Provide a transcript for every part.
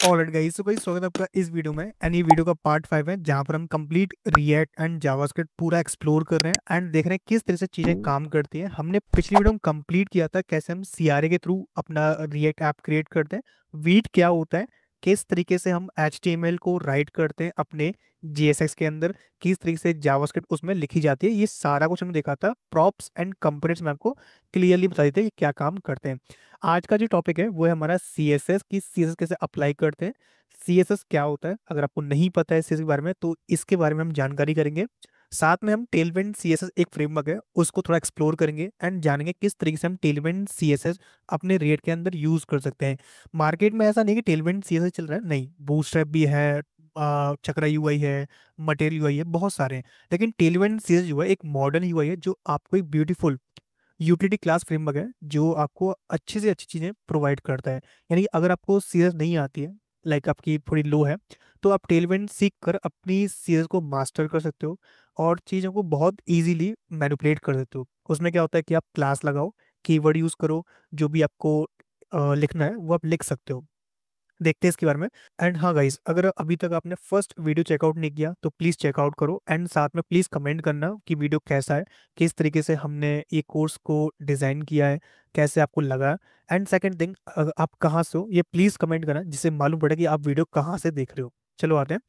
Alright guys, तो guys स्वागत है आपका इस वीडियो में। एंड ये वीडियो का पार्ट 5 है जहां पर हम कंप्लीट रिएक्ट एंड जावास्क्रिप्ट पूरा एक्सप्लोर कर रहे हैं एंड देख रहे हैं किस तरह से चीजें काम करती हैं। हमने पिछली वीडियो में कंप्लीट किया था कैसे हम सीआरए के थ्रू अपना रिएक्ट ऐप क्रिएट करते हैं, वीट क्या होता है, किस तरीके से हम एचटीएमएल को राइट करते हैं अपने जीएसएक्स के अंदर, किस तरीके से जावास्क्रिप्ट उसमें लिखी जाती है। ये सारा कुछ हमने देखा था। प्रॉप्स एंड कंपोनेंट्स में आपको क्लियरली बता देते हैं कि क्या काम करते हैं। आज का जो टॉपिक है वो है हमारा सी एस एस की सी एस एस कैसे अप्लाई करते हैं। सी एस एस क्या होता है, अगर आपको नहीं पता है CSS के बारे में तो इसके बारे में हम जानकारी करेंगे। साथ में हम टेलविंड CSS एक फ्रेमवर्क है उसको थोड़ा एक्सप्लोर करेंगे एंड जानेंगे किस तरीके से हम टेलविंड CSS अपने रेट के अंदर यूज कर सकते हैं। मार्केट में ऐसा नहीं कि टेलविंड CSS चल रहा है, नहीं, बूटस्ट्रैप भी है, चक्रा यूआई है, मटेरियल यूआई है, बहुत सारे हैं। लेकिन टेलविंड CSS जो है एक मॉडर्न यूआई है जो आपको एक ब्यूटीफुल यूटिलिटी क्लास फ्रेमवर्क है जो आपको अच्छी से अच्छी चीज़ें प्रोवाइड करता है। यानी कि अगर आपको सीएस नहीं आती है, लाइक आपकी थोड़ी लो है, तो आप टेलविंड सीख कर अपनी सीएस को मास्टर कर सकते हो और चीज़ों को बहुत इजीली मैनिपुलेट कर सकते हो। उसमें क्या होता है कि आप क्लास लगाओ, कीवर्ड यूज़ करो, जो भी आपको लिखना है वो आप लिख सकते हो। देखते हैं इसके बारे में। एंड हाँ गाइस, अगर अभी तक आपने फर्स्ट वीडियो चेकआउट नहीं किया तो प्लीज़ चेकआउट करो एंड साथ में प्लीज़ कमेंट करना कि वीडियो कैसा है, किस तरीके से हमने ये कोर्स को डिज़ाइन किया है, कैसे आपको लगा। एंड सेकंड थिंग, आप कहाँ से हो ये प्लीज़ कमेंट करना जिससे मालूम पड़े कि आप वीडियो कहाँ से देख रहे हो। चलो आते हैं,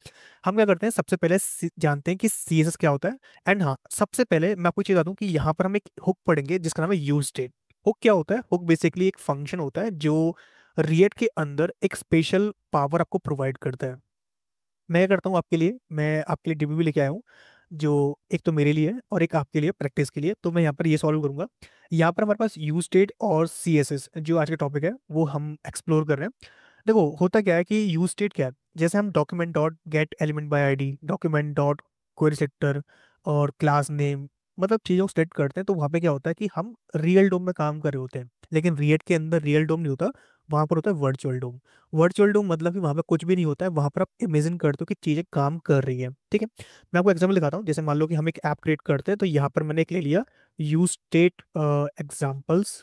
हम क्या करते हैं सबसे पहले जानते हैं कि CSS क्या होता है। एंड हाँ, सबसे पहले मैं आपको चीज़ बता दूँ कि यहाँ पर हम एक हुक पढ़ेंगे जिसका नाम है यूज स्टेट। हुक क्या होता है? हुक बेसिकली एक फंक्शन होता है जो रिएक्ट के अंदर एक स्पेशल पावर आपको प्रोवाइड करता है। मैं क्या करता हूँ आपके लिए, मैं आपके लिए डीबीबी लेके आया हूँ जो एक तो मेरे लिए है और एक आपके लिए प्रैक्टिस के लिए। तो मैं यहाँ पर ये सॉल्व करूंगा। यहाँ पर हमारे पास यू स्टेट और CSS जो आज का टॉपिक है वो हम एक्सप्लोर कर रहे हैं। देखो होता क्या है कि यू स्टेट क्या है, जैसे हम document dot get element by ID, document dot query sector और क्लास नेम, मतलब चीज़ों को सेलेक्ट करते हैं तो वहाँ पे क्या होता है कि हम रियल डोम में काम कर रहे होते हैं। लेकिन रिएक्ट के अंदर रियल डोम नहीं होता, वहाँ पर होता है वर्चुअल डोम। वर्चुअल डोम मतलब कि वहाँ पे कुछ भी नहीं होता है, वहाँ पर आप इमेजिन करते हो कि चीज़ें काम कर रही है। ठीक है, मैं आपको एग्जाम्पल दिखाता हूँ। जैसे मान लो कि हम एक ऐप क्रिएट करते हैं तो यहाँ पर मैंने एक ले लिया यूज स्टेट एग्जाम्पल्स,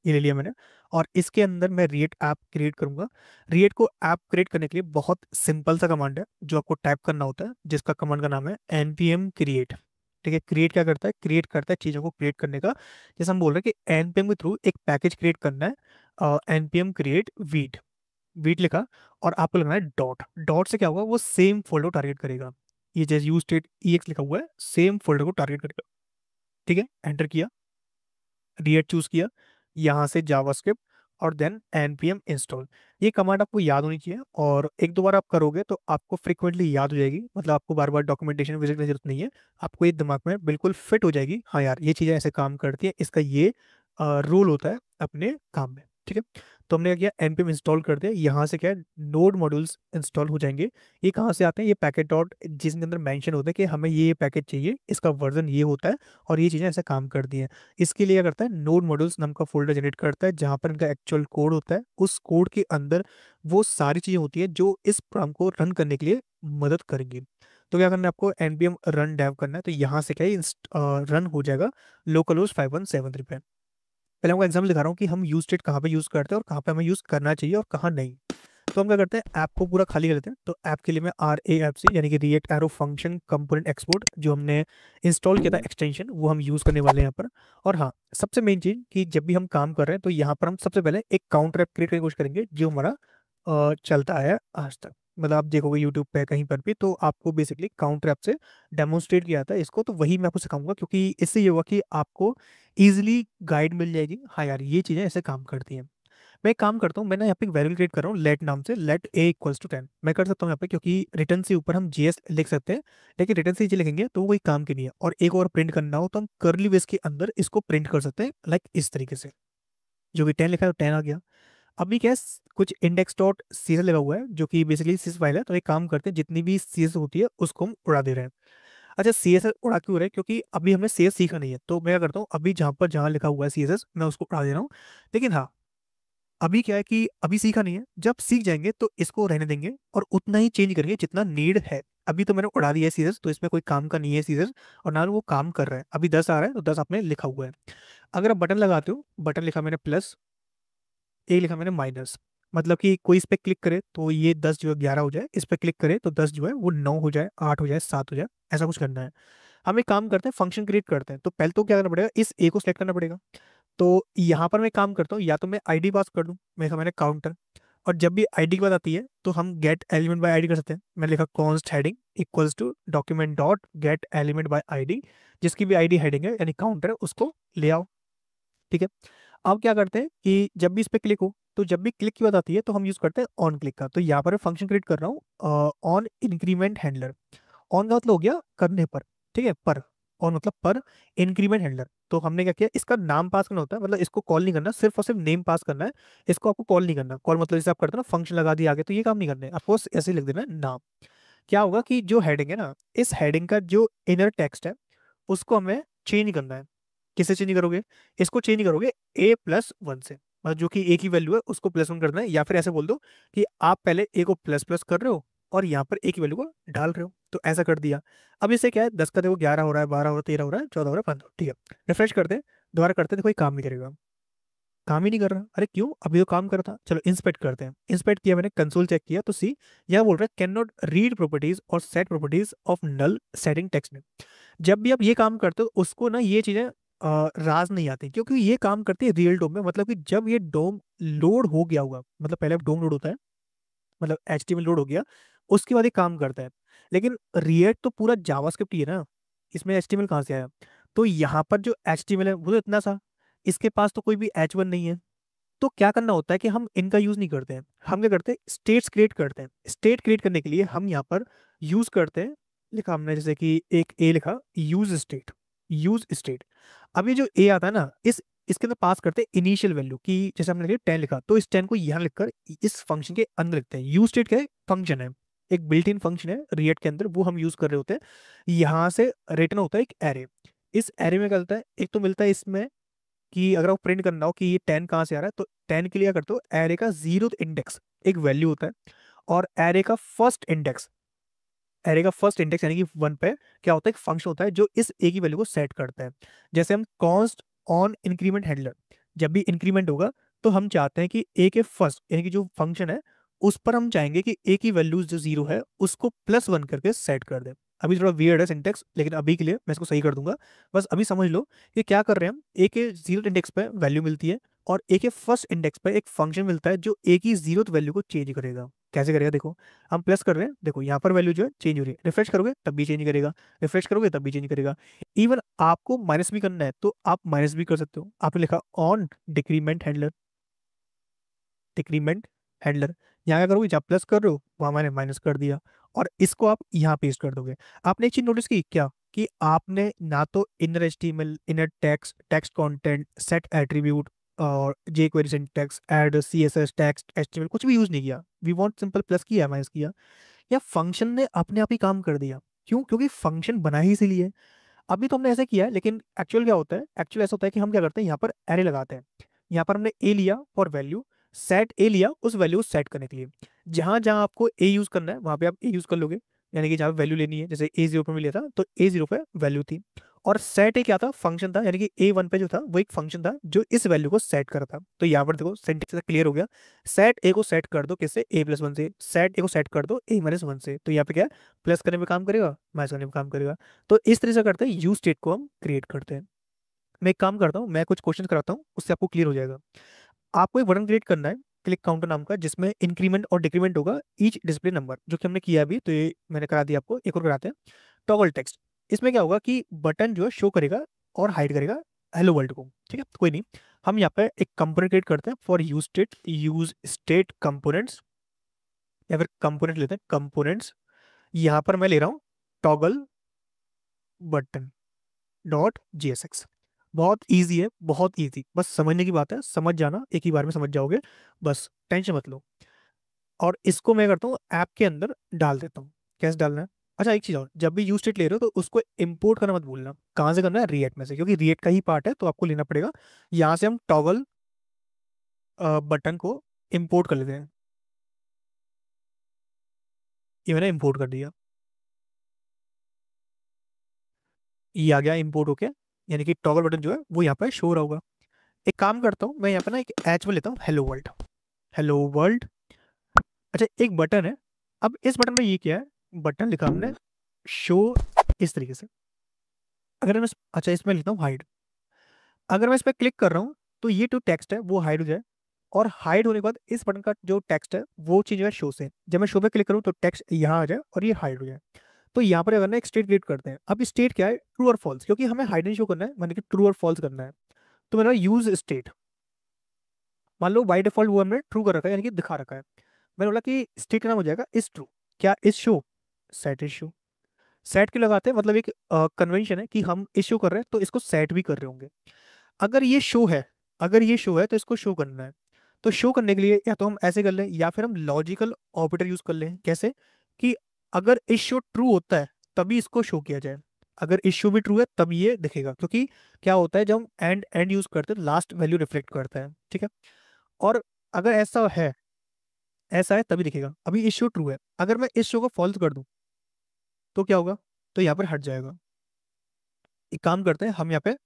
ये ले लिया मैंने। और इसके अंदर मैं रिएक्ट ऐप क्रिएट करूंगा। रिएक्ट को ऐप क्रिएट करने के लिए बहुत सिंपल सा कमांड है जो आपको टाइप करना होता है, जिसका कमांड का नाम है npm create। ठीक है, क्रिएट क्या करता है? क्रिएट करता है चीज़ों को क्रिएट करने का। जैसे हम बोल रहे हैं कि npm के थ्रू एक पैकेज क्रिएट करना है, npm create वीट। वीट लिखा और आपको लगना है डॉट। डॉट से क्या होगा, वो सेम फोल्डर को टारगेट करेगा। ये जैसे यूज स्टेट EX लिखा हुआ है, सेम फोल्डर को टारगेट करेगा। ठीक है, एंटर किया, रिएक्ट चूज किया, यहाँ से जावास्क्रिप्ट और देन npm इंस्टॉल। ये कमांड आपको याद होनी चाहिए और एक दो बार आप करोगे तो आपको फ्रिक्वेंटली याद हो जाएगी। मतलब आपको बार बार डॉक्यूमेंटेशन विजिट करने की जरूरत नहीं है, आपको ये दिमाग में बिल्कुल फिट हो जाएगी। हाँ यार, ये चीज़ें ऐसे काम करती है, इसका ये रोल होता है अपने काम में। ठीक है, तो हमने क्या किया, npm इंस्टॉल कर दिया। यहाँ से क्या है, नोड मॉड्यूल्स इंस्टॉल हो जाएंगे। ये कहाँ से आते हैं? ये पैकेट डॉट जिसके अंदर मेंशन होता है कि हमें ये पैकेज चाहिए, इसका वर्जन ये होता है और ये चीज़ें ऐसे काम करती हैं। इसके लिए क्या करता है, नोड मॉड्यूल्स नाम का फोल्डर जनरेट करता है जहां पर इनका एक्चुअल कोड होता है। उस कोड के अंदर वो सारी चीजें होती है जो इस प्रोग्राम को रन करने के लिए मदद करेंगी। तो क्या करना है आपको, npm रन डेव करना है। तो यहाँ से क्या है, रन हो जाएगा लोकल होस्ट 5173 पे। पहले आपको एग्जाम्पल दिखा रहा हूँ कि हम यूज स्टेट कहाँ पे यूज करते हैं और कहाँ पे हमें यूज करना चाहिए और कहाँ नहीं। तो हम क्या करते हैं, ऐप को पूरा खाली कर देते हैं। तो ऐप के लिए मैं RAFC यानी कि react arrow function component export जो हमने इंस्टॉल किया था एक्सटेंशन, वो हम यूज़ करने वाले हैं यहाँ पर। और हाँ, सबसे मेन चीज़ कि जब भी हम काम कर रहे हैं तो यहाँ पर हम सबसे पहले एक काउंटर ऐप क्रिएट करने की कोशिश करेंगे जो हमारा चलता आया है आज तक। मतलब आप देखोगे यूट्यूब पे कहीं पर भी तो आपको बेसिकली काउंटर ऐप से डेमोन्स्ट्रेट किया था इसको, तो वही मैं आपको सिखाऊंगा क्योंकि इससे ये होगा कि आपको ईजिली गाइड मिल जाएगी। हाँ यार, ये चीज़ें ऐसे काम करती हैं। मैं एक काम करता हूँ, मैं ना यहाँ पे एक वेरिएबल क्रिएट कर रहा हूँ लेट नाम से, लेट a इक्वल्स टू 10। मैं कर सकता हूँ यहाँ पे क्योंकि रिटर्न से ऊपर हम जीएस लिख सकते हैं, लेकिन रिटर्न से नीचे लिखेंगे तो वो कोई काम की नहीं है। और एक और प्रिंट करना हो तो हम कर्ली वेस के अंदर इसको प्रिंट कर सकते हैं, लाइक इस तरीके से। जो कि 10 लिखा है तो 10 आ गया। अभी क्या है, कुछ इंडेक्स डॉट सी लगा हुआ है जो कि बेसिकली सीएस फाइल है। तो एक काम करते हैं, जितनी भी सीएस होती है उसको हम उड़ा दे रहे हैं। अच्छा, CSS उड़ा क्यों रहे हैं? क्योंकि अभी हमने CSS सीखा नहीं है। तो मैं क्या करता हूँ, अभी जहाँ लिखा हुआ है CSS मैं उसको उड़ा दे रहा हूँ। लेकिन हाँ, अभी क्या है कि अभी सीखा नहीं है, जब सीख जाएंगे तो इसको रहने देंगे और उतना ही चेंज करेंगे जितना नीड है। अभी तो मैंने उड़ा दिया है सीजर्स, तो इसमें कोई काम का नहीं है सीजर्स, और ना वो काम कर रहा है। अभी 10 आ रहा है तो 10 आपने लिखा हुआ है। अगर आप बटन लगाते हो, बटन लिखा मैंने प्लस, एक लिखा मैंने माइनस, मतलब कि कोई इस पे क्लिक करे तो ये 10 जो है 11 हो जाए, इस पे क्लिक करे तो 10 जो है वो 9 हो जाए, 8 हो जाए, 7 हो जाए, ऐसा कुछ करना है। हम एक काम करते हैं, फंक्शन क्रिएट करते हैं। तो पहले तो क्या करना पड़ेगा, इस ए को सिलेक्ट करना पड़ेगा। तो यहाँ पर मैं काम करता हूँ, या तो मैं आईडी पास कर दूँ, मैंने काउंटर, और जब भी आईडी की बात आती है तो हम गेट एलिमेंट बाय आईडी कर सकते हैं। मैंने लिखा const heading equals to document dot get element by ID, जिसकी भी आईडी हेडिंग है यानी काउंटर है उसको ले आओ। ठीक है। अब क्या करते हैं कि जब भी इस पे क्लिक हो, तो जब भी क्लिक की बात आती है तो हम यूज करते हैं ऑन क्लिक का। तो यहाँ पर मैं फंक्शन क्रिएट कर रहा हूँ ऑन इंक्रीमेंट हैंडलर। ऑन का मतलब हो गया करने पर, ठीक है, पर। ऑन मतलब पर इंक्रीमेंट हैंडलर। तो हमने क्या किया, इसका नाम पास करना होता है, मतलब इसको कॉल नहीं करना, सिर्फ और सिर्फ नेम पास करना है। इसको आपको कॉल नहीं करना। कॉल मतलब जैसे आप करते हो ना, फंक्शन लगा दिया आगे, तो ये काम नहीं करना है आपको, ऐसे ही लिख देना है नाम। क्या होगा कि जो हेडिंग है ना, इस हेडिंग का जो इनर टेक्स्ट है उसको हमें चेंज करना है। किससे चेंज करोगे, इसको चेंज करोगे a+1 से, मतलब जो कि a की वैल्यू है उसको +1 करना है। या फिर ऐसे बोल दो कि आप पहले a को प्लस प्लस कर रहे हो और यहाँ पर a की वैल्यू को डाल रहे हो, तो ऐसा कर दिया। अब इससे क्या है, 10 का देखो 11 हो रहा है, 12 हो रहा है, 13 हो रहा है, 14 हो रहा है, 15। ठीक है, रिफ्रेश करते हैं, दोबारा करते हैं, देखो ये काम नहीं करेगा। काम ही नहीं कर रहा, अरे क्यों, अभी तो काम कर रहा था। चलो इंस्पेक्ट करते हैं। इंस्पेक्ट किया मैंने, कंसोल चेक किया तो सी, यह बोल रहा है कैन नॉट रीड प्रॉपर्टीज और set properties of null setting text में। जब भी आप ये काम करते हो उसको ना ये चीजें राज नहीं आती, क्योंकि ये काम करती है रियल डोम में। मतलब कि जब ये डोम लोड हो गया होगा, मतलब पहले डोम लोड होता है, मतलब HTML लोड हो गया, उसके बाद ये काम करता है। लेकिन रिएक्ट तो पूरा जावास्क्रिप्ट ही है ना, इसमें HTML कहाँ से आया। तो यहाँ पर जो HTML है वो तो इतना सा, इसके पास तो कोई भी H1 नहीं है। तो क्या करना होता है कि हम इनका यूज नहीं करते हैं, हम क्या करते हैं, स्टेट्स क्रिएट करते हैं। स्टेट क्रिएट करने के लिए हम यहाँ पर यूज करते हैं, लिखा हमने जैसे कि एक ए लिखा, यूज स्टेट। Use state. अब ये जो ए आता है ना, इसके अंदर पास करते हैं इनिशियल वैल्यू की, जैसे हमने लिखा 10 लिखा, तो इस 10 को यहाँ लिखकर इस फंक्शन के अंदर लिखते हैं। यूज स्टेट क्या है, फंक्शन है, एक बिल्ट इन फंक्शन है रिएक्ट के अंदर, वो हम यूज कर रहे होते हैं। यहाँ से रिटर्न होता है एक एरे। इस एरे में क्या होता है, एक तो मिलता है इसमें कि अगर आपको प्रिंट करना हो कि ये 10 कहाँ से आ रहा है, तो 10 के लिए क्या करते हो, एरे का 0th इंडेक्स एक वैल्यू होता है, और एरे का फर्स्ट इंडेक्स यानी कि 1 पे क्या होता है, एक फंक्शन होता है जो इस ए की वैल्यू को सेट करता है। जैसे हम कॉन्स्ट ऑन इंक्रीमेंट हैंडलर, जब भी इंक्रीमेंट होगा तो हम चाहते हैं कि ए के फर्स्ट यानी कि जो फंक्शन है उस पर हम चाहेंगे कि ए की वैल्यू जो 0 है उसको +1 करके सेट कर दे। अभी थोड़ा वियर्ड है सिंटेक्स, लेकिन अभी के लिए मैं इसको सही कर दूंगा। बस अभी समझ लो कि क्या कर रहे हैं हम, ए के 0th इंडेक्स पे वैल्यू मिलती है, और ए के फर्स्ट इंडेक्स पे एक फंक्शन मिलता है जो ए की 0th वैल्यू को चेंज करेगा। कैसे करेगा, देखो हम प्लस कर रहे हैं, देखो यहाँ पर वैल्यू जो है चेंज हो रही है, रिफ्रेश करोगे तब भी चेंज करेगा, रिफ्रेश करोगे तब भी चेंज करेगा। इवन आपको माइनस भी करना है तो आप माइनस भी कर सकते हो। आपने लिखा on decrement handler, decrement handler, यहाँ क्या करोगे, जहाँ प्लस कर रहे हो वहाँ मैंने माइनस कर दिया, और इसको आप यहाँ पेस्ट कर दोगे। आपने एक चीज नोटिस की क्या, कि आपने ना तो inner HTML, inner text, text content, set attribute और jQuery syntax, add CSS, text HTML कुछ भी यूज नहीं किया। वी वांट सिंपल प्लस किया, माइनस किया, या फंक्शन ने अपने आप ही काम कर दिया। क्यों, क्योंकि फंक्शन बना ही इसीलिए। अभी तो हमने ऐसा किया है, लेकिन एक्चुअल क्या होता है, एक्चुअल ऐसा होता है कि हम क्या करते हैं, यहाँ पर एरे लगाते हैं। यहाँ पर हमने ए लिया फॉर वैल्यू, सेट ए लिया उस वैल्यू को सेट करने के लिए। जहां जहां आपको ए यूज करना है वहां पे आप ए यूज कर लोगे, यानी कि जहाँ वैल्यू लेनी है, जैसे A0 पे मैं लिया था तो A0 पे वैल्यू थी। और सेट ए क्या था, फंक्शन था, यानी कि A1 पे जो था वो एक फंक्शन था जो इस वैल्यू को सेट कर रहा था। तो यहाँ पर देखो सेंटेंस क्लियर हो गया, सेट ए को सेट कर दो किससे, A+1 से, सेट ए को सेट कर दो A-1 से। तो यहाँ पे क्या है, प्लस करने में काम करेगा, माइनस करने में काम करेगा। तो इस तरह से करते हैं, यूज स्टेट को हम क्रिएट करते हैं। मैं एक काम करता हूँ, मैं कुछ क्वेश्चन कराता हूँ, उससे आपको क्लियर हो जाएगा। आपको एक बटन क्रिएट करना है, क्लिक काउंटर नाम का, जिसमें इंक्रीमेंट और डिक्रीमेंट होगा ईच डिस्प्ले नंबर, जो कि हमने किया अभी, तो ये मैंने करा दिया आपको, एक और कराते हैं। टॉगल टेक्स्ट, इसमें क्या होगा कि बटन जो है शो करेगा और हाइड करेगा हेलो वर्ल्ड को। ठीक है, तो कोई नहीं, हम यहाँ पे एक कंपोनेंट क्रिएट करते हैं फॉर यूज स्टेट कंपोनेंट्स, या फिर कंपोनेंट लेते हैं, कंपोनेंट्स। यहाँ पर मैं ले रहा हूँ टॉगल बटन डॉट JSX। बहुत इजी है, बहुत इजी, बस समझने की बात है, समझ जाना, एक ही बार में समझ जाओगे, बस टेंशन मत लो। और इसको मैं करता हूँ ऐप के अंदर डाल देता हूँ। कैसे डालना है, अच्छा एक चीज़ और, जब भी यूज स्टेट ले रहे हो तो उसको इंपोर्ट करना मत भूलना। कहाँ से करना है, रिएक्ट में से, क्योंकि रिएक्ट का ही पार्ट है तो आपको लेना पड़ेगा। यहाँ से हम टॉगल बटन को इंपोर्ट कर लेते हैं। ये मैंने इंपोर्ट कर दिया, ये आ गया इंपोर्ट होके, यानी कि टॉगल बटन जो है वो यहाँ पर शो हो रहा होगा। एक काम करता हूँ मैं, यहाँ पे ना एक H1 लेता हूँ, हेलो वर्ल्ड। Hello world. अच्छा, एक बटन है। अब इस बटन में ये क्या है, बटन लिखा हमने शो इस तरीके से। अगर मैं अच्छा इसमें लिखता हूँ हाइड। अगर मैं इस पर क्लिक कर रहा हूँ तो ये जो टेक्स्ट है वो हाइड हो जाए, और हाइड होने के बाद इस बटन का जो टेक्स्ट है वो चेंज हो जाए शो से। जब मैं शो पे क्लिक करूँ तो टेक्स्ट यहाँ आ जाए और ये हाइड हो जाए। तो यहाँ पर अगर ना एक स्टेट क्रिएट करते हैं। अब स्टेट क्या है, ट्रू और फॉल्स, क्योंकि हमें हाइड नहीं शो करना है, मैंने कि ट्रू और फॉल्स करना है। तो मैंने यूज स्टेट, मान लो बाई डिफॉल्ट वो हमने ट्रू कर रखा है, यानी कि दिखा रखा है। मैंने बोला कि स्टेट का नाम हो जाएगा इज ट्रू। क्या is show, set is show. Set क्यों लगाते हैं, मतलब एक कन्वेंशन है कि हम इज शो कर रहे हैं तो इसको सेट भी कर रहे होंगे। अगर ये शो है, अगर ये शो है तो इसको शो करना है। तो शो करने के लिए या तो हम ऐसे कर लें या फिर हम लॉजिकल ऑपरेटर यूज कर लें। कैसे कि अगर इस शो ट्रू होता है तभी इसको शो किया जाए, अगर इस शो भी ट्रू है तब ये दिखेगा। क्योंकि क्या होता है जब हम एंड एंड यूज करते हैं लास्ट वैल्यू रिफ्लेक्ट करता है, ठीक है। और अगर ऐसा है, ऐसा है तभी दिखेगा। अभी इस शो ट्रू है, अगर मैं इस शो को फॉल्स कर दूं तो क्या होगा, तो यहाँ पर हट जाएगा। एक काम करते हैं हम यहाँ पे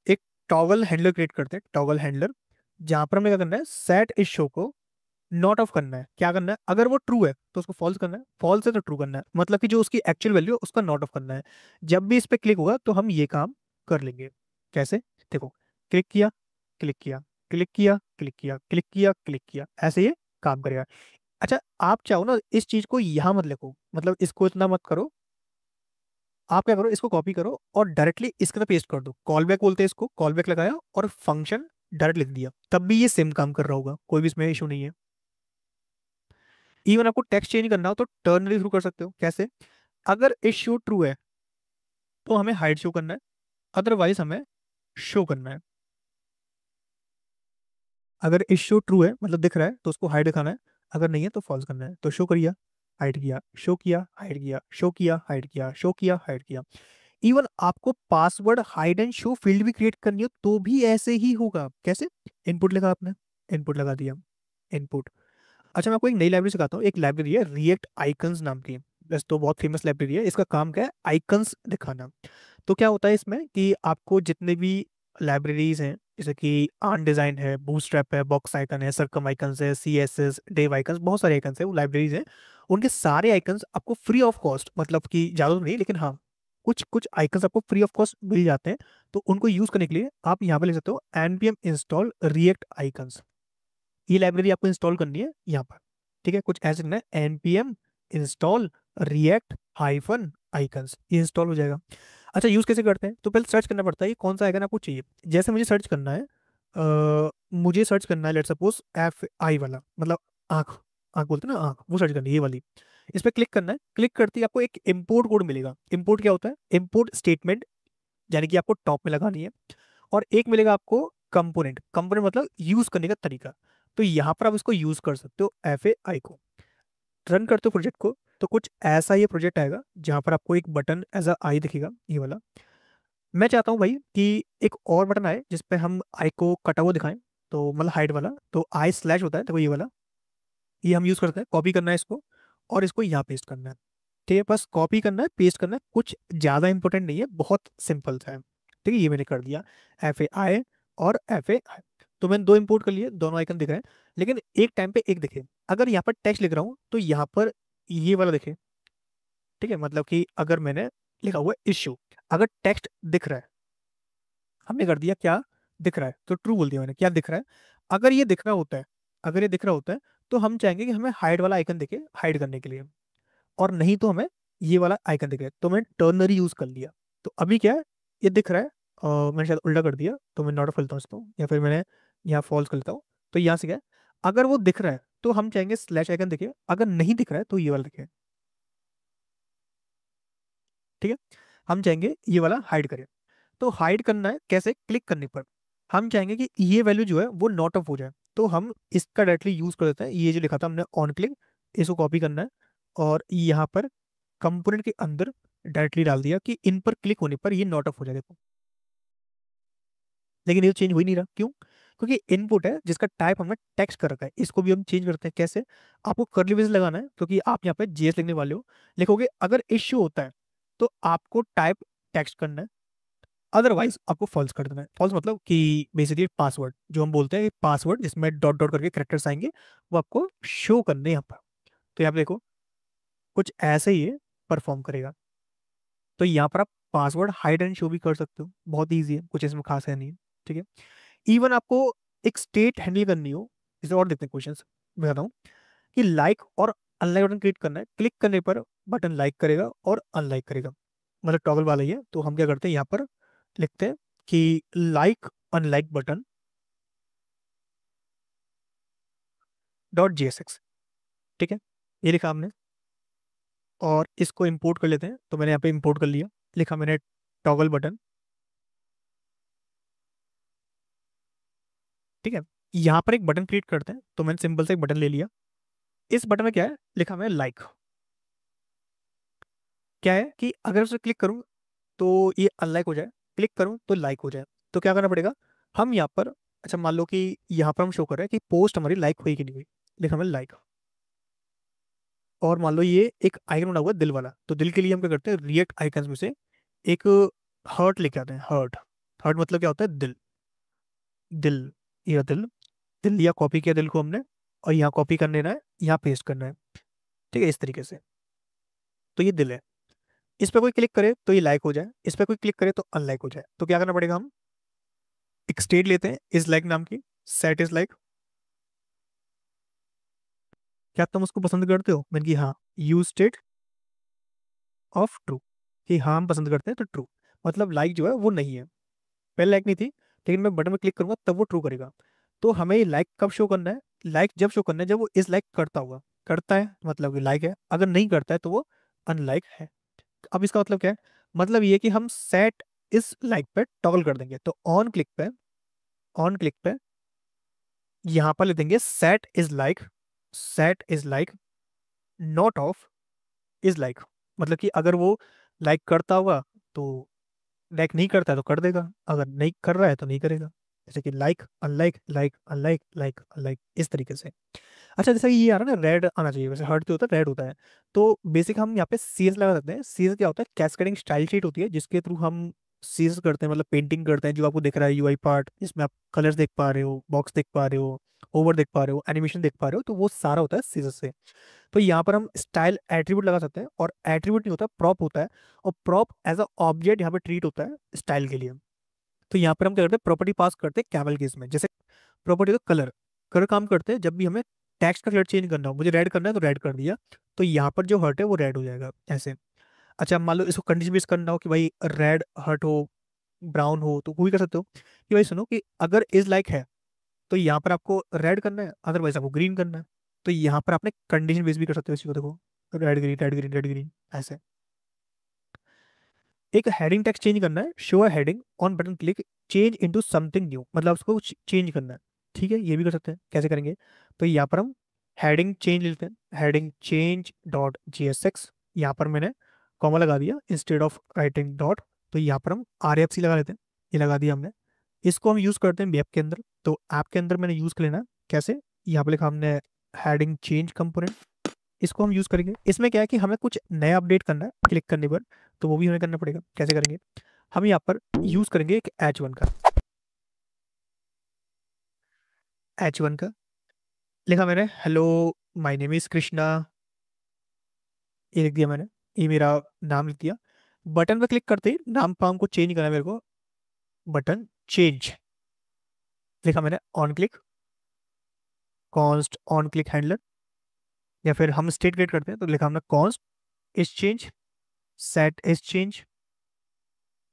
एक टॉगल हैंडलर क्रिएट करते हैं, टॉगल हैंडलर, जहां पर हमें क्या करना है, सेट इस शो को नॉट ऑफ करना है। क्या करना है, अगर वो ट्रू है तो उसको फॉल्स करना है, फॉल्स है तो ट्रू करना है, मतलब कि जो उसकी एक्चुअल वैल्यू है उसका नॉट ऑफ करना है। जब भी इस पे क्लिक होगा तो हम ये काम कर लेंगे। कैसे, देखो, क्लिक किया, क्लिक किया, क्लिक किया, क्लिक किया, क्लिक किया, क्लिक किया, ऐसे ये काम करेगा। अच्छा, आप चाहो ना इस चीज को यहां मत लिखो, मतलब इसको इतना मत करो। आप क्या करो, इसको कॉपी करो और डायरेक्टली इसके अंदर पेस्ट कर दो। कॉल बैक बोलते हैं इसको, कॉल बैक लगाया और फंक्शन डायरेक्ट लिख दिया, तब भी ये सेम काम कर रहा होगा, कोई भी इसमें इशू नहीं है। इवन आपको टेक्स्ट चेंज करना हो तो टर्नरी थ्रू कर सकते हो। कैसे, अगर इस शो ट्रू है तो हमें हाइड शो करना है, अदरवाइज हमें शो करना है। अगर इस शो ट्रू है मतलब दिख रहा है तो उसको हाइड दिखाना है, अगर नहीं है तो फॉल्स करना है। तो शो करिया, हाइड किया, शो किया, हाइड किया, शो किया, हाइड किया, शो किया, हाइड किया। इवन आपको password hide and show field भी क्रिएट करनी हो तो भी ऐसे ही होगा। कैसे, इनपुट लगा आपने, इनपुट लगा दिया, इनपुट। अच्छा, मैं आपको एक नई लाइब्रेरी सिखाता हूँ। एक लाइब्रेरी है रिएक्ट आइकन्स नाम की, वैसे तो बहुत फेमस लाइब्रेरी है। इसका काम क्या है, आइकन्स दिखाना। तो क्या होता है इसमें कि आपको जितने भी लाइब्रेरीज हैं, जैसे कि आर्न डिजाइन है, बूटस्ट्रैप है, बॉक्स आइकन है, सरकम आइकन्स है, C S S, dev icons, बहुत सारे आइकन्स है, वो लाइब्रेरीज हैं। उनके सारे आइकन्स आपको फ्री ऑफ कॉस्ट, मतलब कि ज़्यादा तो नहीं लेकिन हाँ कुछ कुछ आइकन्स आपको फ्री ऑफ कॉस्ट मिल जाते हैं। तो उनको यूज करने के लिए आप यहाँ पे ले सकते हो npm इंस्टॉल रिएक्ट आइकन्स। ये लाइब्रेरी आपको इंस्टॉल करनी है यहाँ पर, ठीक है। कुछ ऐसे लिखना है npm install react hyphen icons, ये इंस्टॉल हो जाएगा। अच्छा, यूज कैसे करते हैं, तो पहले सर्च करना पड़ता है ये कौन सा आइकन आपको चाहिए। जैसे मुझे सर्च करना है, मुझे सर्च करना है लेट सपोज एफ आई वाला, मतलब आँख, आँख बोलते हैं ना, आँख, वो सर्च करनी है ये वाली। इस पर क्लिक करना है, क्लिक करते ही आपको एक इम्पोर्ट कोड मिलेगा। इम्पोर्ट क्या होता है, इम्पोर्ट स्टेटमेंट, यानी कि आपको टॉप में लगानी है। और एक मिलेगा आपको कंपोनेंट, कंपोनेंट मतलब यूज करने का तरीका। तो यहाँ पर आप इसको यूज कर सकते हो एफ ए आई को। रन करते हो प्रोजेक्ट को तो कुछ ऐसा ये प्रोजेक्ट आएगा जहाँ पर आपको एक बटन एज अ आई दिखेगा, ये वाला। मैं चाहता हूँ भाई कि एक और बटन आए जिसपे हम आई को कटा हुआ दिखाएं, तो मतलब हाइड वाला। तो आई स्लैश होता है, देखो ये वाला, ये हम यूज करते हैं। कॉपी करना है इसको और इसको यहाँ पेस्ट करना है, ठीक है। बस कॉपी करना है, पेस्ट करना है, कुछ ज़्यादा इंपॉर्टेंट नहीं है, बहुत सिंपल सा है, ठीक है। ये मैंने कर दिया, एफ ए आई और एफ ए आई। तो मैंने दो इंपोर्ट कर लिए, दोनों आइकन दिख रहे हैं, लेकिन एक टाइम पे एक दिखे। अगर यहाँ पर टेक्स्ट लिख रहा हूँ तो यहाँ पर ये वाला दिखे, ठीक है। मतलब कि अगर मैंने लिखा हुआ इश्यू, अगर टेक्स्ट दिख रहा है, हमने कर दिया क्या, दिख रहा है, तो ट्रू बोल दिया मैंने, क्या दिख रहा है। अगर ये दिख रहा होता है, अगर ये दिख रहा होता है तो हम चाहेंगे कि हमें हाइड वाला आइकन दिखे हाइड करने के लिए, और नहीं तो हमें ये वाला आइकन दिखे। तो मैंने टर्नरी यूज कर लिया। तो अभी क्या है, ये दिख रहा है, और मैंने शायद उल्टा कर दिया, तो मैं नॉट खुलता हूँ इसको, या फिर मैंने यहाँ फॉल्स कर लेता हूँ। तो यहाँ से क्या है, अगर वो दिख रहा है तो हम चाहेंगे स्लैश आइकन दिखे, अगर नहीं दिख रहा है तो ये वाला दिखे, ठीक है। हम चाहेंगे ये वाला हाइड करें। तो हाइड करना है कैसे, क्लिक करने पर हम चाहेंगे कि ये वैल्यू जो है वो नॉट ऑफ हो जाए। तो हम इसका डायरेक्टली यूज कर देते हैं, ये जो लिखा था हमने ऑन क्लिक, इसको कॉपी करना है और यहाँ पर कंपोनेंट के अंदर डायरेक्टली डाल दिया कि इन पर क्लिक होने पर ये नॉट ऑफ हो जाए, देखो। लेकिन ये चेंज हो ही नहीं रहा, क्यों, क्योंकि इनपुट है जिसका टाइप हमने टेक्स्ट कर रखा है। इसको भी हम चेंज करते हैं। कैसे, आपको कर्ली ब्रेसेस लगाना है क्योंकि आप यहाँ पे जेएस लिखने वाले हो। लिखोगे अगर इश्यू होता है तो आपको टाइप टेक्स्ट करना है, अदरवाइज आपको फॉल्स कर देना है। फॉल्स मतलब कि बेसिकली पासवर्ड जो हम बोलते हैं, पासवर्ड जिसमें डॉट डॉट करके कैरेक्टर्स आएंगे, वो आपको शो करने हैं यहाँ पर। तो यहाँ पे देखो कुछ ऐसे ही ये परफॉर्म करेगा। तो यहाँ पर आप पासवर्ड हाइड एंड शो भी कर सकते हो, बहुत ईजी है, कुछ इसमें खास है नहीं है। ठीक है। इवन आपको एक स्टेट हैंडल करनी हो, इसे और देखते हैं क्वेश्चन मैं बताता हूँ, कि लाइक और अनलाइक बटन क्लिक करना है, क्लिक करने पर बटन लाइक करेगा और अनलाइक करेगा, मतलब टॉगल वाला ही है। तो हम क्या करते हैं, यहाँ पर लिखते हैं कि like unlike button dot JSX। ठीक है, ये लिखा हमने, और इसको इंपोर्ट कर लेते हैं। तो मैंने यहाँ पे इंपोर्ट कर लिया, लिखा मैंने टॉगल बटन। ठीक है, यहाँ पर एक बटन क्रिएट करते हैं, तो मैंने सिंपल से एक बटन ले लिया। इस बटन में क्या है, लिखा मैंने लाइक। क्या है कि अगर उसे क्लिक करूँ तो ये अनलाइक हो जाए, क्लिक करूँ तो लाइक हो जाए। तो क्या करना पड़ेगा, हम यहाँ पर, अच्छा मान लो कि यहाँ पर हम शो कर रहे हैं कि पोस्ट हमारी लाइक हुई कि नहीं हुई, लिखा मैंने लाइक। और मान लो ये एक आइकन बना हुआ है दिल वाला, तो दिल के लिए हम क्या करते हैं, रिएक्ट आइकन्स में से एक हर्ट लेके आते हैं। हर्ट, हर्ट मतलब क्या होता है, दिल। दिल, ये दिल, दिल लिया, कॉपी किया दिल को हमने, और यहाँ कॉपी कर लेना है, यहाँ पेस्ट करना है। ठीक है, इस तरीके से। तो ये दिल है, इस पर कोई क्लिक करे तो ये लाइक हो जाए, इस पर कोई क्लिक करे तो अनलाइक हो जाए। तो क्या करना पड़ेगा, हम एक स्टेट लेते हैं इज लाइक नाम की, सेट इज लाइक। क्या तुम उसको पसंद करते हो, मैंने कि हाँ, यूज स्टेट ऑफ ट्रू, कि हाँ हम पसंद करते हैं, तो ट्रू मतलब लाइक जो है वो नहीं है। पहले लाइक नहीं थी, लेकिन मैं बटन में क्लिक करूंगा तब वो ट्रू करेगा। तो हमें ये लाइक कब शो करना है, लाइक जब शो करना है जब वो इज लाइक करता हुआ, करता है मतलब कि लाइक है, अगर नहीं करता है तो वो अनलाइक है। अब इसका मतलब क्या है, मतलब ये कि हम सेट इस लाइक पे टॉगल कर देंगे। तो ऑन क्लिक पे, ऑन क्लिक पे यहाँ पर लिख देंगे set is like, set is like not of is like, मतलब कि अगर वो लाइक करता होगा तो लाइक, नहीं करता है तो कर देगा, अगर नहीं कर रहा है तो नहीं करेगा। जैसे कि like unlike, like unlike, like unlike, इस तरीके से। अच्छा जैसा कि ये आ रहा है ना, रेड आना चाहिए, वैसे हर्ट जो होता है रेड होता है। तो बेसिक हम यहाँ पे CS लगा सकते हैं। CS क्या होता है, कैस्केडिंग स्टाइल शीट होती है, जिसके थ्रू हम CS करते हैं, मतलब पेंटिंग करते हैं। जो आपको दिख रहा है UI पार्ट, जिसमें आप कलर्स देख पा रहे हो, बॉक्स देख पा रहे हो, ओवर देख पा रहे हो, एनिमेशन देख पा रहे हो, तो वो सारा होता है CS से। तो यहाँ पर हम स्टाइल एट्रीब्यूट लगा सकते हैं, और एट्रीब्यूट नहीं होता, प्रॉप होता है। और प्रॉप एज अ ऑब्जेक्ट यहाँ पे ट्रीट होता है स्टाइल के लिए। तो यहाँ पर हम क्या करते हैं, प्रॉपर्टी पास करते हैं कैमल केस में। जैसे प्रॉपर्टी तो कलर, कलर काम करते हैं जब भी हमें टेक्स्ट का कलर चेंज करना हो, मुझे रेड करना है तो रेड कर दिया, तो यहाँ पर जो हर्ट है वो रेड हो जाएगा ऐसे। अच्छा मान लो इसको कंडीशन बेस करना हो कि भाई रेड हर्ट हो, ब्राउन हो, तो वो भी कर सकते हो कि भाई सुनो कि अगर इज लाइक है तो यहाँ पर आपको रेड करना है, अदरवाइज आपको ग्रीन करना है। तो यहाँ पर आपने कंडीशन बेस भी कर सकते हो इसी को, देखो red green red green red green ऐसे। एक हेडिंग टेक्स्ट चेंज करना है, show a heading on button click change into something new, मतलब उसको चेंज करना है। ठीक है, ये भी कर सकते हैं, कैसे करेंगे, तो यहाँ पर हम हेडिंग चेंज लेते हैं, हेडिंग चेंज डॉट JSX। यहाँ पर मैंने कॉमा लगा दिया इंस्टेड ऑफ राइटिंग डॉट। तो यहाँ पर हम RFC लगा लेते हैं, ये लगा दिया हमने। इसको हम यूज़ करते हैं वेब के अंदर, तो ऐप के अंदर मैंने यूज़ कर लेना है। कैसे, यहाँ पर लिखा हमने हेडिंग चेंज कंपोनेंट, इसको हम यूज करेंगे। इसमें क्या है कि हमें कुछ नया अपडेट करना है क्लिक करने पर, तो वो भी हमें करना पड़ेगा। कैसे करेंगे, हम यहाँ पर यूज करेंगे एक H1 का, H1 का लिखा मैंने, hello my name is Krishna, ये लिख दिया मैंने, ये मेरा नाम लिख दिया। बटन पर क्लिक करते ही नाम पाम को चेंज करना है मेरे को, बटन चेंज लिखा मैंने, on click const on click handler, या फिर हम स्टेट क्रिएट करते हैं तो लिखा हमने const is change, set is change,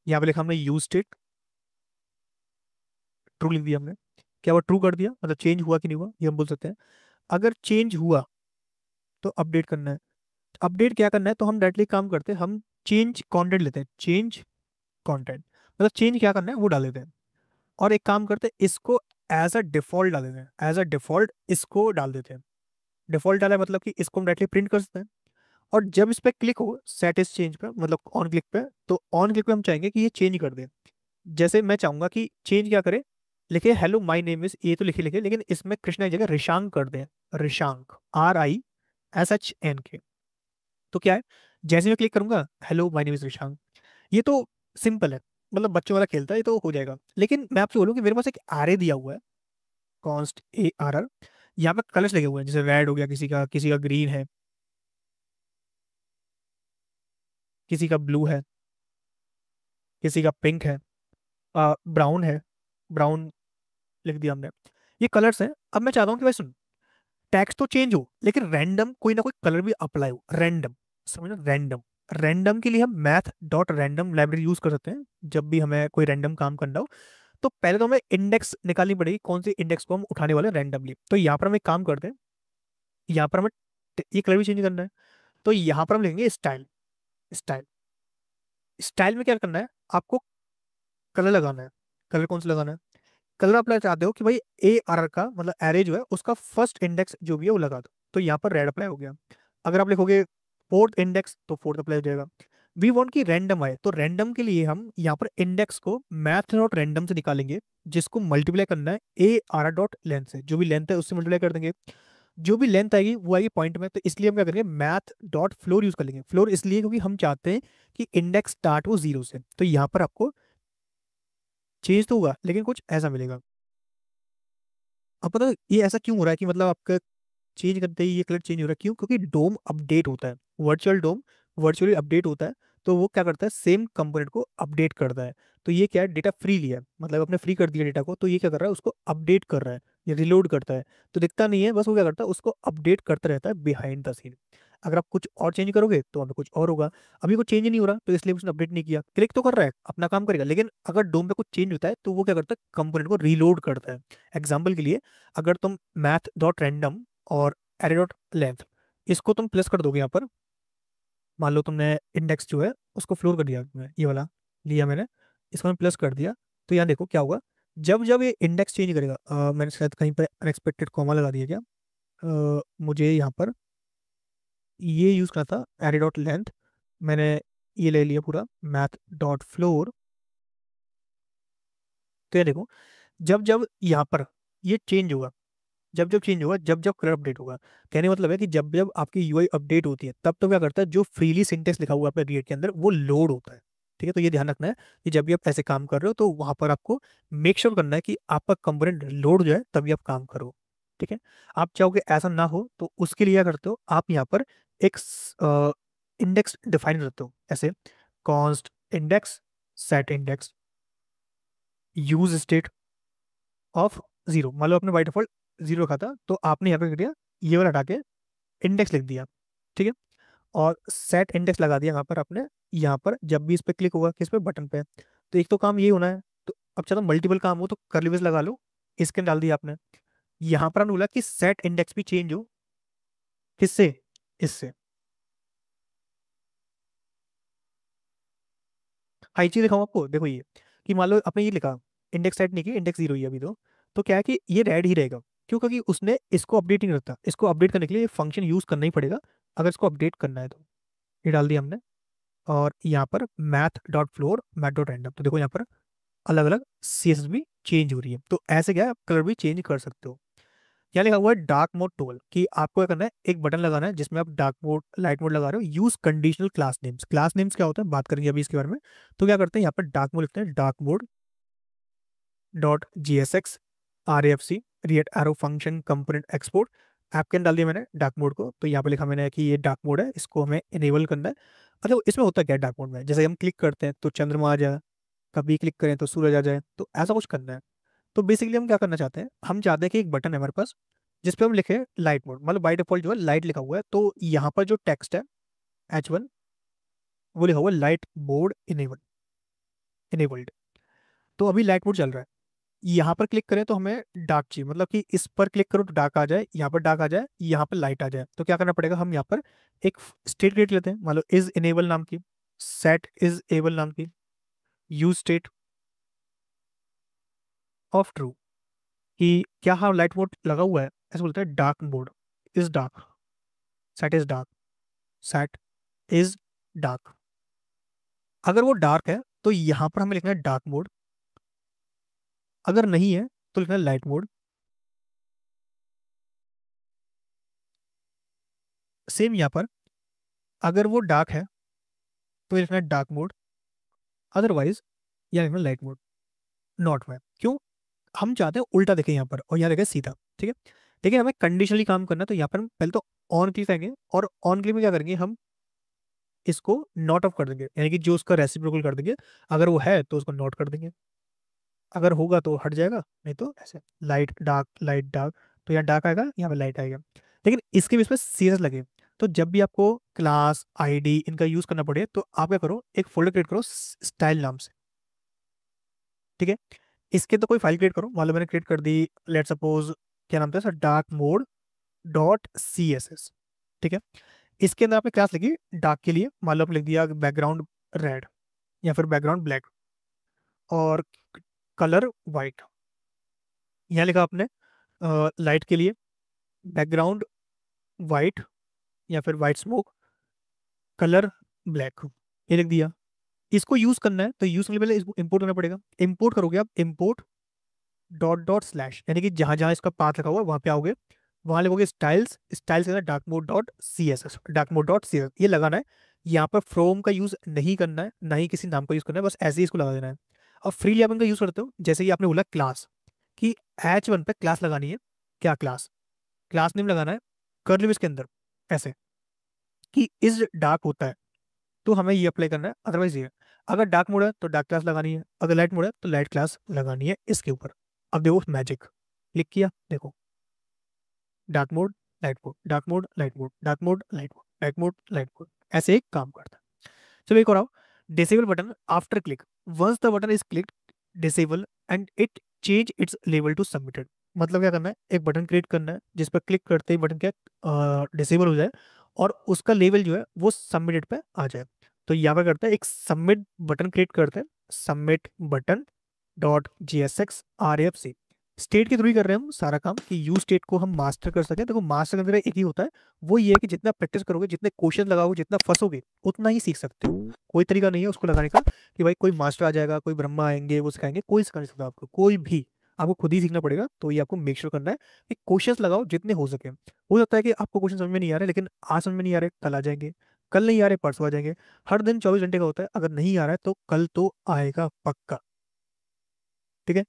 यहाँ पे लिखा हमने यूज स्टेट, ट्रू लिख दिया हमने। क्या वो ट्रू कर दिया, मतलब चेंज हुआ कि नहीं हुआ, ये हम बोल सकते हैं। अगर चेंज हुआ तो अपडेट करना है। अपडेट क्या करना है, तो हम डायरेक्टली काम करते हैं, हम चेंज कंटेंट लेते हैं, चेंज कंटेंट मतलब चेंज क्या करना है वो डाल देते हैं। और एक काम करते हैं, इसको एज अ डिफॉल्ट डाल देते हैं, एज अ डिफॉल्ट इसको डाल देते हैं। डिफॉल्ट डाला है मतलब कि इसको हम डायरेक्टली प्रिंट कर सकते हैं। और जब इस पर क्लिक हो सेट इस चेंज पे, मतलब ऑन क्लिक पे, तो ऑन क्लिक पे हम चाहेंगे कि ये चेंज कर दे। जैसे मैं चाहूंगा कि चेंज क्या करे, लिखे हेलो माय नेम इज, ये तो लिखे लिखे, लेकिन इसमें कृष्णा की जगह रिशांक कर दे, रिशांक RISHNK। तो क्या है, जैसे मैं क्लिक करूंगा hello my name is Rishank, ये तो सिंपल है। मतलब बच्चों वाला खेलता है, ये तो हो जाएगा। लेकिन मैं आपसे बोलूँ कि मेरे पास एक आरे दिया हुआ है, कॉन्स्ट ए आर आर। यहाँ पे कलर्स लगे हुए हैं, जैसे रेड हो गया किसी का ग्रीन है, किसी का ब्लू है, किसी का पिंक है, ब्राउन है, ब्राउन लिख दिया हमने। ये कलर्स हैं। अब मैं चाहता हूँ कि भाई सुन, टेक्स्ट तो चेंज हो लेकिन रैंडम कोई ना कोई कलर भी अप्लाई हो, रैंडम, समझ, रैंडम। रैंडम के लिए हम math dot random library use कर सकते हैं जब भी हमें कोई रैंडम काम करना हो। तो पहले तो हमें इंडेक्स निकालनी पड़ेगी, कौन सी इंडेक्स को हम उठाने वाले हैं रैंडमली। तो यहाँ पर हम एक काम करते हैं, यहाँ पर हमें ये कलर भी चेंज करना है। तो यहाँ पर हम लिखेंगे स्टाइल। स्टाइल, स्टाइल में क्या करना है आपको, कलर लगाना है। कलर कौन सा लगाना है, कलर आप लगाना चाहते हो कि भाई ए आर आर का मतलब एरे जो है उसका फर्स्ट इंडेक्स जो भी है वो लगा दो। तो यहाँ पर रेड अप्लाई हो गया। अगर आप लिखोगे फोर्थ इंडेक्स तो फोर्थ अप्लाई हो जाएगा। वी वांट की रैंडम आए, तो रैंडम के लिए हम यहाँ पर इंडेक्स को मैथ डॉट रैंडम से निकालेंगे, जिसको मल्टीप्लाई करना है A R R dot length से। जो भी लेंथ है उससे मल्टीप्लाई कर देंगे, जो भी लेंथ आएगी वो आएगी पॉइंट में। तो इसलिए हम क्या करेंगे, मैथ डॉट फ्लोर यूज कर लेंगे। फ्लोर इसलिए क्योंकि हम चाहते हैं कि इंडेक्स स्टार्ट हो जीरो से। तो यहाँ पर आपको चेंज तो होगा लेकिन कुछ ऐसा मिलेगा। अब पता है ये ऐसा क्यों हो रहा है कि मतलब आपका चेंज करते ही ये कलर चेंज हो रहा है, क्यों? क्योंकि डोम अपडेट होता है, वर्चुअल डोम वर्चुअली अपडेट होता है। तो वो क्या करता है, सेम कंपोनेंट को अपडेट करता है। तो ये क्या है, डेटा फ्री लिया है, मतलब अपने फ्री कर दिया डेटा को, तो ये क्या कर रहा है, उसको अपडेट कर रहा है, ये रिलोड करता है। तो दिखता नहीं है, बस वो क्या करता है, उसको अपडेट करता रहता है बिहाइंड द सीन। अगर आप कुछ और चेंज करोगे तो हमें कुछ और होगा। अभी कुछ चेंज नहीं हो रहा तो इसलिए उसने अपडेट नहीं किया। क्लिक तो कर रहा है, अपना काम करेगा, लेकिन अगर डोम पे कुछ चेंज होता है तो वो क्या करता है, कंपोनेंट को रीलोड करता है। एग्जाम्पल के लिए, अगर तुम मैथ डॉट रैंडम और एरे डॉट लेंथ इसको तुम प्लस कर दोगे यहाँ पर, मान लो तुमने इंडेक्स जो है उसको फ्लोर कर दिया, तुमने ये वाला लिया मैंने, इसको मैंने प्लस कर दिया। तो यहाँ देखो क्या होगा, जब जब ये इंडेक्स चेंज करेगा, मैंने शायद कहीं पर अनएक्सपेक्टेड कॉमा लगा दिया क्या, मुझे यहाँ पर ये यूज़ करना था एरे डॉट लेंथ, मैंने ये ले लिया पूरा मैथ डॉट फ्लोर। तो ये देखो, जब जब यहाँ पर ये चेंज होगा, जब जब चेंज होगा, जब जब कलर अपडेट होगा, कहने का मतलब है कि जब जब आपकी यूआई अपडेट होती है तब तो क्या करता है, जो फ्रीली सिंटेक्स लिखा हुआ है अपने रिएक्ट के अंदर वो लोड होता है। ठीक है, तो ये ध्यान रखना है कि जब भी आप ऐसे काम कर रहे हो तो वहां पर आपको मेक श्योर करना है कि आपका कंपोनेंट लोड जो है तभी आप काम करो। ठीक है, आप चाहोगे ऐसा ना हो तो उसके लिए क्या करते हो, आप यहाँ पर एक इंडेक्स डिफाइन करते हो ऐसे, const index, set index, use state of zero. मान लो आपने बाई डिफॉल्ट जीरो रखा था, तो आपने यहाँ पे कर दिया, ये वाला हटा के इंडेक्स लिख दिया। ठीक है, और सेट इंडेक्स लगा दिया यहाँ पर आपने। यहाँ पर जब भी इस पे क्लिक होगा, किस पे, बटन पे, तो एक तो काम ये होना है। तो अब चाहता मल्टीपल काम हो तो कर्ली ब्रेस लगा लो, इसके डाल दिया आपने। यहाँ पर हमने बोला कि सेट इंडेक्स भी चेंज हो, किससे, इससे। हाँ, ये चीज दिखाऊँ आपको, देखो ये, कि मान लो आपने ये लिखा, इंडेक्स सेट नहीं की, इंडेक्स जीरो ही है अभी तो क्या है कि ये रेड ही रहेगा। क्यों? क्योंकि उसने इसको अपडेट नहीं करता, इसको अपडेट करने के लिए फंक्शन यूज करना ही पड़ेगा अगर इसको अपडेट करना है तो। ये डाल दिया हमने। और यहाँ पर math dot floor math dot random, तो देखो यहाँ पर अलग अलग सी एस भी चेंज हो रही है। तो ऐसे क्या है, आप कलर भी चेंज कर सकते हो। यहाँ लिखा हुआ है डार्क मोड टूल, कि आपको क्या करना है, एक बटन लगाना है जिसमें आप डार्क मोड लाइट मोड लगा रहे हो। Use conditional class names, class names क्या होता है बात करेंगे अभी इसके बारे में। तो क्या करते हैं, यहाँ पर डार्क मोड लिखते हैं, dark mode dot J S X R F C create arrow function component export. App के अंदर डाल दिया मैंने डार्क मोड को, तो यहाँ पे लिखा मैंने कि ये डार्क मोड है, इसको हमें इनेबल करना है। अच्छा, इसमें होता क्या है डार्क मोड में, जैसे हम क्लिक करते हैं तो चंद्रमा आ जाए, कभी क्लिक करें तो सूरज आ जाए, तो ऐसा कुछ करना है। तो बेसिकली हम क्या करना चाहते हैं, हम चाहते हैं कि एक बटन है हमारे पास जिस पे हम लिखे लाइट मोड, मतलब बाई डिफॉल्ट जो है लाइट लिखा हुआ है, तो यहाँ पर जो टेक्स्ट है H1 वो लिखा हुआ है लाइट मोड इनेबल्ड, इनेबल्ड। तो अभी लाइट मोड चल रहा है, यहाँ पर क्लिक करें तो हमें डार्क चाहिए, मतलब कि इस पर क्लिक करो तो डार्क आ जाए, यहाँ पर डार्क आ जाए, यहाँ पर लाइट आ जाए। तो क्या करना पड़ेगा, हम यहाँ पर एक स्टेट क्रिएट लेते हैं, मान लो इज इनेबल नाम की, सेट इज एबल नाम की, यूज स्टेट ऑफ ट्रू, कि क्या हाँ लाइट मोड लगा हुआ है, ऐसे बोलते हैं dark mode is dark, set is dark, set is dark. अगर वो डार्क है तो यहाँ पर हमें लिखना है डार्क मोड, अगर नहीं है तो लिखना है लाइट मोड। सेम यहाँ पर अगर वो डार्क है तो लिखना है डार्क मोड, अदरवाइज या लिखना लाइट मोड, नॉट में। क्यों? हम चाहते हैं उल्टा देखें यहाँ पर, और यहाँ देखें सीधा। ठीक है, लेकिन हमें कंडीशनली काम करना है, तो यहाँ पर हम पहले तो ऑन क्लिक करेंगे, और ऑन क्लिक में क्या करेंगे, हम इसको नॉट ऑफ कर देंगे, यानी कि जो उसका रेसिप्रोकल कर देंगे, अगर वो है तो उसको नॉट कर देंगे, अगर होगा तो हट जाएगा, नहीं तो ऐसे लाइट डार्क, तो यहाँ डार्क आएगा, यहाँ पे लाइट आएगा। लेकिन इसके भी इसमें सीरियस लगे, तो जब भी आपको क्लास आईडी इनका यूज करना पड़े, तो आप क्या करो, एक फोल्डर क्रिएट करो स्टाइल नाम से। ठीक है, इसके तो कोई फाइल क्रिएट करो, मान लो मैंने क्रिएट कर दी, लेट सपोज क्या नाम था sir, dark mode dot C S S. ठीक है, इसके अंदर आपने क्लास लिखी डार्क के लिए, मान लो आपने लिख दिया बैकग्राउंड रेड या फिर बैकग्राउंड ब्लैक, और कलर वाइट। यहाँ लिखा आपने लाइट के लिए बैकग्राउंड वाइट या फिर वाइट स्मोक, कलर ब्लैक, ये लिख दिया। इसको यूज करना है, तो यूज करने के पहले इसको इंपोर्ट करना पड़ेगा। इंपोर्ट करोगे आप, इंपोर्ट डॉट डॉट स्लैश, यानी कि जहां जहां इसका पाथ रखा हुआ है वहां पे आओगे, वहां लिखोगे स्टाइल्स, स्टाइल्स के अंदर dark mode dot C S S, dark mode dot C S S ये लगाना है। यहाँ पर फ्रोम का यूज नहीं करना है, ना ही किसी नाम का यूज करना है, बस ऐसे ही इसको लगा देना है। अब फ्रीली आप इनका यूज करते हो, जैसे कि आपने बोला क्लास कि H1 पे क्लास लगानी है, क्या क्लास, क्लास नेम लगाना है कर्ली ब्रेस के अंदर, ऐसे कि इस डार्क होता है तो हमें ये अप्लाई करना है, अदरवाइज ये। अगर डार्क मोड है तो डार्क क्लास लगानी है, अगर लाइट मोड है तो लाइट क्लास लगानी है इसके ऊपर। अब देखो मैजिक, क्लिक किया, देखो dark mode light mode, dark mode light mode, dark mode light mode, dark mode light mode, ऐसे एक काम करता है। चलो एक और आओ, disable button after click, once the button is click disable and it change its लेवल टू सबमिटेड। मतलब क्या करना है, एक बटन क्रिएट करना है जिस पर क्लिक करते ही बटन क्या डिसेबल हो जाए, और उसका लेवल जो है वो सबमिटेड पे आ जाए। तो यहाँ पर करते हैं एक सबमिट बटन क्रिएट करते हैं, submit button dot J S X R F C, state के थ्रू ही कर रहे हैं हम सारा काम, कि यू स्टेट को हम मास्टर कर सकें। देखो मास्टर करने का एक ही होता है, वो ये है कि जितना प्रैक्टिस करोगे, जितने क्वेश्चन लगाओगे, जितना फंसोगे, उतना ही सीख सकते हो। कोई तरीका नहीं है उसको लगाने का कि भाई कोई मास्टर आ जाएगा, कोई ब्रह्मा आएंगे वो सिखाएंगे, कोई सिखा नहीं सकता आपको, कोई भी। आपको खुद ही सीखना पड़ेगा। तो ये आपको मेक श्योर करना है कि क्वेश्चंस लगाओ जितने हो सके। हो सकता है कि आपको क्वेश्चन समझ में नहीं आ रहे, लेकिन आज समझ में नहीं आ रहे कल आ जाएंगे, कल नहीं आ रहे परसों आ जाएंगे। हर दिन 24 घंटे का होता है, अगर नहीं आ रहा है तो कल तो आएगा पक्का। ठीक है,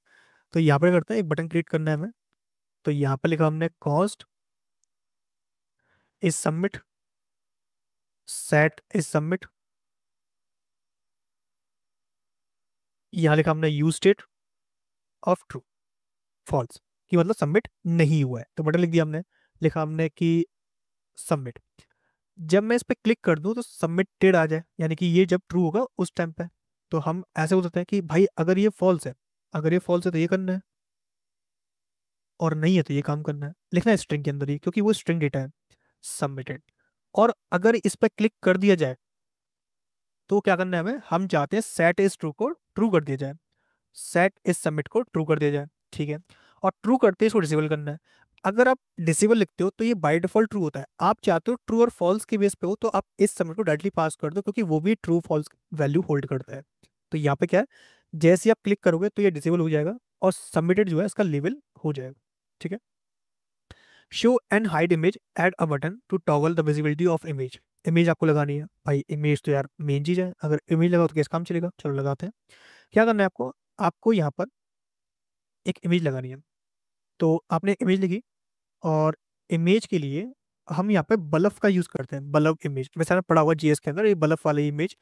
तो यहाँ पर करते हैं, एक बटन क्रिएट करना है हमें। तो यहाँ पर लिखा हमने const is submit, set is submit, यहाँ लिखा हमने use state of true false, कि मतलब सबमिट नहीं हुआ है, तो बटन लिख दिया हमने। लिखा हमने कि सबमिट, जब मैं इस पर क्लिक कर दूं तो सबमिटेड आ जाए, यानी कि ये जब ट्रू होगा उस टाइम पे। तो हम ऐसे बोल सकते हैं कि भाई अगर ये फॉल्स है, अगर ये फॉल्स है तो ये करना है, और नहीं है तो ये काम करना है, लिखना है स्ट्रिंग के अंदर ही, क्योंकि वो स्ट्रिंग डेटा है। सबमिटेड। और अगर इस पर क्लिक कर दिया जाए तो क्या करना है हमें, हम चाहते हैं सेट इज ट्रू को ट्रू कर दिया जाए, सेट इज सबमिट को ट्रू कर दिया जाए। ठीक है, और ट्रू करते ही इसको डिसेबल करना है। अगर आप डिसेबल लिखते हो तो ये बाय डिफॉल्ट ट्रू होता है, आप चाहते हो ट्रू और फॉल्स के बेस पे हो, तो आप इस सबमिट को डायरेक्टली पास कर दो, क्योंकि वो भी ट्रू फॉल्स वैल्यू होल्ड करता है। तो यहाँ पे क्या है, जैसे ही आप क्लिक करोगे तो ये डिसेबल हो जाएगा, और सबमिटेड जो है इसका लेवल हो जाएगा। ठीक है, show and hide image, add a button to toggle the visibility of image. Image आपको लगानी है भाई, इमेज तो यार मेन चीज है, अगर इमेज लगाओ तो कैसे काम चलेगा, चलो लगाते हैं। क्या करना है आपको, आपको यहाँ पर एक इमेज लगानी है। तो आपने इमेज लिखी, और इमेज के लिए हम यहाँ पे बलफ का यूज करते हैं, बलफ इमेज वैसे पड़ा हुआ जीएस के अंदर, ये बलफ वाली इमेज,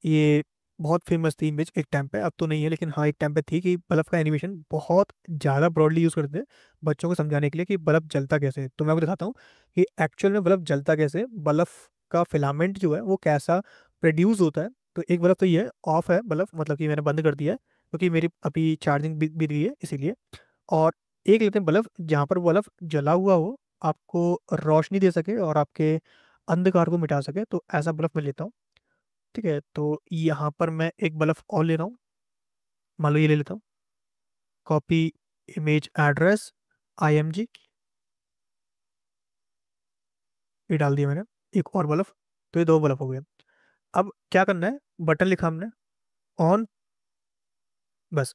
ये बहुत फेमस थी इमेज एक टाइम पे, अब तो नहीं है, लेकिन हाँ एक टाइम पे थी, कि बल्ब का एनिमेशन बहुत ज़्यादा ब्रॉडली यूज़ करते हैं बच्चों को समझाने के लिए कि बल्ब जलता कैसे है। तो मैं आपको दिखाता हूँ कि एक्चुअल में बल्ब जलता कैसे है, बल्ब का फिलामेंट जो है वो कैसा प्रोड्यूस होता है। तो एक बल्ब तो ये है, ऑफ है बल्ब, मतलब कि मैंने बंद कर दिया है क्योंकि मेरी अभी चार्जिंग बीत गई है इसीलिए। और एक लेते हैं बल्ब जहाँ पर बल्ब जला हुआ हो, आपको रोशनी दे सके और आपके अंधकार को मिटा सके, तो ऐसा बल्ब मैं लेता हूँ। ठीक है, तो यहाँ पर मैं एक बल्ब और ले रहा हूँ, मान लो ये ले लेता हूँ, कॉपी इमेज एड्रेस IMG, ये डाल दिया मैंने, एक और बल्ब, तो ये दो बल्ब हो गए। अब क्या करना है, बटन लिखा हमने ऑन, बस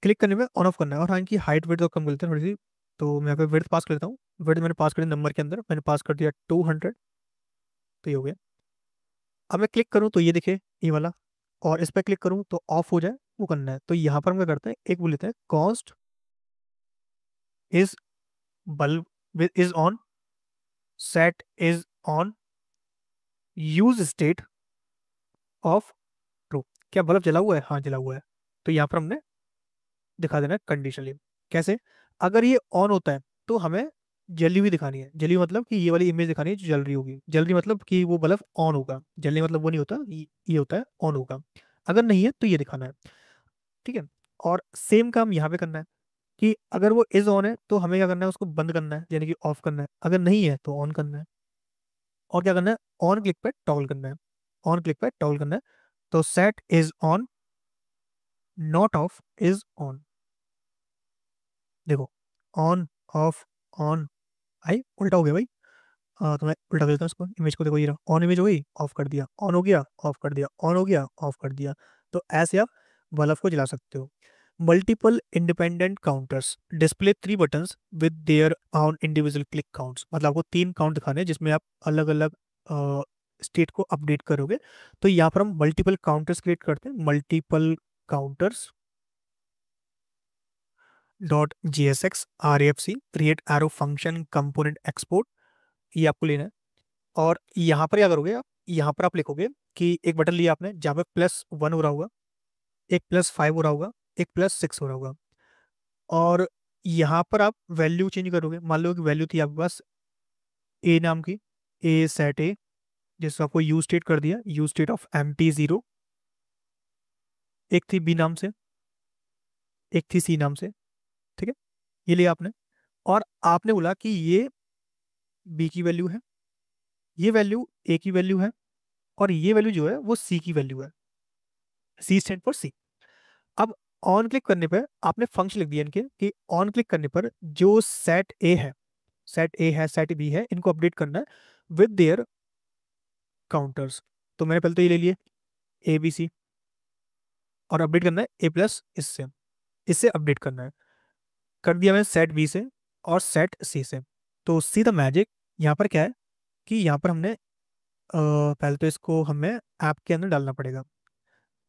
क्लिक करने में ऑन ऑफ करना है। और हाँ, इनकी हाइट वेट तो कम कर लेते हैं थोड़ी सी, तो मैं यहाँ पे विड्थ पास कर लेता हूँ। विड्थ मैंने पास कर दिया, नंबर के अंदर मैंने पास कर दिया 200, तो ये हो गया। अब मैं क्लिक करूँ तो ये दिखे, ये वाला, और इस पर क्लिक करूँ तो ऑफ हो जाए, वो करना है। तो यहाँ पर हम क्या करते हैं, एक बोल लेते हैं cost is bulb is on, set is on, use state of true. क्या बल्ब जला हुआ है? हाँ जला हुआ है। तो यहाँ पर हमने दिखा देना है कंडीशनली। कैसे? अगर ये ऑन होता है तो हमें जली हुई दिखानी है। जली हुई मतलब कि ये वाली इमेज दिखानी है जो जल रही होगी। जल रही मतलब कि वो बल्ब ऑन होगा। जलने मतलब वो नहीं होता, ये होता है ऑन होगा। अगर नहीं है तो ये दिखाना है। ठीक है। और सेम काम यहाँ पे करना है कि अगर वो इज ऑन है तो हमें क्या करना है, उसको बंद करना है, यानी कि ऑफ करना है। अगर नहीं है तो ऑन करना है। और क्या करना है, ऑन क्लिक पे टॉगल करना है। ऑन क्लिक पे टॉगल करना है। तो set is on, not of is on. देखो, ऑन ऑफ ऑन, आई उल्टा हो गया भाई। तो मैं उल्टा कर देता हूँ इसको, इमेज को। देखो ये रहा, ऑन इमेज हो गई, ऑफ कर दिया, ऑन हो गया, ऑफ कर दिया, ऑन हो गया, ऑफ कर दिया। तो ऐसे आप बल्ब को जला सकते हो। Multiple independent counters display three buttons with their on individual click counts. मतलब आपको तीन काउंट दिखाने हैं जिसमें आप अलग अलग स्टेट को अपडेट करोगे। तो यहाँ पर हम मल्टीपल काउंटर्स क्रिएट करते हैं। Multiple counters dot J S X R F C create arrow function component export, ये आपको लेना है। और यहाँ पर क्या करोगे आप, यहाँ पर आप लिखोगे कि एक बटन लिया आपने जहाँ पे +1 हो रहा होगा, एक +5 हो रहा होगा, एक +6 हो रहा होगा। और यहाँ पर आप वैल्यू चेंज करोगे। मान लो कि वैल्यू थी आपके पास ए नाम की, ए सेट ए, जिसको आपको यू स्टेट कर दिया, यू स्टेट ऑफ MT0। एक थी बी नाम से, एक थी सी नाम से। ठीक है, ये लिया आपने। और आपने बोला कि ये बी की वैल्यू है, ये वैल्यू ए की वैल्यू है, और ये वैल्यू जो है वो सी की वैल्यू है। सी स्टैंड फॉर सी। अब ऑन क्लिक करने पर आपने फंक्शन लिख दिया इनके कि ऑन क्लिक करने पर जो सेट ए है, सेट ए है, सेट बी है, इनको अपडेट करना है विद देयर काउंटर्स। तो मैंने पहले तो ये ले लिए ए बी सी, और अपडेट करना है ए प्लस इससे, इससे अपडेट करना है। कर दिया मैंने सेट बी से और सेट सी से। तो सी द मैजिक, यहाँ पर क्या है कि यहाँ पर हमने पहले तो इसको हमें ऐप के अंदर डालना पड़ेगा।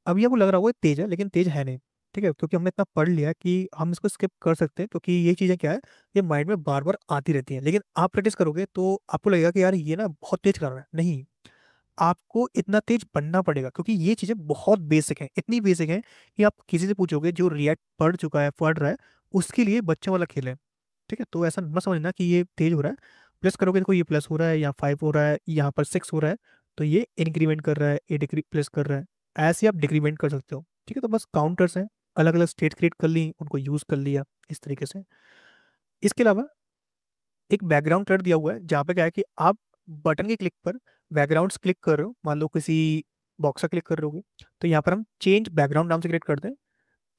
अब ये आपको लग रहा होगा ये तेज है, लेकिन तेज है नहीं। ठीक है, क्योंकि हमने इतना पढ़ लिया कि हम इसको स्किप कर सकते हैं, क्योंकि ये चीज़ें क्या है, ये माइंड में बार बार आती रहती हैं। लेकिन आप प्रैक्टिस करोगे तो आपको लगेगा कि यार ये ना बहुत तेज कर रहा है। नहीं, आपको इतना तेज बनना पड़ेगा, क्योंकि ये चीज़ें बहुत बेसिक हैं, इतनी बेसिक हैं कि आप किसी से पूछोगे जो रिएक्ट पढ़ चुका है, पढ़ रहा है, उसके लिए बच्चों वाला खेल है। ठीक है, तो ऐसा मत समझना कि ये तेज हो रहा है। प्लस करोगे तो ये प्लस हो रहा है, या 5 हो रहा है, यहाँ पर 6 हो रहा है, तो ये इंक्रीमेंट कर रहा है, ये डिक्री प्लस कर रहा है। ऐसे आप डिक्रीमेंट कर सकते हो। ठीक है, तो बस काउंटर्स हैं, अलग अलग स्टेट क्रिएट कर ली, उनको यूज कर लिया इस तरीके से। इसके अलावा एक बैकग्राउंड कलर दिया हुआ है, जहाँ पे क्या है कि आप बटन के क्लिक पर बैकग्राउंड्स क्लिक कर रहे हो, मान लो किसी बॉक्स का क्लिक कर रहे हो, तो यहाँ पर हम चेंज बैकग्राउंड नाम से क्रिएट करते हैं।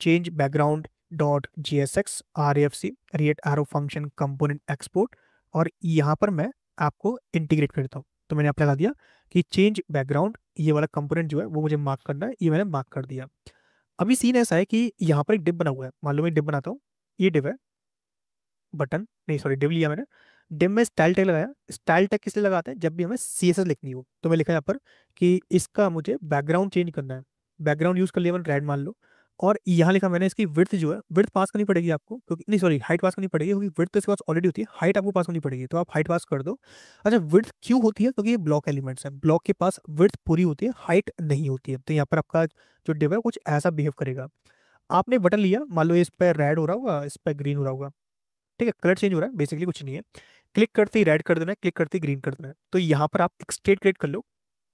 Change background dot J S X R F C create arrow function component export. और यहाँ पर मैं आपको इंटीग्रेट करता हूँ। तो मैंने आप लगा दिया कि चेंज बैकग्राउंड, ये वाला कंपोनेंट जो है वो मुझे मार्क करना है, ये मैंने मार्क कर दिया। अभी सीन ऐसा है कि यहाँ पर एक डिप बना हुआ है। मान लो मैं डिप बनाता हूँ, ये डिप है, बटन नहीं सॉरी डिव लिया मैंने। डिव में स्टाइल टैग लगाया। स्टाइल टैग किस लिए लगाते हैं, जब भी हमें CSS लिखनी हो। तो मैं लिखा यहाँ पर कि इसका मुझे बैकग्राउंड चेंज करना है। बैकग्राउंड यूज कर लिया मैंने, रेड मान लो। और यहाँ लिखा मैंने इसकी विड्थ जो है, विड्थ पास करनी पड़ेगी आपको, क्योंकि नहीं सॉरी हाइट पास करनी पड़ेगी, क्योंकि विड्थ तो इसके पास ऑलरेडी होती है, हाइट आपको पास करनी पड़ेगी, तो आप हाइट पास कर दो। अच्छा, विड्थ क्यों होती है, क्योंकि ये ब्लॉक एलिमेंट्स है, ब्लॉक के पास विड्थ पूरी होती है, हाइट नहीं होती है। तो यहाँ पर आपका जो डिव है कुछ ऐसा बिहेव करेगा। आपने बटन लिया, मान लो इस पर रेड हो रहा होगा, इस पर ग्रीन हो रहा होगा। ठीक है, कलर चेंज हो रहा है, बेसिकली कुछ नहीं है। क्लिक करते ही रेड कर देना है, क्लिक करते ही ग्रीन कर देना है। तो यहाँ पर आप एक स्टेट क्रिएट कर लो,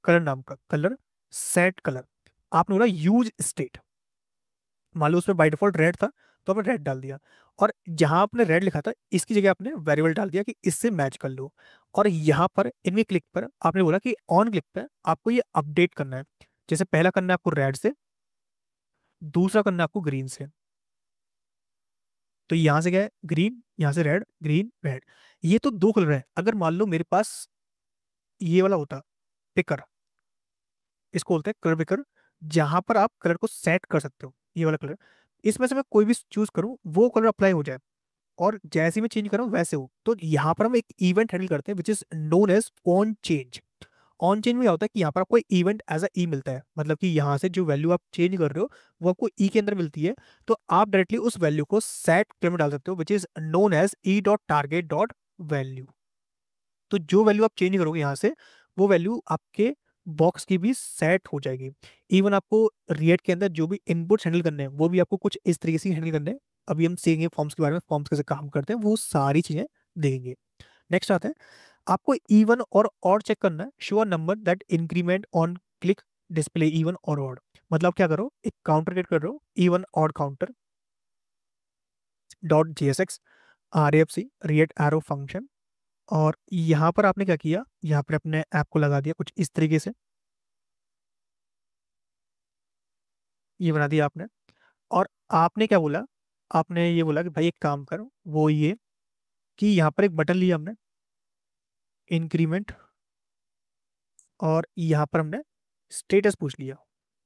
कलर नाम का, कलर सेट कलर। आपने बोला यूज स्टेट, मान लो उसमें बाई डिफॉल्ट रेड था, तो आपने रेड डाल दिया। और जहां आपने रेड लिखा था इसकी जगह आपने वेरिएबल डाल दिया कि इससे मैच कर लो। और यहाँ पर इनके क्लिक पर आपने बोला कि ऑन क्लिक पर आपको ये अपडेट करना है। जैसे पहला करना है आपको रेड से, दूसरा करना है आपको ग्रीन से। तो यहाँ से क्या है, ग्रीन, यहाँ से रेड, ग्रीन रेड। ये तो दो कलर है। अगर मान लो मेरे पास ये वाला होता पिकर, इसको बोलते हैं कलर पिकर, जहां पर आप कलर को सेट कर सकते हो, ये वाला कलर। इसमें से मैं कोई भी चूज करूं, वो कलर अप्लाई हो जाए, और जैसे ही मैं चेंज करूं वैसे हो। तो यहाँ पर हम एक इवेंट हैंडल करते हैं which is known as on change. On change में क्या होता है कि यहाँ पर आपको इवेंट एज अ ई मिलता है, मतलब कि यहाँ से जो वैल्यू आप चेंज कर रहे हो वो आपको ई के अंदर मिलती है, तो आप डायरेक्टली उस वैल्यू को सेट में डाल सकते हो, which is known as e dot target dot value. तो जो वैल्यू आप चेंज करोगे यहाँ से, वो वैल्यू आपके बॉक्स की भी सेट हो जाएगी। इवन आपको रिएक्ट के अंदर जो भी इनपुट्स हैंडल करने हैं वो भी आपको कुछ इस तरीके से हैंडल करने हैं। अभी हम सीखेंगे फॉर्म्स के बारे में, फॉर्म्स कैसे काम करते हैं, वो सारी चीजें देखेंगे। नेक्स्ट आते हैं, आपको इवन और चेक करना है, show a number that increment on click display even और ऑड। मतलब क्या करो, एक काउंटर क्रिएट कर रहे हो, even odd counter dot JSX RAFC react arrow function, और यहाँ पर आपने क्या किया, यहाँ पर अपने ऐप को लगा दिया कुछ इस तरीके से, ये बना दिया आपने। और आपने क्या बोला, आपने ये बोला कि भाई एक काम करो, वो ये कि यहाँ पर एक बटन लिया हमने इंक्रीमेंट, और यहाँ पर हमने स्टेटस पूछ लिया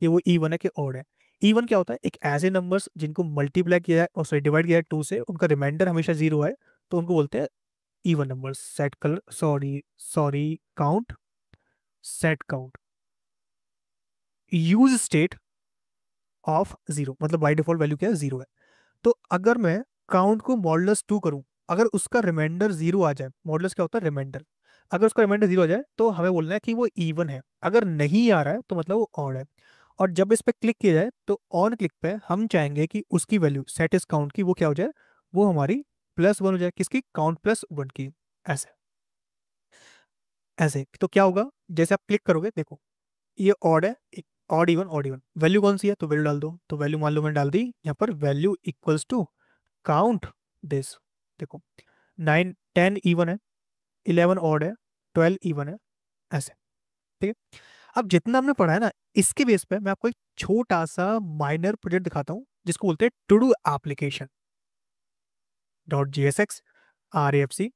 कि वो इवन है कि ऑड है। इवन क्या होता है, एक ऐसे नंबर्स जिनको मल्टीप्लाई किया है और सॉरी डिवाइड किया है 2 से, उनका रिमाइंडर हमेशा 0 है, तो उनको बोलते हैं even number. Set colour sorry sorry count, set count, use state of 0, मतलब बाई डिफॉल्ट वैल्यू क्या है, 0 है। तो अगर मैं काउंट को मॉडुलस 2 करूं, अगर उसका रिमाइंडर 0 आ जाए, मॉडुलस क्या होता है, रिमाइंडर, अगर उसका रिमाइंडर 0 आ जाए तो हमें बोलना है कि वो इवन है, अगर नहीं आ रहा है तो मतलब वो ऑड है। और जब इस पे क्लिक किया जाए तो ऑन क्लिक पे हम चाहेंगे कि उसकी वैल्यू सेट इस काउंट की वो क्या हो जाए, वो हमारी +1 हो जाए, किसकी, काउंट +1 की। ऐसे ऐसे तो क्या होगा, जैसे आप क्लिक करोगे देखो ये ऑड है, ऑड इवन वैल्यू कौन सी है, तो वैल्यू डाल दो, तो वैल्यू मान लो मैंने डाल दी यहाँ पर, value equals to count this. देखो 9 10 इवन है, 11 ऑड है, 12 इवन है, ऐसे। ठीक है, अब जितना हमने पढ़ा है ना, इसके बेस पे मैं आपको एक छोटा सा माइनर प्रोजेक्ट दिखाता हूँ जिसको बोलते हैं to do application dot JSX RAFC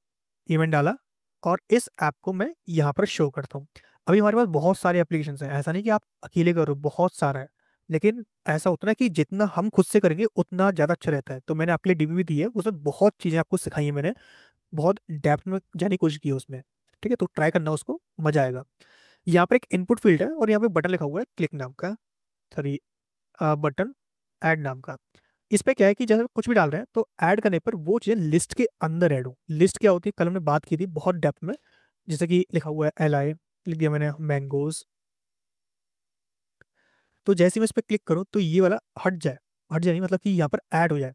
event डाला, और इस ऐप को मैं यहाँ पर शो करता हूँ। अभी हमारे पास बहुत सारे एप्लीकेशन हैं, ऐसा नहीं कि आप अकेले करो, बहुत सारा है, लेकिन ऐसा होता है ना कि जितना हम खुद से करेंगे उतना ज़्यादा अच्छा रहता है। तो मैंने आपके लिए डीबी भी दी है, उसमें बहुत चीज़ें आपको सिखाई है मैंने, बहुत डेप्थ में जाने की कोशिश की है उसमें। ठीक है, तो ट्राई करना उसको, मजा आएगा। यहाँ पर एक इनपुट फील्ड है और यहाँ पे बटन लिखा हुआ है क्लिक नाम का, सॉरी बटन ऐड नाम का। इस पे क्या है कि जैसे कुछ भी डाल रहे हैं तो ऐड करने पर वो चीज़ें लिस्ट के अंदर ऐड हो। लिस्ट क्या होती है, कल हमने बात की थी बहुत डेप्थ में, जैसे कि लिखा हुआ है LI, लिख दिया मैंने मैंगोज, तो जैसे ही मैं इस पर क्लिक करूँ तो ये वाला हट जाए नहीं, मतलब कि यहाँ पर ऐड हो जाए।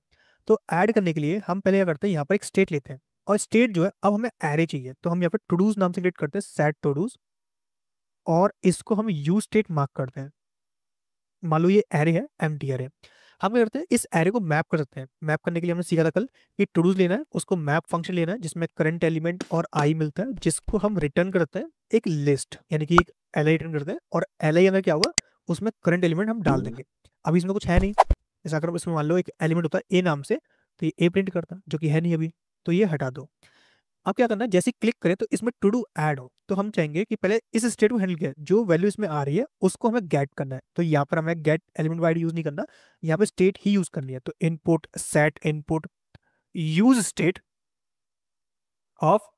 तो ऐड करने के लिए हम पहले क्या करते हैं, यहाँ पर एक स्टेट लेते हैं, और स्टेट जो है अब हमें एरे चाहिए, तो हम यहाँ पर टू डूज नाम से क्रिएट करते हैं, सेट टू डूज, और इसको हम यूज स्टेट मार्क करते हैं। मान लो ये एरे है, एम्प्टी एरे, हम क्या करते हैं, इस एरे को मैप कर सकते हैं। मैप करने के लिए हमने सीखा था कल कि टू डूज लेना है, उसको मैप फंक्शन लेना है जिसमें करंट एलिमेंट और आई मिलता है, जिसको हम रिटर्न करते हैं एक लिस्ट, यानी कि एक LI रिटर्न करते हैं, और LI अंदर क्या होगा, उसमें करंट एलिमेंट हम डाल देंगे। अभी इसमें कुछ है नहीं, जैसा अगर इसमें मान लो एक एलिमेंट होता है ए नाम से, तो ये ए प्रिंट करता है जो कि है नहीं अभी, तो ये हटा दो। अब क्या करना है, जैसे क्लिक करें तो इसमें टू डू ऐड हो, तो हम चाहेंगे कि पहले इस स्टेट को हैंडल किया, जो वैल्यू इसमें आ रही है उसको हमें गेट करना है, तो यहाँ पर हमें गेट एलिमेंट वाइड यूज नहीं करना, यहाँ पे स्टेट ही यूज करनी है। तो input set input use state of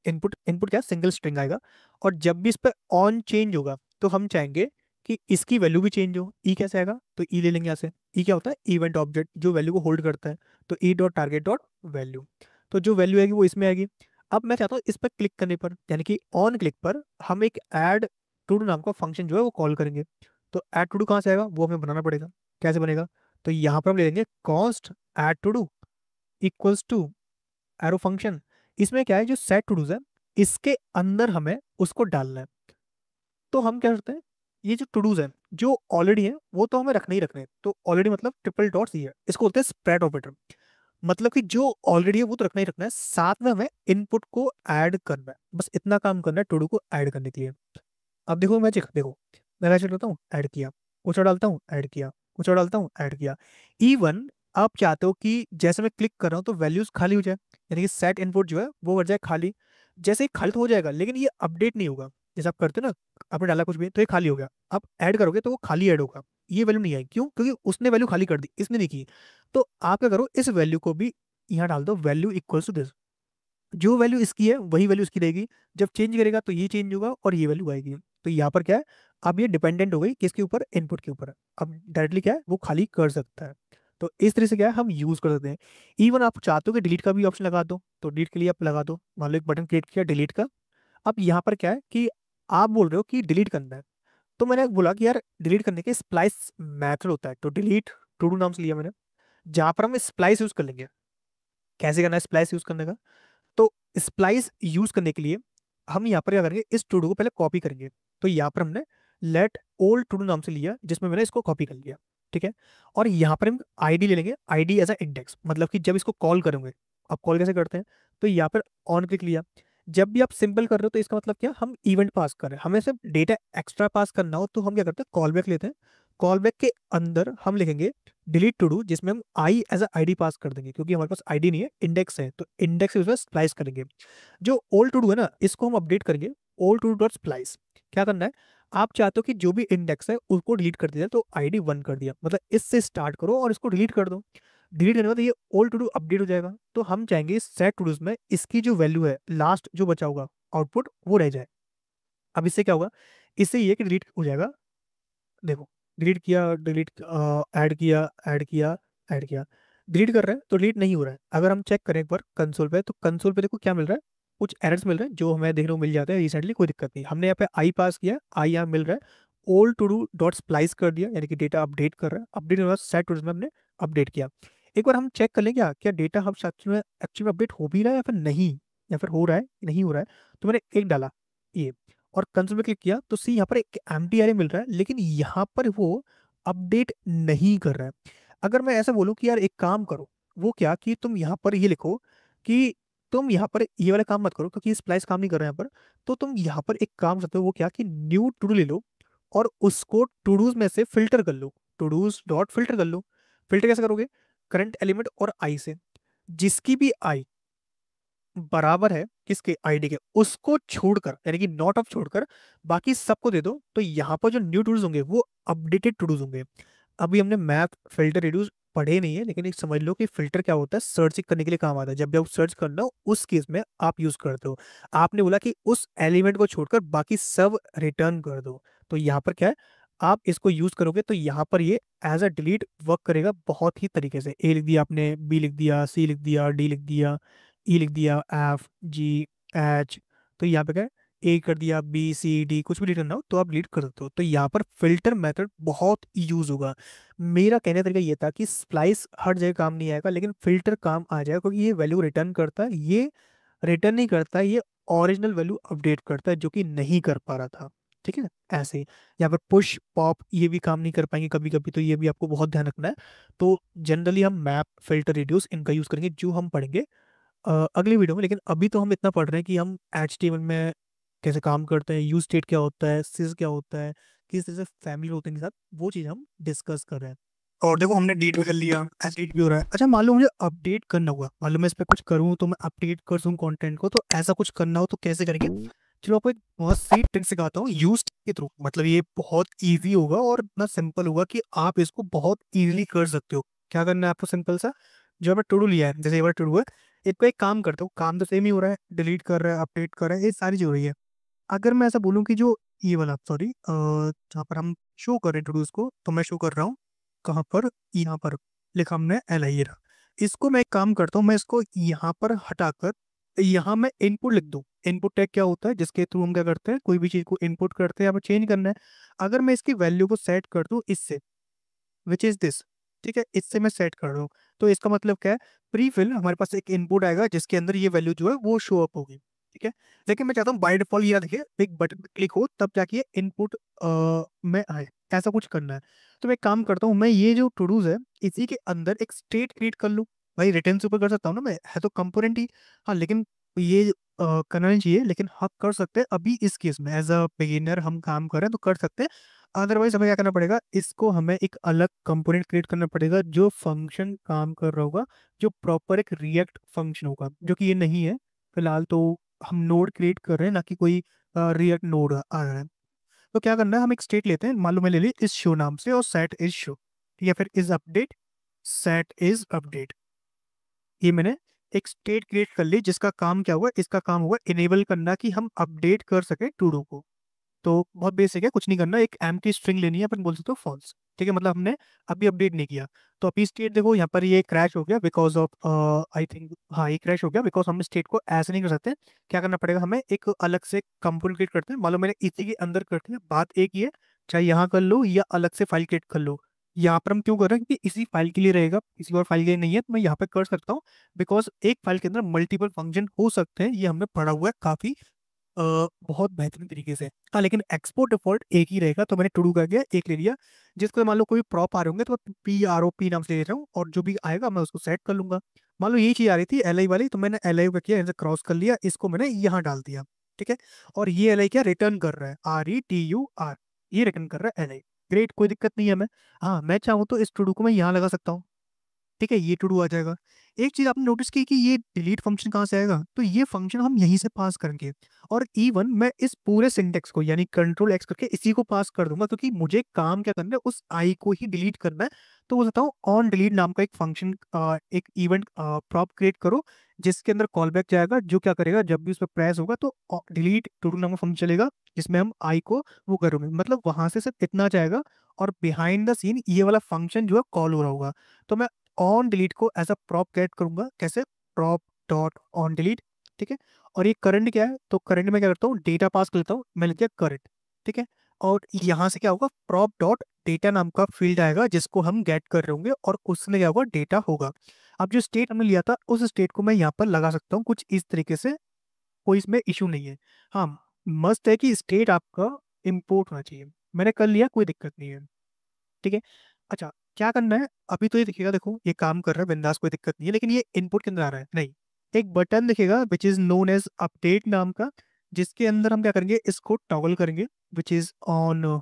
input, input क्या, सिंगल स्ट्रिंग आएगा, और जब भी इस पर ऑन चेंज होगा तो हम चाहेंगे कि इसकी वैल्यू भी चेंज हो। ई कैसे आएगा, तो ई ले लेंगे यहाँ से, ई क्या होता है, इवेंट ऑब्जेक्ट जो वैल्यू को होल्ड करता है, तो ई डॉट टारगेट डॉट वैल्यू, तो जो वैल्यू आएगी वो इसमें आएगी। अब मैं चाहता हूँ इस पर क्लिक करने पर, यानी कि ऑन क्लिक पर हम एक ऐड टू डू नाम का फंक्शन जो है वो कॉल करेंगे। तो ऐड टू डू कहाँ से आएगा, वो हमें बनाना पड़ेगा, कैसे बनेगा, तो यहाँ पर हम ले लेंगे const add to do equals to arrow function. इसमें क्या है, जो सेट टू डूज है इसके अंदर हमें उसको डालना है। तो हम क्या करते हैं, ये जो टू डूज है जो ऑलरेडी है वो तो हमें रखने ही रखने हैं, तो ऑलरेडी मतलब ट्रिपल डॉट्स ही है, इसको बोलते हैं स्प्रेड ऑपरेटर, मतलब कि जो ऑलरेडी है वो तो रखना ही रखना है, साथ में हमें इनपुट को ऐड करना है, बस इतना काम करना है टू डू को ऐड करने के लिए। अब देखो मैजिक, देखो मैं मैजिक करता हूँ, ऐड किया, कुछ और डालता हूँ, ऐड किया, कुछ और डालता हूँ, ऐड किया। इवन आप चाहते हो कि जैसे मैं क्लिक कर रहा हूँ तो वैल्यूज खाली हो जाए, यानी कि सेट इनपुट जो है वो बढ़ जाए खाली। जैसे ही खाली तो हो जाएगा लेकिन ये अपडेट नहीं होगा, जैसे आप करते हो ना, आपने डाला कुछ भी तो ये खाली हो गया, आप ऐड करोगे तो वो खाली ऐड होगा, ये वैल्यू नहीं आएगी, क्यों, क्योंकि उसने वैल्यू खाली कर दी, इसने नहीं की। तो आप क्या करो, इस वैल्यू को भी यहाँ डाल दो, वैल्यू इक्वल्स टू दिस, जो वैल्यू इसकी है वही वैल्यू इसकी रहेगी। जब चेंज करेगा तो ये चेंज होगा और ये वैल्यू आएगी। तो यहाँ पर क्या है, अब ये डिपेंडेंट हो गई किसके ऊपर, इनपुट के ऊपर। अब डायरेक्टली क्या है वो खाली कर सकता है। तो इस तरह से क्या है हम यूज कर सकते हैं। इवन आप चाहते हो कि डिलीट का भी ऑप्शन लगा दो, तो डिलीट के लिए आप लगा दो, मान लो एक बटन क्रिएट किया डिलीट का। अब यहाँ पर क्या है कि आप बोल रहे हो कि डिलीट करना है, तो मैंने बोला कि यार डिलीट करने के स्प्लाइस मैथड होता है, तो डिलीट टू डू नाम से लिया मैंने, जहां पर हम स्प्लाइस यूज कर लेंगे। कैसे करना है स्प्लाइस यूज करने का, तो स्प्लाइस यूज करने के लिए हम यहाँ पर क्या करेंगे, इस टू डू को पहले कॉपी करेंगे। तो यहाँ पर हमने लेट ओल्ड टू डू नाम से लिया, जिसमें मैंने इसको कॉपी कर लिया। ठीक है। और यहाँ पर हम आईडी ले लेंगे, आईडी एज अ इंडेक्स, मतलब कि जब इसको कॉल करेंगे। अब कॉल कैसे करते हैं, तो यहाँ पर ऑन क्लिक लिया। जब भी आप सिंपल कर रहे हो तो इसका मतलब क्या, हम इवेंट पास कर रहे हैं। हमें सिर्फ डेटा एक्स्ट्रा पास करना हो तो हम क्या करते हैं, कॉल बैक लेते हैं। कॉल बैक के अंदर हम लिखेंगे डिलीट टू डू, जिसमें हम आई एज अ आईडी पास कर देंगे, क्योंकि हमारे पास आईडी नहीं है, इंडेक्स है, तो इंडेक्स से उसमें स्प्लाइस करेंगे। जो ओल्ड टू डू है ना, इसको हम अपडेट करेंगे old to do dot splice. क्या करना है, आप चाहते हो कि जो भी इंडेक्स है उसको डिलीट कर दिया, तो आईडी 1 कर दिया, मतलब इससे स्टार्ट करो और इसको डिलीट कर दो। डिलीट करने के बाद ये ओल्ड टू डू अपडेट हो जाएगा। तो हम चाहेंगे सेट टू डूज में इसकी जो वैल्यू है, लास्ट जो बचा होगा आउटपुट, वो रह जाए। अब इससे क्या होगा, इससे ये कि डिलीट हो जाएगा। देखो, डिलीट किया, डिलीट ऐड किया, ऐड किया, ऐड किया, डिलीट कर रहे हैं तो डिलीट नहीं हो रहा है। अगर हम चेक करें एक बार कंसोल पे, तो कंसोल पे देखो क्या मिल रहा है, कुछ एरर्स मिल रहे हैं जो हमें देखने को मिल जाते हैं रिसेंटली, कोई दिक्कत नहीं। हमने यहाँ पे आई पास किया, आई यहाँ मिल रहा है, old to do dot splice कर दिया, यानी कि डेटा अपडेट कर रहा है। अपडेट के बाद सेट टू में हमने अपडेट किया। एक बार हम चेक कर लें क्या क्या डेटा हम एक्चुअली में अपडेट हो भी रहा है या फिर नहीं, या फिर हो रहा है कि नहीं हो रहा है। तो मैंने एक डाला ये, और कंसोल में क्लिक किया तो सी यहाँ पर एक एम्प्टी एरे मिल रहा है, लेकिन यहाँ पर वो अपडेट नहीं कर रहा है। अगर मैं ऐसा बोलूँ कि यार एक काम करो, वो क्या कि तुम यहाँ पर ये लिखो कि तुम यहाँ पर ये वाला काम मत करो, क्योंकि स्प्लाइस काम नहीं कर रहा है यहाँ पर। तो तुम यहाँ पर एक काम करते हो, वो क्या कि न्यू टू डू ले लो और उसको टू डूज में से फिल्टर कर लो, टू डूज डॉट फिल्टर कर लो। फिल्टर कैसे करोगे, करंट एलिमेंट और आई से, जिसकी भी आई बराबर है किसके, आईडी के, उसको छोड़कर, यानी कि नॉट ऑफ छोड़कर बाकी सबको दे दो। तो यहाँ पर जो न्यू टूल्स होंगे वो अपडेटेड टूल्स होंगे। अभी हमने मैथ फिल्टर रिड्यूस पढ़े नहीं है, लेकिन एक समझ लो कि फिल्टर क्या होता है, सर्च करने के लिए काम आता है। जब भी आप सर्च करना हो उस केस में आप यूज करते हो। आपने बोला कि उस एलिमेंट को छोड़कर बाकी सब रिटर्न कर दो, तो यहाँ पर क्या है, आप इसको यूज करोगे तो यहाँ पर ये एज अ डिलीट वर्क करेगा बहुत ही तरीके से। ए लिख दिया आपने, बी लिख दिया, सी लिख दिया, डी लिख दिया, ई लिख दिया, एफ जी एच, तो यहाँ पे क्या है, ए कर दिया, बी सी डी, कुछ भी डिलीट करना हो तो आप डिलीट कर सकते हो। तो यहाँ पर फिल्टर मेथड बहुत यूज होगा। मेरा कहने का तरीका ये था कि स्प्लाइस हर जगह काम नहीं आएगा, लेकिन फिल्टर काम आ जाएगा, क्योंकि ये वैल्यू रिटर्न करता है, ये रिटर्न नहीं करता है, ये ओरिजिनल वैल्यू अपडेट करता है, जो कि नहीं कर पा रहा था। ठीक है, ऐसे ही यहाँ पर पुश पॉप ये भी काम नहीं कर पाएंगे कभी कभी, तो ये भी आपको बहुत ध्यान रखना है। तो जनरली हम मैप फिल्टर रिड्यूस इनका यूज करेंगे, जो हम पढ़ेंगे अगली वीडियो में। लेकिन अभी तो हम इतना पढ़ रहे हैं कि हम HTML में कैसे काम करते हैं, यूज स्टेट क्या होता है, सिस क्या होता है, किस तरह से फैमिली होते हैं के साथ, वो चीज़ हम डिस्कस कर रहे हैं। और देखो हमने डिलीट भी कर लिया, एडिट भी हो रहा है। अच्छा मान लो मुझे अपडेट करना हुआ, मान लो मैं इस पर कुछ करूँ तो मैं अपडेट कर दूँ कंटेंट को, तो ऐसा कुछ करना हो तो कैसे करेंगे। चलो आपको एक बहुत सही ट्रिक सिखाता हूँ यूज के थ्रू, मतलब ये बहुत ईजी होगा और इतना सिंपल होगा कि आप इसको बहुत ईजिली कर सकते हो। क्या करना है आपको, सिंपल सा, जो आपने टू डू लिया है, जैसे ये बार टू डू है, इसको एक काम करते हो, काम तो सेम ही हो रहा है, डिलीट कर रहा है, अपडेट कर रहा है, ये सारी चीज हो रही है। अगर मैं ऐसा बोलूँ कि जो ये वाला, सॉरी, जहाँ पर हम शो कर रहे हैं टू डूज को, तो मैं शो कर रहा हूँ कहाँ पर, यहाँ पर लिखा हमने एल आई, इसको मैं एक काम करता हूँ, मैं इसको यहाँ पर हटाकर यहाँ मैं इनपुट लिख दूँ। इनपुट टैग क्या होता है, जिसके थ्रू हम क्या करते हैं, कोई भी चीज को इनपुट करते हैं या फिर चेंज करना है। अगर मैं इसकी वैल्यू को सेट कर दूँ इससे, विच इज दिस, ठीक है, इससे मैं सेट कर रहा हूँ, तो इसका मतलब क्या है, प्री फिल हमारे पास एक इनपुट आएगा जिसके अंदर ये वैल्यू जो है वो शो अप होगी। ठीक है, लेकिन मैं चाहता हूँ बाय डिफॉल्ट ये देखिए एक बटन क्लिक हो तब जाके ये इनपुट में आए, ऐसा कुछ करना है। तो मैं एक काम करता हूँ, मैं ये जो टू डूज है इसी के अंदर एक स्टेट क्रिएट कर लूँ। भाई रिटर्न से ऊपर कर सकता हूँ ना मैं, है तो कंपोनेंट ही। हाँ लेकिन ये करना नहीं चाहिए, लेकिन हम कर सकते हैं अभी इस केस में, एज अ बिगिनर हम काम कर रहे हैं तो कर सकते हैं। अदरवाइज हमें क्या करना पड़ेगा, इसको हमें एक अलग कंपोनेंट क्रिएट करना पड़ेगा जो फंक्शन काम कर रहा होगा, जो प्रॉपर एक रिएक्ट फंक्शन होगा, जो कि ये नहीं है फिलहाल। तो हम नोड क्रिएट कर रहे हैं, ना कि कोई रिएक्ट नोड आ रहा है। तो क्या करना है, हम एक स्टेट लेते हैं, मान लो मैं ले ली इस शो नाम से, और सेट इज शो, या फिर is update, set is update, ये मैंने एक स्टेट क्रिएट कर ली जिसका काम क्या हुआ, इसका काम हुआ इनेबल करना कि हम अपडेट कर सके टू डू को। तो बहुत बेसिक है, कुछ नहीं करना, एक एम्प्टी स्ट्रिंग लेनी है, अपन बोल सकते हो फॉल्स। ठीक है, मतलब हमने अभी अपडेट नहीं किया। तो अभी स्टेट देखो यहाँ पर ये क्रैश हो गया बिकॉज ऑफ आई थिंक, हाँ ये क्रैश हो गया बिकॉज हम स्टेट को ऐसे नहीं कर सकते। क्या करना पड़ेगा हमें, एक अलग से कंपोनेंट क्रिएट करते हैं, मान लो मैंने इसी के अंदर करते हैं, बात एक ही है, चाहे यहाँ कर लो या अलग से फाइल क्रिएट कर लो। यहाँ पर हम क्यों कर रहे हैं, क्योंकि इसी फाइल के लिए रहेगा, किसी और फाइल के लिए नहीं है, तो मैं यहाँ पे कर सकता हूँ। बिकॉज एक फाइल के अंदर मल्टीपल फंक्शन हो सकते हैं, ये हमने पढ़ा हुआ है काफी बहुत बेहतरीन तरीके से। हाँ लेकिन एक्सपोर्ट डिफॉल्ट एक ही रहेगा, तो मैंने टू डू कर दिया, एक ले लिया। जिसको मान लो कोई प्रॉप आ रहे होंगे तो PROP नाम से ले रहा हूँ, और जो भी आएगा मैं उसको सेट कर लूंगा। मान लो यही चीज आ रही थी LI वाली, तो मैंने LI को किया, इसे क्रॉस कर लिया, इसको मैंने यहाँ डाल दिया। ठीक है, और ये LI क्या रिटर्न कर रहा है, RETUR, ये रिटर्न कर रहा है LI। ग्रेट, कोई दिक्कत नहीं है। हाँ मैं चाहूँ तो इस टू डू को मैं यहाँ लगा सकता हूँ। ठीक है, ये टू डू आ जाएगा। एक चीज आपने नोटिस की कि ये डिलीट फंक्शन कहाँ से आएगा, तो ये फंक्शन हम यहीं से पास करेंगे। और इवन मैं इस पूरे सिंटेक्स को यानी Ctrl+X करके इसी को पास कर दूंगा, क्योंकि मुझे काम क्या करना है, उस आई को ही डिलीट करना है। तो बोलता हूँ ऑन डिलीट नाम का एक फंक्शन, एक इवेंट प्रॉप क्रिएट करो, जिसके अंदर कॉल बैक जाएगा, जो क्या करेगा जब भी उस पर प्रेस होगा तो डिलीट टू डू नाम का फंक्शन चलेगा, जिसमें हम आई को वो करोगे, मतलब वहां से सिर्फ इतना जाएगा, और बिहाइंड द सीन ये वाला फंक्शन जो है कॉल हो रहा होगा। तो मैं ऑन डिलीट को एज अ प्रॉप क्रिएट करूंगा, कैसे, प्रॉप डॉट ऑन डिलीट। ठीक है, और ये करंट क्या है, तो करंट में क्या करता हूँ, डेटा पास कर लेता हूँ, मैंने किया करंट। ठीक है, और यहाँ से क्या होगा, प्रॉप डॉट डेटा नाम का फील्ड आएगा जिसको हम गेट कर रहे होंगे, और उसमें क्या होगा, डेटा होगा। अब जो स्टेट हमने लिया था उस स्टेट को मैं यहाँ पर लगा सकता हूँ कुछ इस तरीके से, कोई इसमें इशू नहीं है। हाँ मस्त है कि स्टेट आपका इम्पोर्ट होना चाहिए, मैंने कर लिया, कोई दिक्कत नहीं है। ठीक है, अच्छा क्या करना है, अभी तो ये दिखेगा, देखो ये काम कर रहा है बिंदास, कोई दिक्कत नहीं है, लेकिन ये इनपुट के अंदर आ रहा है नहीं। एक बटन दिखेगा which is known as update नाम का, जिसके अंदर हम क्या करेंगे, इसको टॉगल करेंगे, which is on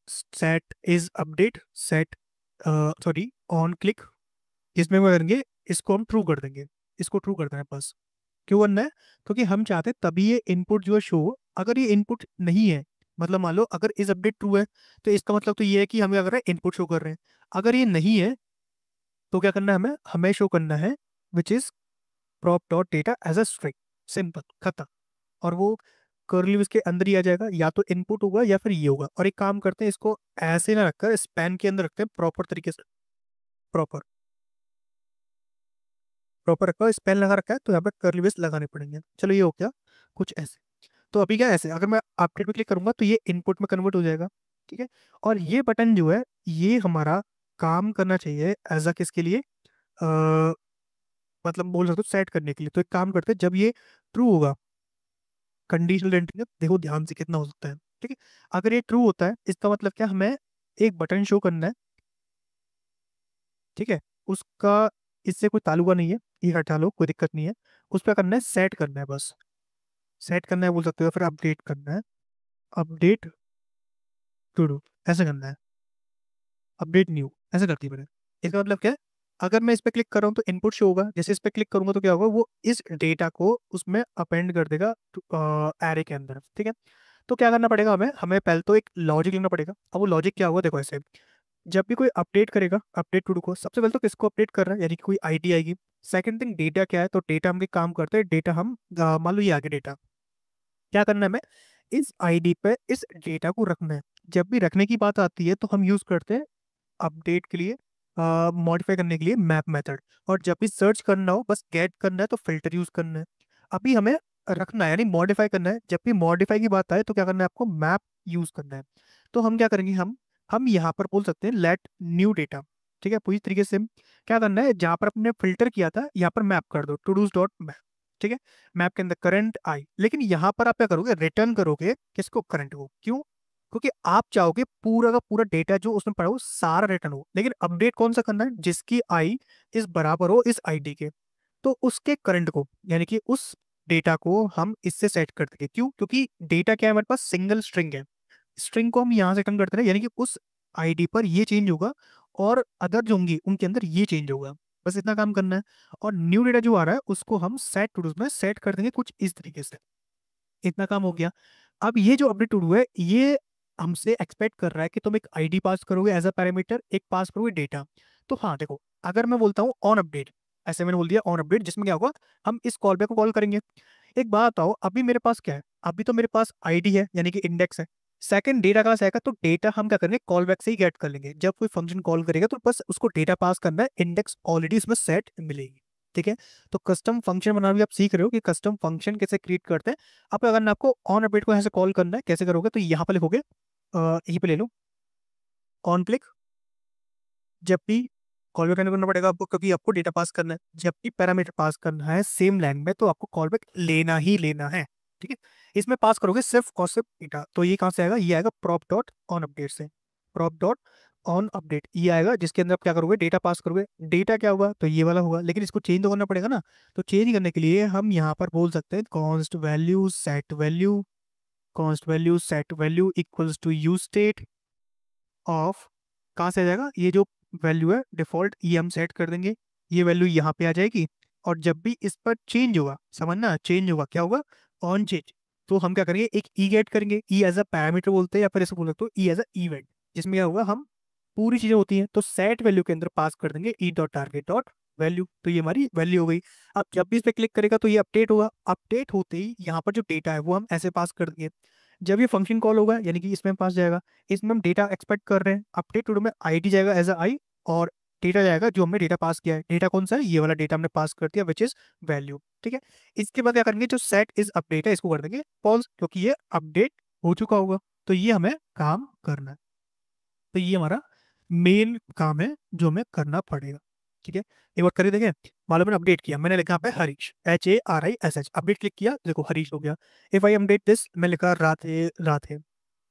set is update set, sorry on click, जिसमें क्या करेंगे, इसको हम ट्रू कर देंगे, इसको ट्रू कर देना है बस। क्यों करना है, क्योंकि हम चाहते हैं तभी ये इनपुट जो है शो हो। अगर ये इनपुट नहीं है, मतलब मान लो अगर इस अपडेट ट्रू है, तो इसका मतलब तो ये है कि हम क्या कर रहे हैं, इनपुट शो कर रहे हैं। अगर ये नहीं है तो क्या करना है, हमें हमें शो करना है which is prop dot data as a string, simple खत्म। और वो कर्ली उसके अंदर ही आ जाएगा, या तो इनपुट होगा या फिर ये होगा। और एक काम करते हैं, इसको ऐसे ना रखकर स्पैन के अंदर रखते हैं, प्रॉपर तरीके से, प्रॉपर प्रॉपर रखा, स्पेल लगा रखा है, तो यहाँ पे कर्ली बेस लगाने पड़ेंगे। चलो ये हो गया कुछ ऐसे। तो अभी क्या है, ऐसे अगर मैं अपडेट पे क्लिक करूंगा तो ये इनपुट में कन्वर्ट हो जाएगा। ठीक है, और ये बटन जो है ये हमारा काम करना चाहिए एज अ किसके लिए, मतलब बोल सकते हो सेट करने के लिए। तो एक काम करते हैं, जब ये ट्रू होगा, कंडीशनल रेंडरिंग देखो ध्यान से कितना हो सकता है। ठीक है, अगर ये ट्रू होता है इसका मतलब क्या, हमें एक बटन शो करना है। ठीक है, उसका इससे कोई ताल्लुका नहीं है, ये हटा लो, कोई दिक्कत नहीं है। उस पर करना है, सेट करना है बस, सेट करना है बोल सकते हो, फिर अपडेट करना है, अपडेट टू डू ऐसे करना है, अपडेट न्यू ऐसे करती है मैंने। इसका मतलब क्या है, अगर मैं इस पर क्लिक कर रहा हूँ तो इनपुट शो होगा, जैसे इस पर क्लिक करूंगा तो क्या होगा, वो इस डेटा को उसमें अपेंड कर देगा एरे के अंदर। ठीक है, तो क्या करना पड़ेगा हमें, हमें पहले तो एक लॉजिक लेना पड़ेगा। अब वो लॉजिक क्या होगा, देखो ऐसे, जब भी कोई अपडेट करेगा अपडेट टू डू को, सबसे पहले तो किसको अपडेट कर रहा है, यानी कि कोई आईडी आएगी। सेकंड थिंग डेटा क्या है, तो डेटा हम एक काम करते हैं, डेटा हम मान लो ये आगे डेटा, क्या करना है हमें, इस आईडी पे इस डेटा को रखना है। जब भी रखने की बात आती है तो हम यूज करते हैं अपडेट के लिए, मॉडिफाई करने के लिए मैप मेथड। और जब भी सर्च करना हो बस गेट करना है तो फिल्टर यूज करना है। अभी हमें रखना है यानी मॉडिफाई करना है, जब भी मॉडिफाई की बात आए तो क्या करना है, आपको मैप यूज करना है। तो हम क्या करेंगे, हम यहाँ पर बोल सकते हैं लेट न्यू डेटा। ठीक है, पूरी तरीके से क्या करना है, जहाँ पर आपने फिल्टर किया था यहाँ पर मैप कर दो, टू डूज डॉट मैप। ठीक है, मैप के अंदर करंट आई, लेकिन यहाँ पर आप क्या करोगे, रिटर्न करोगे किसको, करंट को। क्यों, क्योंकि आप चाहोगे पूरा का पूरा डेटा जो उसमें पड़ा हो सारा रिटर्न हो, लेकिन अपडेट कौन सा करना है, जिसकी आई इस बराबर हो इस आईडी के, तो उसके करंट को यानी कि उस डेटा को हम इससे सेट कर देंगे। क्यों, क्योंकि डेटा क्या है, हमारे पास सिंगल स्ट्रिंग है, स्ट्रिंग को हम यहाँ से रिटर्न करते हैं, यानी कि उस आईडी पर ये चेंज होगा, और अदर जो होंगी उनके अंदर ये चेंज होगा। बस इतना काम करना है, और न्यू डेटा जो आ रहा है उसको हम सेट टू डू में सेट कर देंगे कुछ इस तरीके से। इतना काम हो गया। अब ये जो अपडेट टू डू है ये हमसे एक्सपेक्ट कर रहा है कि तुम एक आईडी पास करोगे एज अ पैरामीटर, एक पास करोगे डेटा। तो हाँ देखो, अगर मैं बोलता हूँ ऑन अपडेट, ऐसे मैंने बोल दिया ऑन अपडेट, जिसमें क्या होगा, हम इस कॉल बैक को कॉल करेंगे। एक बात आओ, अभी मेरे पास क्या है, अभी तो मेरे पास आईडी है यानी कि इंडेक्स है। सेकंड डेटा कहाँ से आएगा, तो डेटा हम क्या करेंगे, कॉल बैक से ही गेट कर लेंगे। जब कोई फंक्शन कॉल करेगा तो बस उसको डेटा पास करना है, इंडेक्स ऑलरेडी उसमें सेट मिलेगी। ठीक है, तो कस्टम फंक्शन बनाना भी आप सीख रहे हो कि कस्टम फंक्शन कैसे क्रिएट करते हैं। अब अगर आपको ऑन अपडेट को यहाँ से कॉल करना है, कैसे करोगे, तो यहाँ पर लिखोगे, यहीं पे ले लो ऑन क्लिक। जब भी कॉल बैक करना पड़ेगा आपको, कभी आपको डेटा पास करना है, जब भी पैरामीटर पास करना है सेम लैंग्वेज में, तो आपको कॉल बैक लेना ही लेना है। ठीक है, इसमें पास करोगे सिर्फ और सिर्फ डेटा। तो ये कहाँ से आएगा, ये आएगा प्रॉप डॉट ऑन अपडेट से। प्रॉप डॉट ऑन अपडेट ये आएगा, जिसके अंदर आप क्या करोगे, डेटा पास करोगे। डेटा क्या होगा, तो ये वाला होगा, लेकिन इसको चेंज तो करना पड़ेगा ना। तो चेंज करने के लिए हम यहाँ पर बोल सकते हैं const value set value, const value set value equals to use state of, कहाँ से आ जाएगा, ये जो वैल्यू है डिफॉल्ट, ये हम सेट कर देंगे, ये वैल्यू यहाँ पे आ जाएगी। और जब भी इस पर चेंज होगा, समझना चेंज होगा, क्या होगा, ऑन चेंज, तो हम क्या करेंगे, एक ई गेट करेंगे। ई एज अ पैरामीटर बोलते हैं, या फिर ऐसे बोल सकते हो ई एज अ इवेंट, जिसमें क्या होगा, हम पूरी चीजें होती हैं तो सेट वैल्यू के अंदर पास कर देंगे ई डॉट टारगेट डॉट वैल्यू, तो ये हमारी वैल्यू हो गई। अब जब भी इस पर क्लिक करेगा तो ये अपडेट होगा, अपडेट होते ही यहाँ पर जो डेटा है वो हम ऐसे पास कर देंगे। जब ये फंक्शन कॉल होगा यानी कि इसमें पास जाएगा, इसमें हम डेटा एक्सपेक्ट कर रहे हैं, अपडेट टू में आईडी जाएगा एज अ आई, और डेटा जाएगा जो हमने डेटा पास किया है। डेटा कौन सा है, ये वाला डेटा हमने पास कर दिया विच इज वैल्यू। ठीक है, इसके बाद क्या करेंगे, जो सेट इज अपडेट है इसको कर देंगे फॉल्स, क्योंकि ये अपडेट हो चुका होगा। तो ये हमें काम करना है, तो ये हमारा मेन काम है जो हमें करना पड़ेगा। ठीक है, एक बार करिए देखें। मान लो मैंने अपडेट किया, मैंने लिखा यहाँ पे हरीश, HARISH, अपडेट क्लिक किया, देखो हरीश हो गया। इफ आई अपडेट दिस, मैं लिखा राधे राधे,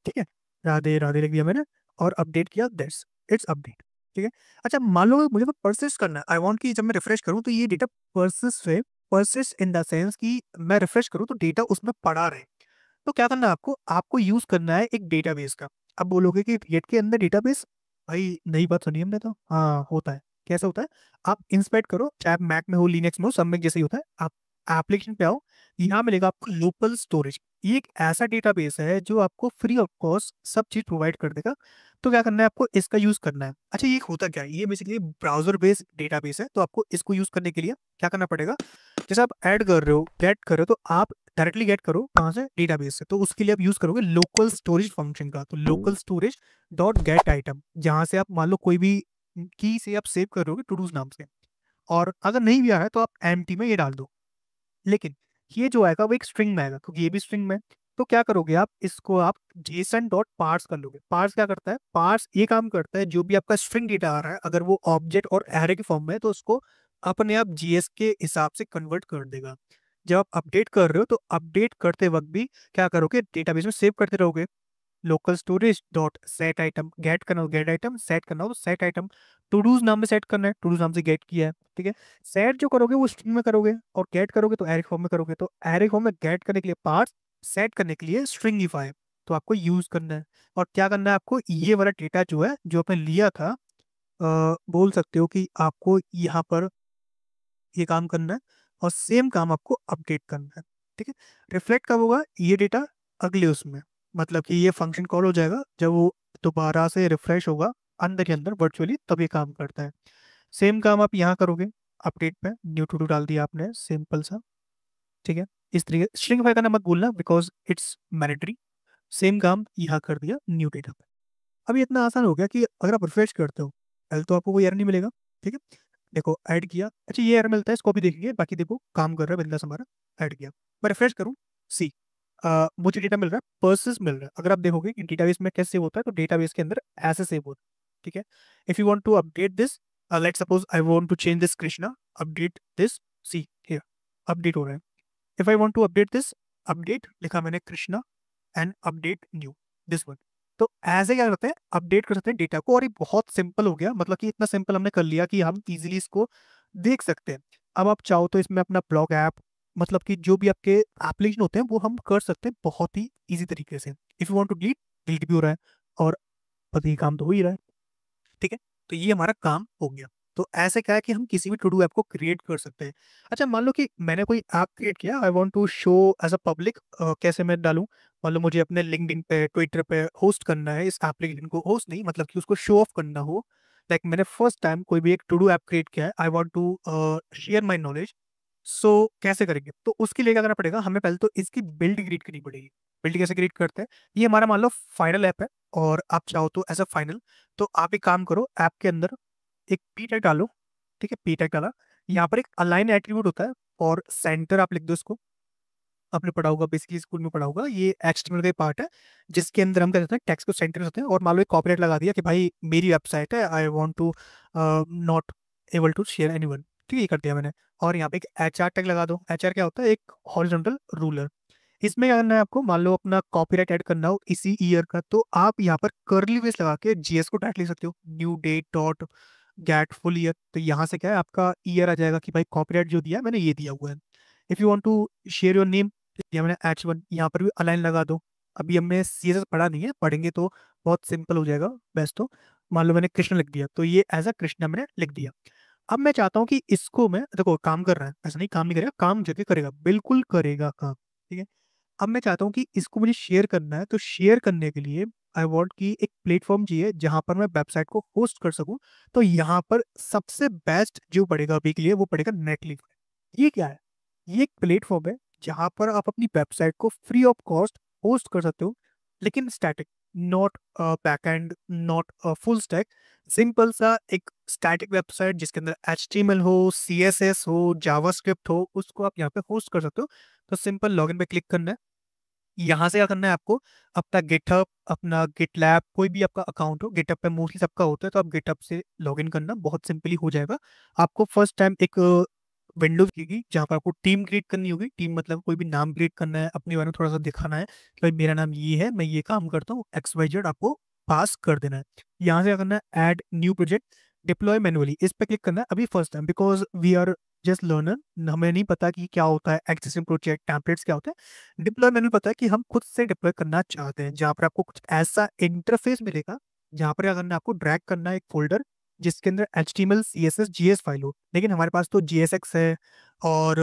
ठीक है, राधे राधे लिख दिया मैंने, और अपडेट किया दिस, इट्स अपडेट। ठीक है, अच्छा मान लो मुझे तो परसिस्ट करना है, आई वांट कि जब मैं रिफ्रेश करूं तो ये डेटा परसिस्ट है। परसिस्ट इन द सेंस कि मैं रिफ्रेश करूं तो डेटा उसमें पड़ा रहे। तो क्या करना है आपको, आपको यूज करना है एक डेटाबेस का। अब बोलोगे कि गेट के अंदर डेटाबेस, भाई नई बात सुनी हमने तो, हाँ होता है। कैसे होता है, आप इंस्पेक्ट करो, चाहे मैक में हो लिनक्स में हो, सब में जैसे ही होता है। आप एप्लीकेशन पे आओ, यहाँ मिलेगा आपको लोकल स्टोरेज। ये एक ऐसा डेटाबेस है जो आपको फ्री ऑफ कॉस्ट सब चीज प्रोवाइड कर देगा। तो क्या करना है आपको, इसका यूज करना है। अच्छा ये होता क्या है, ये बेसिकली ब्राउजर बेस्ड डेटाबेस है। तो आपको इसको यूज करने के लिए क्या करना पड़ेगा, जैसे आप ऐड कर रहे हो, गेट कर रहे हो, तो आप डायरेक्टली गेट करो कहाँ से, डेटाबेस से। तो उसके लिए आप यूज करोगे लोकल स्टोरेज फंक्शन का। तो local storage dot gate item, जहाँ से आप मान लो कोई भी की से आप सेव कर रहे हो टू डूज नाम से, और अगर नहीं भी आ रहा है तो आप एम्प्टी में ये डाल दो। लेकिन ये जो आएगा वो एक स्ट्रिंग में आएगा, क्योंकि ये भी स्ट्रिंग में है। तो क्या करोगे आप, इसको आप जेसन डॉट पार्स कर लोगे। पार्स क्या करता है, पार्स ये काम करता है, जो भी आपका स्ट्रिंग डेटा आ रहा है अगर वो ऑब्जेक्ट और एरे के फॉर्म में है तो उसको अपने आप जीएस के हिसाब से कन्वर्ट कर देगा। जब आप अपडेट कर रहे हो तो अपडेट करते वक्त भी क्या करोगे, डेटाबेस में सेव करते रहोगे। Local storage dot set item, get करना हो गेट आइटम, सेट करना हो तो सेट आइटम। टू डूज नाम में सेट करना है, टू डूज नाम से गेट किया है। ठीक है, सेट जो करोगे वो स्ट्रिंग में करोगे, और गेट करोगे तो एरे फॉर्म में करोगे। तो एरे फॉर्म में गेट करने के लिए पार्स, सेट करने के लिए स्ट्रिंगिफाई, तो आपको यूज करना है। और क्या करना है आपको, ये वाला डेटा जो है जो आपने लिया था, बोल सकते हो कि आपको यहाँ पर ये काम करना है, और सेम काम आपको अपडेट करना है। ठीक है, रिफ्लेक्ट कब होगा ये डेटा, अगले उसमें, मतलब कि ये फंक्शन कॉल हो जाएगा जब वो दोबारा से रिफ्रेश होगा अंदर के अंदर वर्चुअली, तब ये काम करता है। सेम काम आप यहाँ करोगे, अपडेट पे न्यू टू डू डाल दिया आपने, सिंपल सा। ठीक है, इस तरीके स्ट्रिंगफाई करना मत भूलना, बिकॉज इट्स मैंडेटरी। सेम काम यहाँ कर दिया न्यू डेटा पे। अब ये इतना आसान हो गया कि अगर आप रिफ्रेश करते हो, पहले तो आपको कोई एरर नहीं मिलेगा। ठीक है, देखो ऐड किया, अच्छा ये एरर मिलता है, इसको भी देखेंगे, बाकी देखो काम कर रहा है बिंदास हमारा। ऐड किया, मैं रिफ्रेश करूँ, सी मुझे डेटा मिल रहा है, पर्सेस मिल रहा है। अगर आप देखोगे कि डेटाबेस में कैसे सेव होता है, तो डेटाबेस के अंदर ऐसे सेव होता है। ठीक है, if you want to update this, let suppose I want to change this Krishna, update this, see here update हो रहा है। If I want to update this, update लिखा मैंने Krishna and update new this one. तो ऐसे क्या करते हैं, अपडेट कर सकते हैं डेटा को, और ये बहुत सिंपल हो गया, मतलब कि इतना सिंपल हमने कर लिया कि हम इजीली इसको देख सकते हैं। अब आप चाहो तो इसमें अपना ब्लॉग ऐप, मतलब कि जो भी आपके एप्लीकेशन होते हैं वो हम कर सकते हैं बहुत ही इजी तरीके से। If you want to delete, delete भी हो रहा है, और पता ही काम तो हो ही रहा है। ठीक है, तो ये हमारा काम हो गया। तो ऐसे क्या है कि हम किसी भी टू डू ऐप को क्रिएट कर सकते हैं। अच्छा मान लो कि मैंने कोई ऐप क्रिएट किया, I want to show as a public, कैसे मैं डालूं, मान लो मुझे अपने लिंक्डइन पे, ट्विटर पे होस्ट करना है इस एप्लीकेशन को, होस्ट नहीं मतलब कि उसको शो ऑफ करना हो, लाइक मैंने फर्स्ट टाइम कोई भी एक टू डू ऐप क्रिएट किया है, I want to share my knowledge. So कैसे करेंगे? तो उसके लिए क्या करना पड़ेगा, हमें पहले तो इसकी बिल्ड क्रिएट करनी पड़ेगी। बिल्ड कैसे क्रिएट करते हैं? ये हमारा मान लो फाइनल ऐप है, और आप चाहो तो एज अ फाइनल, तो आप एक काम करो, ऐप के अंदर एक पी टैग डालो। ठीक है, पी टैग डाला, यहाँ पर एक अलाइन एट्रीब्यूट होता है, और सेंटर आप लिख दो इसको। आपने पढ़ा होगा, बेसिकली स्कूल में पढ़ा होगा, ये एचटीएमएल का पार्ट है जिसके अंदर हम क्या करते हैं, टेक्स्ट को सेंटर होते हैं। और मान लो एक कॉपीराइट लगा दिया कि भाई मेरी वेबसाइट है, I want to not able to share anyone. ठीक है, ये कर दिया मैंने। और यहाँ पे एक एचआर टैग लगा दो। एचआर क्या होता है? एक हॉरिजॉन्टल रूलर। इसमें क्या करना है आपको, मान लो अपना कॉपीराइट ऐड करना हो इसी ईयर का, तो आप यहाँ पर कर्ली ब्रेस लगा के जीएस को टैग लिख सकते हो, new date dot get full year. तो यहाँ से क्या है, आपका ईयर आ जाएगा कि भाई कॉपीराइट जो दिया है मैंने ये दिया हुआ है। If you want to share your name, दिया मैंने H1, यहाँ पर भी अलाइन लगा दो। अभी हमने CSS पढ़ा नहीं है, पढ़ेंगे तो बहुत सिंपल हो जाएगा। बेस्ट तो मान लो मैंने कृष्ण लिख दिया, तो ये एज अ कृष्णा मैंने लिख दिया। अब मैं चाहता हूँ कि इसको मैं, देखो काम कर रहा है, ऐसा नहीं काम नहीं करेगा, काम जगह करेगा, बिल्कुल करेगा काम। ठीक है, अब मैं चाहता हूँ कि इसको मुझे शेयर करना है, तो शेयर करने के लिए आई वॉन्ट की एक प्लेटफॉर्म चाहिए जहां पर मैं वेबसाइट को होस्ट कर सकूं। तो यहाँ पर सबसे बेस्ट जो पड़ेगा अभी के लिए, वो पड़ेगा नेटलिंक। ये क्या है? ये एक प्लेटफॉर्म है जहां पर आप अपनी वेबसाइट को फ्री ऑफ कॉस्ट होस्ट कर सकते हो, लेकिन static, not backend, not full stack. Simple सा एक स्टैटिक वेबसाइट जिसके अंदर HTML हो, CSS हो, जावास्क्रिप्ट हो, उसको आप यहाँ पे होस्ट कर सकते हो। तो सिंपल लॉगिन पे क्लिक करना है। यहाँ से क्या करना है आपको, अपना गिटहब, अपना गिटलैब, कोई भी आपका अकाउंट हो, गिटहब पे मोस्टली सबका होता है, तो आप गिटहब से लॉगिन करना बहुत सिंपली हो जाएगा। आपको फर्स्ट टाइम एक विंडो दिखेगी जहाँ पर आपको टीम क्रिएट करनी होगी। टीम मतलब कोई भी नाम क्रिएट करना है, अपने बारे में थोड़ा सा दिखाना है कि भाई मेरा नाम ये है, मैं ये काम करता हूँ, XYZ आपको पास कर देना है। यहाँ से क्या करना है, add new project, deploy manually, इस पर क्लिक करना है अभी first time, because we are just learner, हमें नहीं पता कि क्या होता है एक्सिस्टिंग प्रोजेक्ट, टेम्पलेट्स क्या होता है। डिप्लॉय मैंने पता है कि हम खुद से डिप्लॉय करना चाहते हैं, जहाँ पर आपको कुछ ऐसा इंटरफेस मिलेगा जहाँ पर अगर आपको ड्रैग करना है एक फोल्डर जिसके अंदर HTML CSS GS फाइल हो। लेकिन हमारे पास तो JSX है, और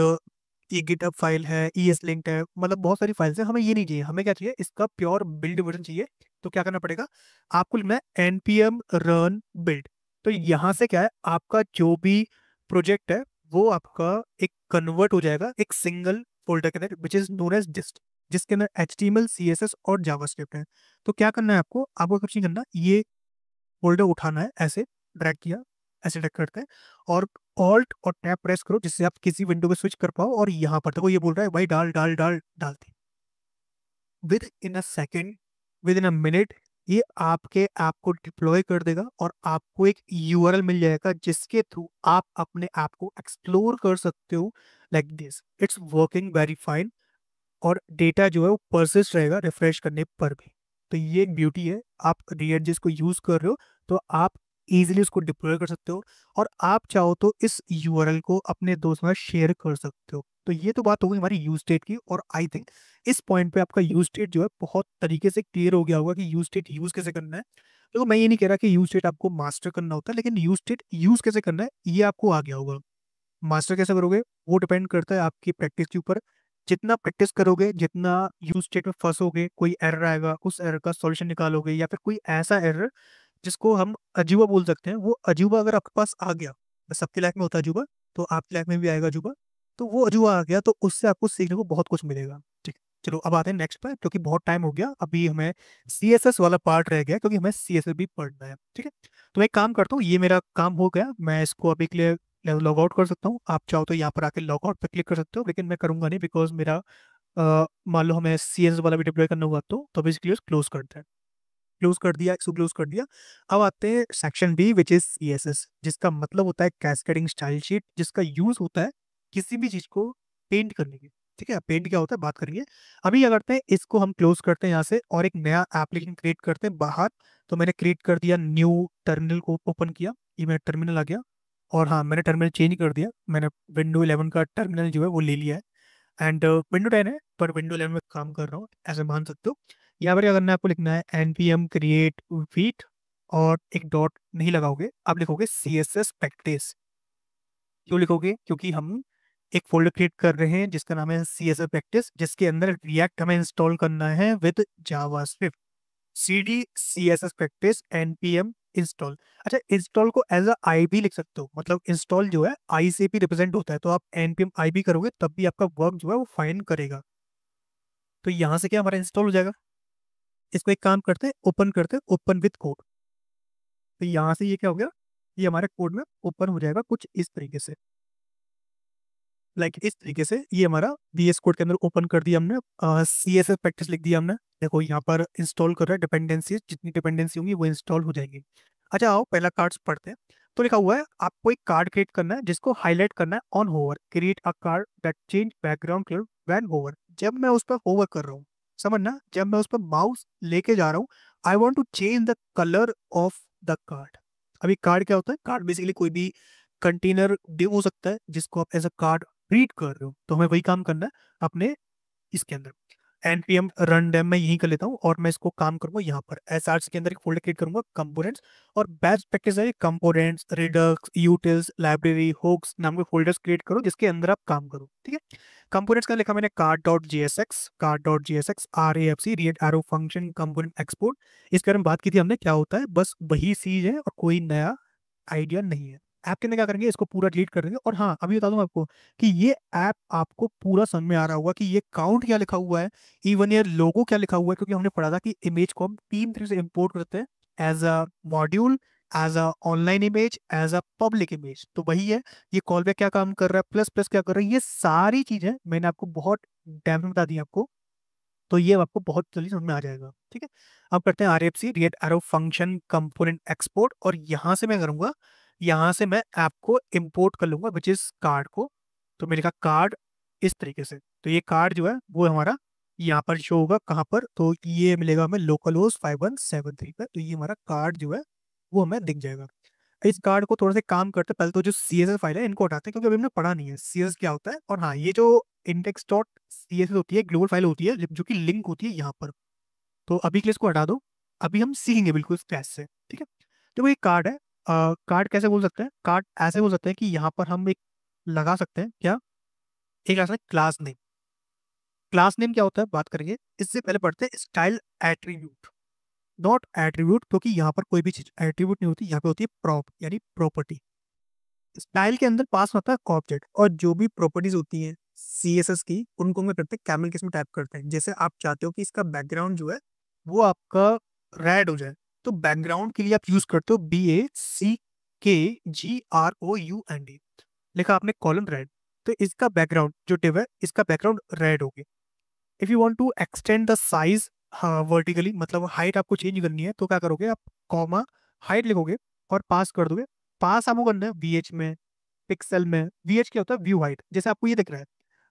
ये गिटहब फाइल है, ES लिंक्ड है, मतलब बहुत सारी फाइल्स है। हमें ये नहीं चाहिए, हमें क्या चाहिए, इसका प्योर बिल्ड वर्जन चाहिए। तो क्या करना पड़ेगा आपको, लिखना है npm run build। तो यहाँ से क्या है, आपका जो भी प्रोजेक्ट है वो आपका एक कन्वर्ट हो जाएगा एक सिंगल फोल्डर के अंदर, विच इज नोन एज डिस्ट, जिसके अंदर HTML CSS और जावास्क्रिप्ट है। तो क्या करना है आपको, कुछ नहीं करना, ये फोल्डर उठाना है, ऐसे ड्रैग किया, ऐसे ड्रैग करते हैं, और ऑल्ट और टैब प्रेस करो जिससे आप किसी विंडो पे स्विच कर पाओ। और यहाँ पर देखो ये बोल रहा है भाई डाल डाल डाल, डालती with in a second, with in a minute, ये आपके ऐप को डिप्लॉय कर देगा, और आपको एक URL मिल जाएगा जिसके थ्रू आप अपने ऐप को एक्सप्लोर कर सकते हो। Like this, it's working very fine, और डेटा जो है वो परसिस्ट रहेगा रिफ्रेश करने पर भी। तो ये एक ब्यूटी है, आप रिएक्ट जिसको यूज कर रहे हो तो आप इजीली उसको डिप्लॉय कर सकते हो, और आप चाहो तो इस URL को अपने दोस्त में शेयर कर सकते हो। तो ये तो बात होगी हमारी यूज स्टेट की, और आई थिंक इस पॉइंट पे आपका यूज स्टेट जो है बहुत तरीके से क्लियर हो गया होगा कि यूज स्टेट यूज कैसे करना है। तो मैं ये नहीं कह रहा कि यूज स्टेट आपको मास्टर करना होता है, लेकिन यूज स्टेट यूज कैसे करना है ये आपको आ गया होगा। मास्टर कैसे करोगे वो डिपेंड करता है आपकी प्रैक्टिस के ऊपर। जितना प्रैक्टिस करोगे, जितना यूज स्टेट में फंसोगे, कोई एरर आएगा, उस एरर का सॉल्यूशन निकालोगे, या फिर कोई ऐसा एरर जिसको हम अजूबा बोल सकते हैं, वो अजूबा अगर आपके पास आ गया, सबकी लाइफ में होता है अजूबा, तो आपकी लाइफ में भी आएगा अजूबा, तो वो अजूबा आ गया तो उससे आपको सीखने को बहुत कुछ मिलेगा। ठीक है, चलो अब आते हैं नेक्स्ट पर, क्योंकि बहुत टाइम हो गया, अभी हमें CSS वाला पार्ट रह गया, क्योंकि हमें CSS भी पढ़ना है। ठीक है, तो मैं एक काम करता हूँ, ये मेरा काम हो गया, मैं इसको अभी के लिए लॉग आउट कर सकता हूँ। आप चाहो तो यहाँ पर आके लॉग आउट पर क्लिक कर सकते हो, लेकिन मैं करूंगा नहीं, बिकॉज मेरा मान लो हमें CSS वाला भी डिप्लॉय करना हुआ, तो बेसिकली क्लोज करते हैं। क्लोज कर दिया, इसको क्लोज कर दिया। अब आते हैं section B, which is CSS, जिसका मतलब होता है कैस्केडिंग स्टाइल शीट, जिसका यूज होता है किसी भी चीज को पेंट करने की। ठीक है, पेंट क्या होता है बात करेंगे। अभी क्या करते हैं, इसको हम क्लोज करते हैं यहाँ से, और एक नया एप्लीकेशन क्रिएट करते हैं बाहर। तो मैंने क्रिएट कर दिया, न्यू टर्मिनल को ओपन किया, ये मेरा टर्मिनल आ गया। और हाँ, मैंने टर्मिनल चेंज कर दिया, मैंने विंडो 11 का टर्मिनल जो है वो ले लिया है। एंड विंडो 10 है, पर विंडो 11 में काम कर रहा हूँ, ऐसे मान सकते हो। यहाँ पर क्या करना है, आपको लिखना है npm create वीट, और एक डॉट नहीं लगाओगे, आप लिखोगे CSS practice। क्यों लिखोगे? क्योंकि हम एक फोल्डर क्रिएट कर रहे हैं जिसका नाम है CSS practice, जिसके अंदर रिएक्ट हमें इंस्टॉल करना है with JavaScript. CD CSS practice npm install. अच्छा, इंस्टॉल को एज अ आई भी लिख सकते हो, मतलब इंस्टॉल जो है आई से भी रिप्रेजेंट होता है, तो आप npm आई भी करोगे तब भी आपका वर्क जो है वो फाइन करेगा। तो यहाँ से क्या हमारा इंस्टॉल हो जाएगा। इसको एक काम करते हैं, ओपन करते हैं, ओपन विथ कोड। तो यहाँ से ये क्या हो गया, ये हमारे कोड में ओपन हो जाएगा कुछ इस तरीके से, इस तरीके से ये हमारा VS कोड के अंदर ओपन कर दिया हमने। CSS प्रैक्टिस लिख दिया हमने। देखो यहाँ पर इंस्टॉल कर रहा है, डिपेंडेंसी जितनी डिपेंडेंसी होंगी वो इंस्टॉल हो जाएंगी। अच्छा आओ पहला कार्ड्स पढ़ते हैं। तो लिखा हुआ है आपको एक कार्ड क्रिएट करना है जिसको हाईलाइट करना है on hover, create a card that change background colour when hover. जब मैं उस पर होवर कर रहा हूँ, समझना, जब मैं उस पर माउस लेके जा रहा हूँ, I want to change the colour of the card. अभी कार्ड क्या होता है, कार्ड बेसिकली कोई भी कंटेनर डिव हो सकता है जिसको आप एज अ कार्ड रीड कर रहे हो, तो हमें वही काम करना है अपने इसके अंदर। npm रन डेम मैं यही कर लेता हूँ और मैं इसको काम करूंगा यहाँ पर src के अंदर एक फोल्डर क्रिएट करूंगा कंपोनेंट्स। और बेस्ट प्रैक्टिस है components, Redux, utils, library, hooks नाम के फोल्डर्स क्रिएट करो जिसके अंदर आप काम करो, ठीक है। कंपोनेंट्स का लिखा मैंने card.jsx RAFC react arrow function component export. इसके बारे में बात की थी हमने, क्या होता है, बस वही चीज है और कोई नया आइडिया नहीं है। ऐप के अंदर क्या करेंगे, इसको पूरा डिलीट कर देंगे। और हाँ अभी बता दूं आपको कि ये ऐप आपको पूरा समझ में आ रहा होगा कि ये काउंट क्या लिखा हुआ है, इवन ये लोगो क्या लिखा हुआ है, क्योंकि हमने पढ़ा था कि इमेज को हम तीन तरह से इंपोर्ट करते हैं, as a module, as a online image, as a public image. तो वही है, ये कॉल बैक क्या काम कर रहा है, प्लस प्लस क्या कर रहा है, ये सारी चीजें मैंने आपको बहुत टाइम में बता दी आपको। तो ये आपको बहुत जल्दी समझ में आ जाएगा, ठीक है। अब करते हैं RFC react arrow function component export, और यहाँ से मैं करूंगा, यहाँ से मैं ऐप को इंपोर्ट कर लूंगा विच इज कार्ड को। तो मैंने कहा कार्ड इस तरीके से, तो ये कार्ड जो है वो हमारा यहाँ पर शो होगा, कहाँ पर, तो ये मिलेगा हमें लोकल होस्ट 5173 पर। तो ये हमारा कार्ड जो है वो हमें दिख जाएगा। इस कार्ड को थोड़ा सा काम करते हैं, पहले तो जो CSS फाइल है इनको हटाते हैं क्योंकि अभी हमने पढ़ा नहीं है CSS क्या होता है। और हाँ, ये जो इंडेक्स डॉट CSS होती है ग्लोबल फाइल होती है जो कि लिंक होती है यहाँ पर, तो अभी के लिए इसको हटा दो। अभी हम सीखेंगे बिल्कुल स्क्रैच से, ठीक है। तो वो एक कार्ड है, कार्ड कैसे बोल सकते हैं, कार्ड ऐसे बोल सकते हैं कि यहाँ पर हम एक लगा सकते हैं क्या, एक लगा सकते हैं क्लास नेम। क्लास नेम क्या होता है बात करेंगे, इससे पहले पढ़ते हैं स्टाइल एट्रीब्यूट, नॉट एट्रीब्यूट, क्योंकि यहाँ पर कोई भी चीज एट्रीब्यूट नहीं होती, यहाँ पे होती है प्रॉप यानी प्रॉपर्टी। स्टाइल के अंदर पास होता है ऑब्जेक्ट, और जो भी प्रॉपर्टीज होती हैं CSS की उनको हम करते हैं कैमल केस में टाइप करते हैं। जैसे आप चाहते हो कि इसका बैकग्राउंड जो है वो आपका रेड हो जाए, तो बैकग्राउंड के लिए आप यूज करते हो BACKGROUND, लिखा आपने कॉलम रेड, तो इसका बैकग्राउंड जो डिव है इसका बैकग्राउंड रेड हो गया। If you want to extend the size, हाँ वर्टिकली, मतलब हाइट आपको चेंज करनी है, तो क्या करोगे आप, कॉमा हाइट लिखोगे और पास कर दोगे। पास आपको करना है VH में, पिक्सल में। VH क्या होता है, व्यू हाइट, जैसे आपको ये दिख रहा है।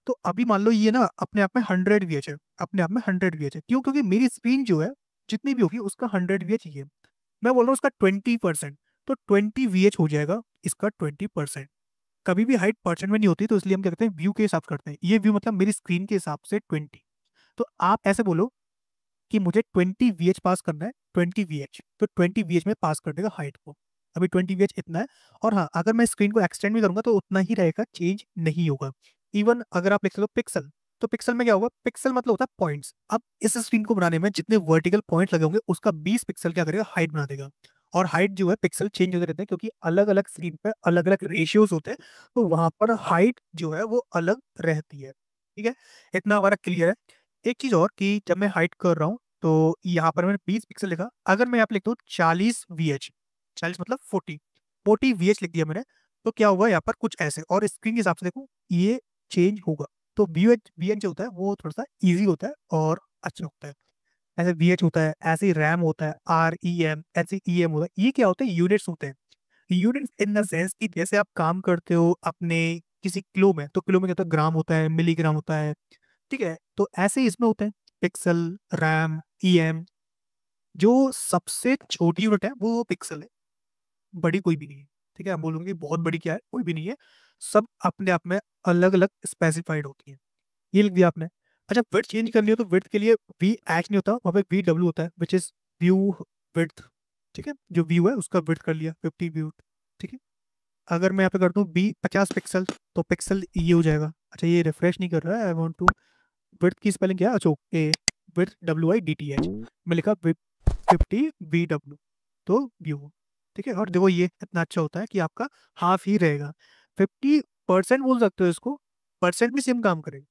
तो अभी मान लो ये ना अपने आप में 100 VH है, अपने आप में 100 VH है, क्यों, क्योंकि मेरी स्क्रीन जो है जितनी भी होगी उसका 100 VH ही है। मैं बोल रहा हूँ उसका 20%, तो 20 VH हो जाएगा इसका 20%। कभी भी हाइट परसेंट में नहीं होती, तो इसलिए हम क्या करते हैं, व्यू के हिसाब से करते हैं। ये व्यू मतलब मेरी स्क्रीन के हिसाब से 20। तो आप ऐसे बोलो कि मुझे 20 VH पास करना है, 20 VH, तो 20 VH में पास कर देगा हाइट को। अभी 20 VH इतना है। और हाँ, अगर मैं स्क्रीन को एक्सटेंड भी करूंगा तो उतना ही रहेगा, चेंज नहीं होगा। इवन अगर आप लिख सकते हो पिक्सल, तो पिक्सल में क्या होगा, पिक्सल मतलब होता है पॉइंट्स। अब इस स्क्रीन को बनाने में जितने वर्टिकल पॉइंट लगे होंगे उसका 20 पिक्सल क्या करेगा, हाइट बना देगा। और हाइट जो है पिक्सल चेंज होते रहते हैं क्योंकि अलग अलग स्क्रीन पे अलग अलग रेशियोज होते हैं, तो वहां पर हाइट जो है वो अलग रहती है, ठीक है। इतना हमारा क्लियर है। एक चीज और कि जब मैं हाइट कर रहा हूँ तो यहाँ पर मैंने 20 पिक्सल लिखा, अगर मैं यहाँ पे लिखता हूँ 40 VH, 40 मतलब 40 VH लिख दिया मैंने, तो क्या होगा यहाँ पर कुछ ऐसे, और स्क्रीन के हिसाब से देखो ये चेंज होगा। तो VH जो होता है वो थोड़ा सा ईजी होता है और अच्छा होता है। ऐसे VH होता है, ऐसे ही रैम होता है REM, ऐसे EM होता है। ये क्या होता है, यूनिट्स होते हैं। यूनिट्स इन द सेंस कि जैसे आप काम करते हो अपने किसी किलो में, तो किलो में क्या होता है, ग्राम होता है, मिलीग्राम होता है, ठीक है। तो ऐसे ही इसमें होते हैं पिक्सल, रैम, EM। जो सबसे छोटी यूनिट है वो पिक्सल है, बड़ी कोई भी नहीं है, ठीक है। आप बोलोगे बहुत बड़ी क्या है, कोई भी नहीं है, सब अपने आप में अलग अलग स्पेसिफाइड होती है। ये लिख दिया आपने। अच्छा, विड्थ चेंज करनी हो तो विड्थ के लिए VH नहीं होता, वहाँ पे VW होता है विच इज व्यू विड्थ, ठीक है। जो व्यू है उसका विड्थ कर लिया 50 व्यू, ठीक है। अगर मैं यहाँ पे करता हूँ 50 पिक्सल, तो पिक्सल ये हो जाएगा। अच्छा ये रिफ्रेश नहीं कर रहा है, आई वॉन्ट टू, विड्थ की स्पेलिंग क्या है, अच्छा ओके, विड्थ WIDTH, मैं लिखा 50 VW, तो व्यू। ठीक है। और देखो ये इतना अच्छा होता है कि आपका हाफ ही रहेगा। 50% बोल सकते हो इसको, परसेंट भी सेम काम करेगा,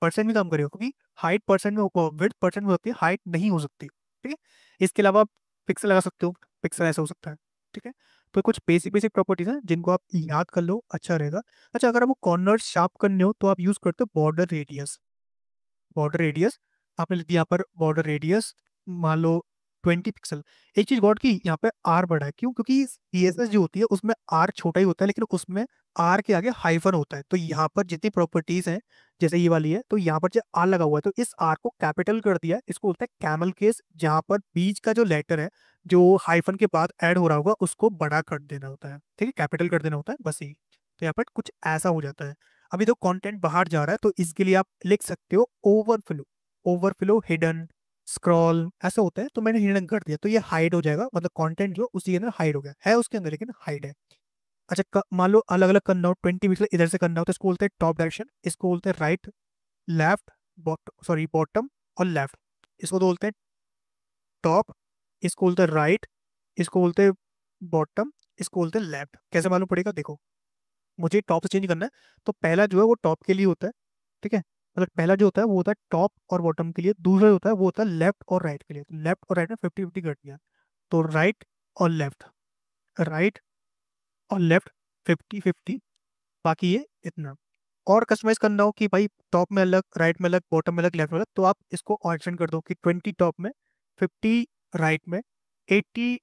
परसेंट भी काम करेगा, क्योंकि हाइट परसेंट में, विड्थ परसेंट में होती है, हाइट नहीं हो सकती। ठीक है। इसके अलावा आप पिक्सल लगा सकते हो, पिक्सल ऐसा हो सकता है। ठीक है। तो कुछ बेसिक बेसिक प्रॉपर्टीज हैं जिनको आप याद कर लो, अच्छा रहेगा। अच्छा, अगर आपको कॉर्नर शार्प करने हो तो आप यूज करते हो बॉर्डर रेडियस। बॉर्डर रेडियस आपने लिख दिया यहाँ पर, बॉर्डर रेडियस मान लो 20 पिक्सल। एक चीज गौर की, यहाँ पे आर बड़ा है, क्यों? क्योंकि सीएसएस जो होती है उसमें आर छोटा ही होता है, लेकिन उसमें आर के आगे हाइफन होता है। तो यहाँ पर जितनी प्रॉपर्टीज हैं, जैसे ये वाली है, तो यहाँ पर जो आर लगा हुआ है तो इस आर को कैपिटल कर दिया है। इसको बोलते हैं कैमल केस, जहाँ पर बीच का जो लेटर है जो हाइफन के बाद ऐड हो रहा होगा उसको बड़ा कर देना होता है। ठीक है, कैपिटल कर देना होता है, बस यही। तो यहाँ पर कुछ ऐसा हो जाता है। अभी तो कंटेंट बाहर जा रहा है तो इसके लिए आप लिख सकते हो ओवरफ्लो। ओवरफ्लो, हिडन, स्क्रॉल ऐसा होता है, तो मैंने हिडन कर दिया तो ये हाइड हो जाएगा, मतलब कंटेंट जो उसी के अंदर हाइड हो गया है उसके अंदर, लेकिन हाइड है। अच्छा, मान लो अलग अलग करना हो, 20 पिक्सल इधर से करना हो तो इसको बोलते हैं टॉप डायरेक्शन, इसको बोलते हैं राइट, लेफ्ट, सॉरी बॉटम और लेफ्ट। इसको तो बोलते हैं टॉप, इसको बोलते हैं राइट, इसको बोलते हैं बॉटम, इसको बोलते हैं लेफ्ट। कैसे मालूम पड़ेगा? देखो, मुझे टॉप से चेंज करना है तो पहला जो है वो टॉप के लिए होता है। ठीक है, मतलब पहला जो होता है वो होता है टॉप और बॉटम के लिए, दूसरा जो होता है वो होता है लेफ्ट और राइट के लिए। तो लेफ्ट और राइट में 50-50 कर दिया, तो राइट और लेफ्ट, राइट और लेफ्ट 50-50। बाकी ये इतना। और कस्टमाइज करना हो कि भाई टॉप में अलग, राइट में अलग, बॉटम में अलग, लेफ्ट में अलग, तो आप इसको ऑप्शन कर दो कि 20 टॉप में, 50 राइट में, 80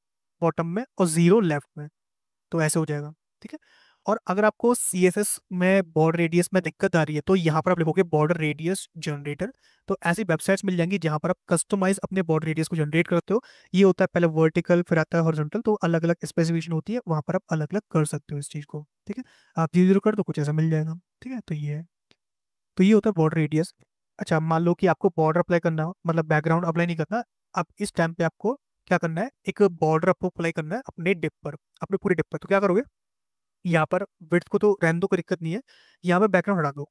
बॉटम में और 0 लेफ्ट में। तो ऐसे हो जाएगा। ठीक है। और अगर आपको CSS में बॉर्डर रेडियस में दिक्कत आ रही है तो यहाँ पर आप लिखोगे बॉर्डर रेडियस जनरेटर। तो ऐसी वेबसाइट्स मिल जाएंगी जहाँ पर आप कस्टमाइज अपने बॉर्डर रेडियस को जनरेट करते हो। ये होता है पहले वर्टिकल, फिर आता है हॉरिजॉन्टल, तो अलग अलग स्पेसिफिकेशन होती है, वहाँ पर आप अलग अलग कर सकते हो इस चीज़ को। ठीक है, आप धीरे धीरे कर दो, कुछ ऐसा मिल जाएगा। ठीक है, तो ये है, तो ये होता है बॉर्डर रेडियस। अच्छा, मान लो कि आपको बॉर्डर अप्लाई करना हो, मतलब बैकग्राउंड अप्लाई नहीं करना, अब इस टाइम पे आपको क्या करना है, एक बॉर्डर आपको अप्लाई करना है अपने डिप पर, अपने पूरे डिप पर। तो क्या करोगे, यहाँ पर विड्थ को तो रहने दो, कोई दिक्कत नहीं है, यहाँ पे बैकग्राउंड हटा दो।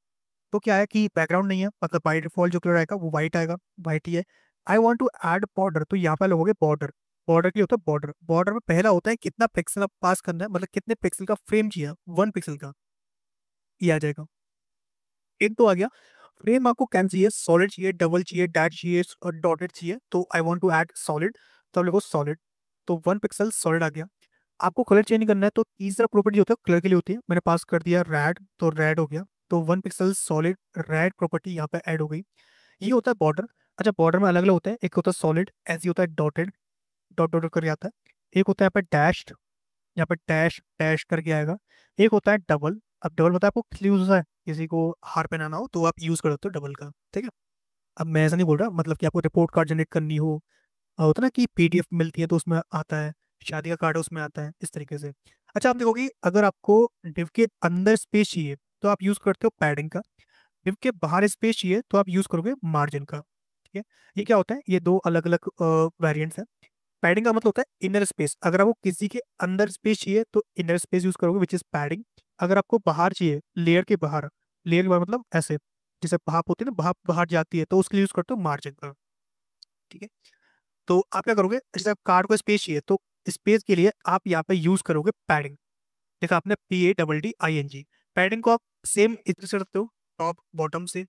तो क्या है कि बैकग्राउंड नहीं है, मतलब बाई डिफॉल्ट जो कलर आएगा वो वाइट आएगा, वाइट ही है। I want to add border, तो यहाँ पे लोगोगे बॉर्डर। बॉर्डर के लिए होता है बॉर्डर, बॉर्डर में पहला होता है कितना पिक्सल आप पास करना है, मतलब कितने पिक्सल का फ्रेम चाहिए, 1 पिक्सल का, ये आ जाएगा। एक तो आ गया। फ्रेम आपको कैम चाहिए, सॉलिड चाहिए, डबल चाहिए, डैश चाहिए और डॉटेड चाहिए, तो I want to add solid, तो आप लिखो सॉलिड, तो 1 पिक्सल सॉलिड आ गया। आपको कलर चेंज करना है तो तीसरा प्रॉपर्टी होता है कलर के लिए होती है, मैंने पास कर दिया रेड, तो रेड हो गया, तो 1 पिक्सल सॉलिड रेड प्रॉपर्टी यहाँ पे ऐड हो गई। ये होता है बॉर्डर। अच्छा, बॉर्डर में अलग अलग होते हैं, एक होता है सॉलिड, ऐसे होता है डॉटेड, डॉट डॉट करके आता है। एक होता है यहाँ पे डैश्ड, यहाँ पे डैश डैश करके आएगा। एक होता है डबल, अब डबल होता है आपको किस यूज होता है, किसी को हार पहनाना हो तो आप यूज कर सकते हो डबल का। ठीक है। अब मैं ऐसा नहीं बोल रहा, मतलब कि आपको रिपोर्ट कार्ड जनरेट करनी हो, होता है ना कि PDF मिलती है तो उसमें आता है, शादी का कार्ड उसमें आता है, इस तरीके से। अच्छा, आप देखोगे अगर आपको डिव के अंदर स्पेस चाहिए तो आप यूज करते हो पैडिंग का, डिव के बाहर स्पेस चाहिए तो आप यूज करोगे मार्जिन का। ठीक है। ये क्या होता है, ये दो अलग अलग वेरिएंट्स हैं। पैडिंग का मतलब होता है इनर स्पेस, अगर आपको किसी के अंदर स्पेस चाहिए तो इनर स्पेस यूज करोगे, विच इज पैडिंग। अगर आपको बाहर चाहिए, लेयर के बाहर, लेयर के बाहर मतलब ऐसे, जैसे भाप होती है ना, भाप बाहर जाती है, तो उसके लिए यूज करते हो मार्जिन का। ठीक है। तो आप क्या करोगे, जैसे आप कार्ड को स्पेस चाहिए तो स्पेस के लिए आप यहाँ पे यूज करोगे पैडिंग। देखा आपने, PADDING। पैडिंग को आप सेम इधर से रखते हो, टॉप बॉटम से,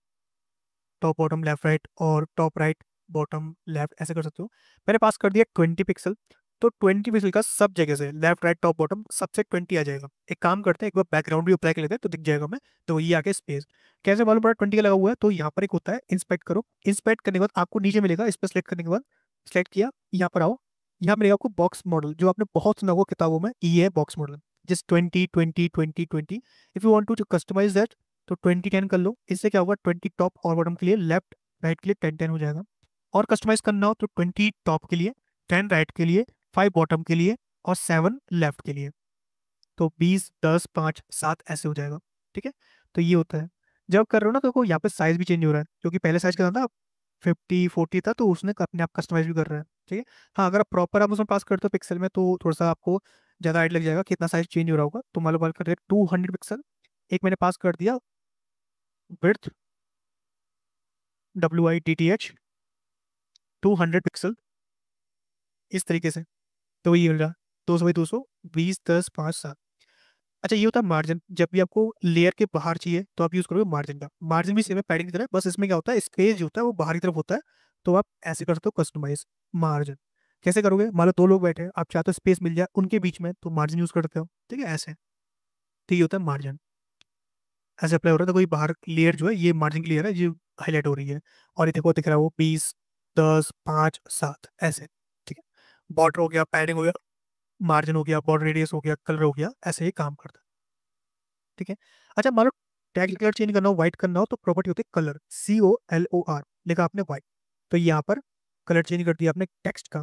टॉप बॉटम लेफ्ट राइट, और टॉप राइट बॉटम लेफ्ट, ऐसे कर सकते हो। मैंने पास कर दिया 20 पिक्सल, तो 20 पिक्सल का सब जगह से लेफ्ट राइट टॉप बॉटम सबसे 20 आ जाएगा। एक काम करते हैं, एक बार बैकग्राउंड भी अप्लाई कर लेते हैं तो दिख जाएगा मैं। तो ये आके स्पेस कैसे मालूम पड़ा 20 का लगा हुआ है, तो यहाँ पर एक होता है इंस्पेक्ट करो, इंस्पेक्ट करने के बाद आपको नीचे मिलेगा, इस पर सेलेक्ट करने के बाद, सेलेक्ट किया, यहाँ पर आओ, यहाँ मिलेगा आपको बॉक्स मॉडल, जो आपने बहुत सुना होगा किताबों में, ये है बॉक्स मॉडल, जिस 20 20 20 20। If you want to customise that तो 20 10 कर लो, इससे क्या होगा, 20 टॉप और बॉटम के लिए, लेफ्ट राइट के लिए 10 10 हो जाएगा। और कस्टमाइज करना हो तो 20 टॉप के लिए, 10 राइट के लिए, 5 बॉटम के लिए और 7 लेफ्ट के लिए, तो 20 10 5 7 ऐसे हो जाएगा। ठीक है। तो ये होता है, जब कर रहे हो ना तो देखो यहाँ पे साइज भी चेंज हो रहा है, क्योंकि पहले साइज का था 50 40 था, तो उसने अपने आप कस्टमाइज भी कर रहा है। ठीक है। हाँ, अगर आप प्रॉपर आप उसमें पास करते हो पिक्सल में तो थोड़ा सा आपको ज़्यादा आइड लग जाएगा कितना साइज चेंज हो रहा होगा, तो मान लो बात कर रहे 200 पिक्सल। एक मैंने पास कर दिया विड्थ, WIDTH 200 पिक्सल, इस तरीके से, तो ये मिल रहा। 200 बाई 200, 20, 10, 5, 7। अच्छा, ये होता है मार्जिन। जब भी आपको लेयर के बाहर चाहिए तो आप यूज करोगे मार्जिन का। मार्जिन भी सेम है पैडिंग की तरह, बस इसमें क्या होता है, स्पेस जो होता है वो बाहरी तरफ होता है। तो आप ऐसे कर सकते हो कस्टमाइज मार्जिन। कैसे करोगे, मान लो दो लोग बैठे हैं, आप चाहते हो स्पेस मिल जाए उनके बीच में, तो मार्जिन यूज करते हो। ठीक है, ऐसे। तो ये होता है मार्जिन। ऐसे अप्लाई हो रहा है तो कोई बाहर लेयर जो है, ये मार्जिन की लेयर है, ये हाईलाइट हो रही है। और ये देखो दिख रहा है वो 20, 10, 5, 7 ऐसे। ठीक है, बॉर्डर हो गया, पैडिंग हो गया, मार्जिन हो गया, बॉर्डर रेडियस हो गया, कलर हो गया, ऐसे ही काम करता है। ठीक है। अच्छा, मान लो टैग कलर चेंज करना हो, व्हाइट करना हो, तो प्रॉपर्टी होती है कलर, COLOR, लिखा आपने व्हाइट। तो यहाँ पर कलर चेंज कर दिया आपने टेक्स्ट का।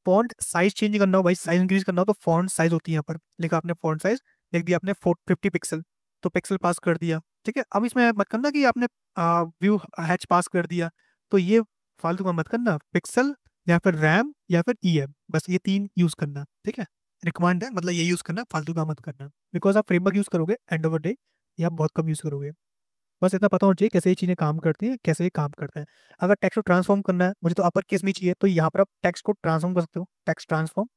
फॉन्ट साइज चेंज करना हो भाई, साइज इंक्रीज करना हो, तो फॉन्ट साइज होती है यहाँ पर, लिखा आपने फॉन्ट साइज, लिख दिया आपने 50 पिक्सल, तो पिक्सल पास कर दिया। ठीक है, अब इसमें मत करना कि आपने व्यू हैच पास कर दिया, तो ये फालतू का मत करना। पिक्सल या फिर रैम या फिर EM, बस ये तीन यूज करना। ठीक है, रिकमेंड है, मतलब ये यूज करना, फालतू का मत करना। बिकॉज आप फ्रेमवर्क यूज करोगे एंड ऑफ द डे, ये आप बहुत कम यूज करोगे। बस इतना पता होना चाहिए कैसे ये चीजें काम करती हैं, कैसे ये काम करता है। अगर टेक्स्ट को ट्रांसफॉर्म करना है, मुझे तो अपर केस में चाहिए, तो यहाँ पर आप टेक्स्ट को ट्रांसफॉर्म कर सकते हो। टेक्स्ट ट्रांसफॉर्म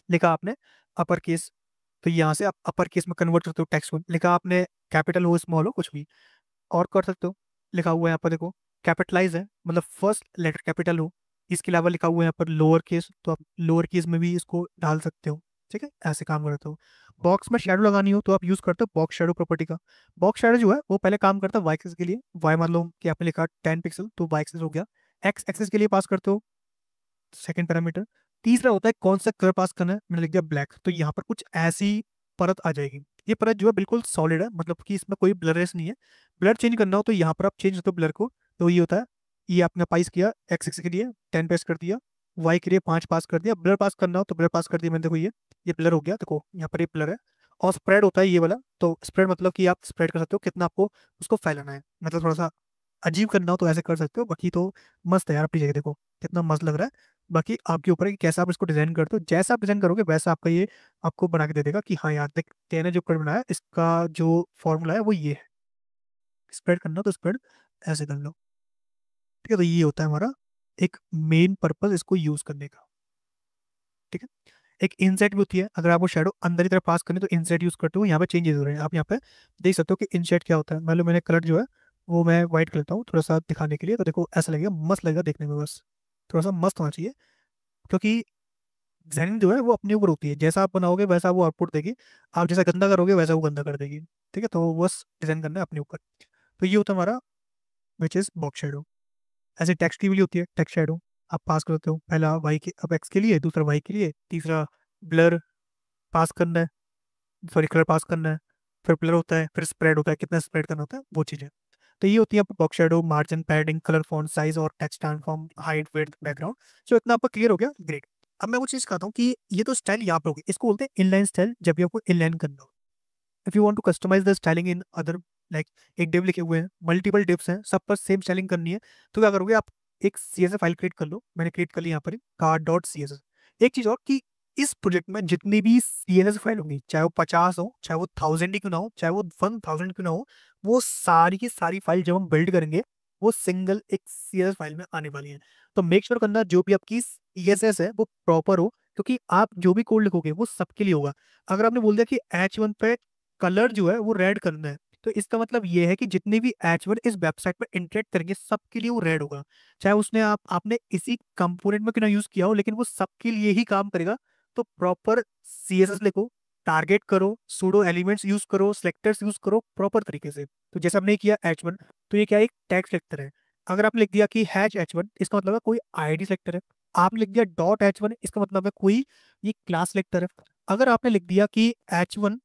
लिखा आपने अपर केस, तो यहाँ से आप अपर केस में कन्वर्ट करते हो टेक्स्ट को। लिखा आपने कैपिटल हो स्मॉल हो कुछ भी और कर सकते हो। लिखा हुआ है यहाँ पर देखो, कैपिटलाइज है, मतलब फर्स्ट लेटर कैपिटल हो। इसके अलावा लिखा हुआ है यहाँ पर लोअर केस, तो आप लोअर केस में भी इसको डाल सकते हो। ठीक है, ऐसे काम करते हो। बॉक्स में शेडो लगानी हो तो आप यूज करते हो बॉक्स शेडो प्रॉपर्टी का। बॉक्स शेडो जो है वो पहले काम करता है वाई एक्सिस के लिए। वाई मान लो कि आपने लिखा 10 पिक्सल, तो वाई एक्सिस हो गया। एक्स एक्सिस के लिए पास करते हो सेकंड पैरामीटर। तीसरा होता है कौन सा कलर पास करना है, मैंने लिख दिया ब्लैक, तो यहाँ पर कुछ ऐसी परत आ जाएगी। ये परत जो है बिल्कुल सॉलिड है, मतलब कि इसमें कोई ब्लरनेस नहीं है। ब्लर चेंज करना हो तो यहाँ पर आप चेंज करते हो ब्लर को, तो ये होता है, ये आपने पास किया एक्स एक्स के लिए 10 पास कर दिया, वाई के लिए 5 पास कर दिया। ब्लर पास करना हो तो ब्लर पास कर दिया मैंने, देखो ये ब्लर हो गया, देखो यहाँ पर ये ब्लर है। और स्प्रेड होता है ये वाला, तो स्प्रेड मतलब कि आप स्प्रेड कर सकते हो कितना आपको उसको फैलाना है, मतलब थोड़ा सा अजीब करना हो तो ऐसे कर सकते हो। बाकी तो मस्त है यार, अपनी जगह देखो कितना मस्त लग रहा है। बाकी आपके ऊपर है कि कैसा आप इसको डिजाइन करते हो। जैसा आप डिजाइन करोगे वैसा आपका ये आपको बना के दे देगा कि हाँ यार देख, तेने जो कलर बनाया इसका जो फॉर्मूला है वो ये है। स्प्रेड करना हो तो स्प्रेड ऐसे कर लो। ठीक है, तो ये होता है हमारा एक मेन पर्पज इसको यूज करने का। ठीक है, एक इनसेट भी होती है, अगर आपको शेडो अंदर की तरफ पास करनी तो इनसेट यूज करते हो। यहाँ पे चेंजेस हो रहे हैं, आप यहाँ पे देख सकते हो कि इनसेट क्या होता है। मान लो मैंने कलर जो है वो मैं व्हाइट कर लेता हूँ थोड़ा सा दिखाने के लिए, तो देखो ऐसा लगेगा, मस्त लगेगा देखने में। बस थोड़ा सा मस्त होना चाहिए, क्योंकि डिजाइनिंग जो है वो अपने ऊपर होती है, जैसा आप बनाओगे वैसा वो आउटपुट देगी। आप जैसा गंदा करोगे वैसा वो गंदा कर देगी। ठीक है, तो बस डिजाइन करना है अपने ऊपर। तो ये होता है हमारा विच इज बॉक्स शेडो। ऐसे टेक्स्ट की भी होती है टेक्स्ट शेडो, आप पास करते हो पहला वाई के, अब एक्स के लिए, दूसरा वाई के लिए, तीसरा ब्लर पास करना है, सॉरी कलर पास करना है, फिर ब्लर होता है, फिर स्प्रेड होता है, कितना स्प्रेड करना होता है वो चीज़ें। तो ये होती है box shadow, margin, padding, colour, font size और text transform, height, width, background. So इतना आपका क्लियर हो गया, ग्रेट। अब मैं वो चीज़ कहता हूँ कि ये तो स्टाइल यहाँ पर होगी, इसको बोलते हैं इनलाइन स्टाइल, जब भी आपको इनलाइन करना हो। If you want to customise the styling in other, like एक डिव लिखे हुए हैं, मल्टीपल डिव्स हैं, सब पर सेम स्टाइलिंग करनी है, तो क्या करोगे आप, एक CSS फाइल क्रिएट कर लो। मैंने क्रिएट कर ली यहाँ पर card.css। एक चीज और कि इस प्रोजेक्ट में जितनी भी CSS फाइल होंगी, चाहे वो 50 हो, चाहे वो 1000 ही क्यों ना हो, चाहे वो 1000 क्यों ना हो, वो सारी की सारी फाइल जब हम बिल्ड करेंगे वो सिंगल एक CSS फाइल में आने वाली है। तो मेक श्योर करना जो भी आपकी CSS है वो प्रॉपर हो, क्योंकि आप जो भी कोड लिखोगे वो सबके लिए होगा। अगर आपने बोल दिया कि H1 पे कलर जो है वो रेड करना है, तो इसका मतलब ये है कि जितने भी H1 इस वेबसाइट पर इंटरेक्ट करेंगे सबके लिए वो रेड होगा। चाहे उसने आपने इसी कंपोनेंट में क्यों ना यूज किया हो, लेकिन वो सबके लिए ही काम करेगा। तो प्रॉपर CSS लिखो, टारगेट करो, सूडो एलिमेंट्स यूज करो, सेलेक्टर्स यूज करो प्रॉपर तरीके से। तो जैसे हमने किया H1, तो ये क्या है, एक टैग सेलेक्टर है। अगर आपने लिख दिया कि H1, इसका मतलब है कोई ID सेलेक्टर है। आपने लिख दिया .H1, इसका मतलब है कोई ये क्लास सेलेक्टर है। अगर आपने लिख दिया कि H1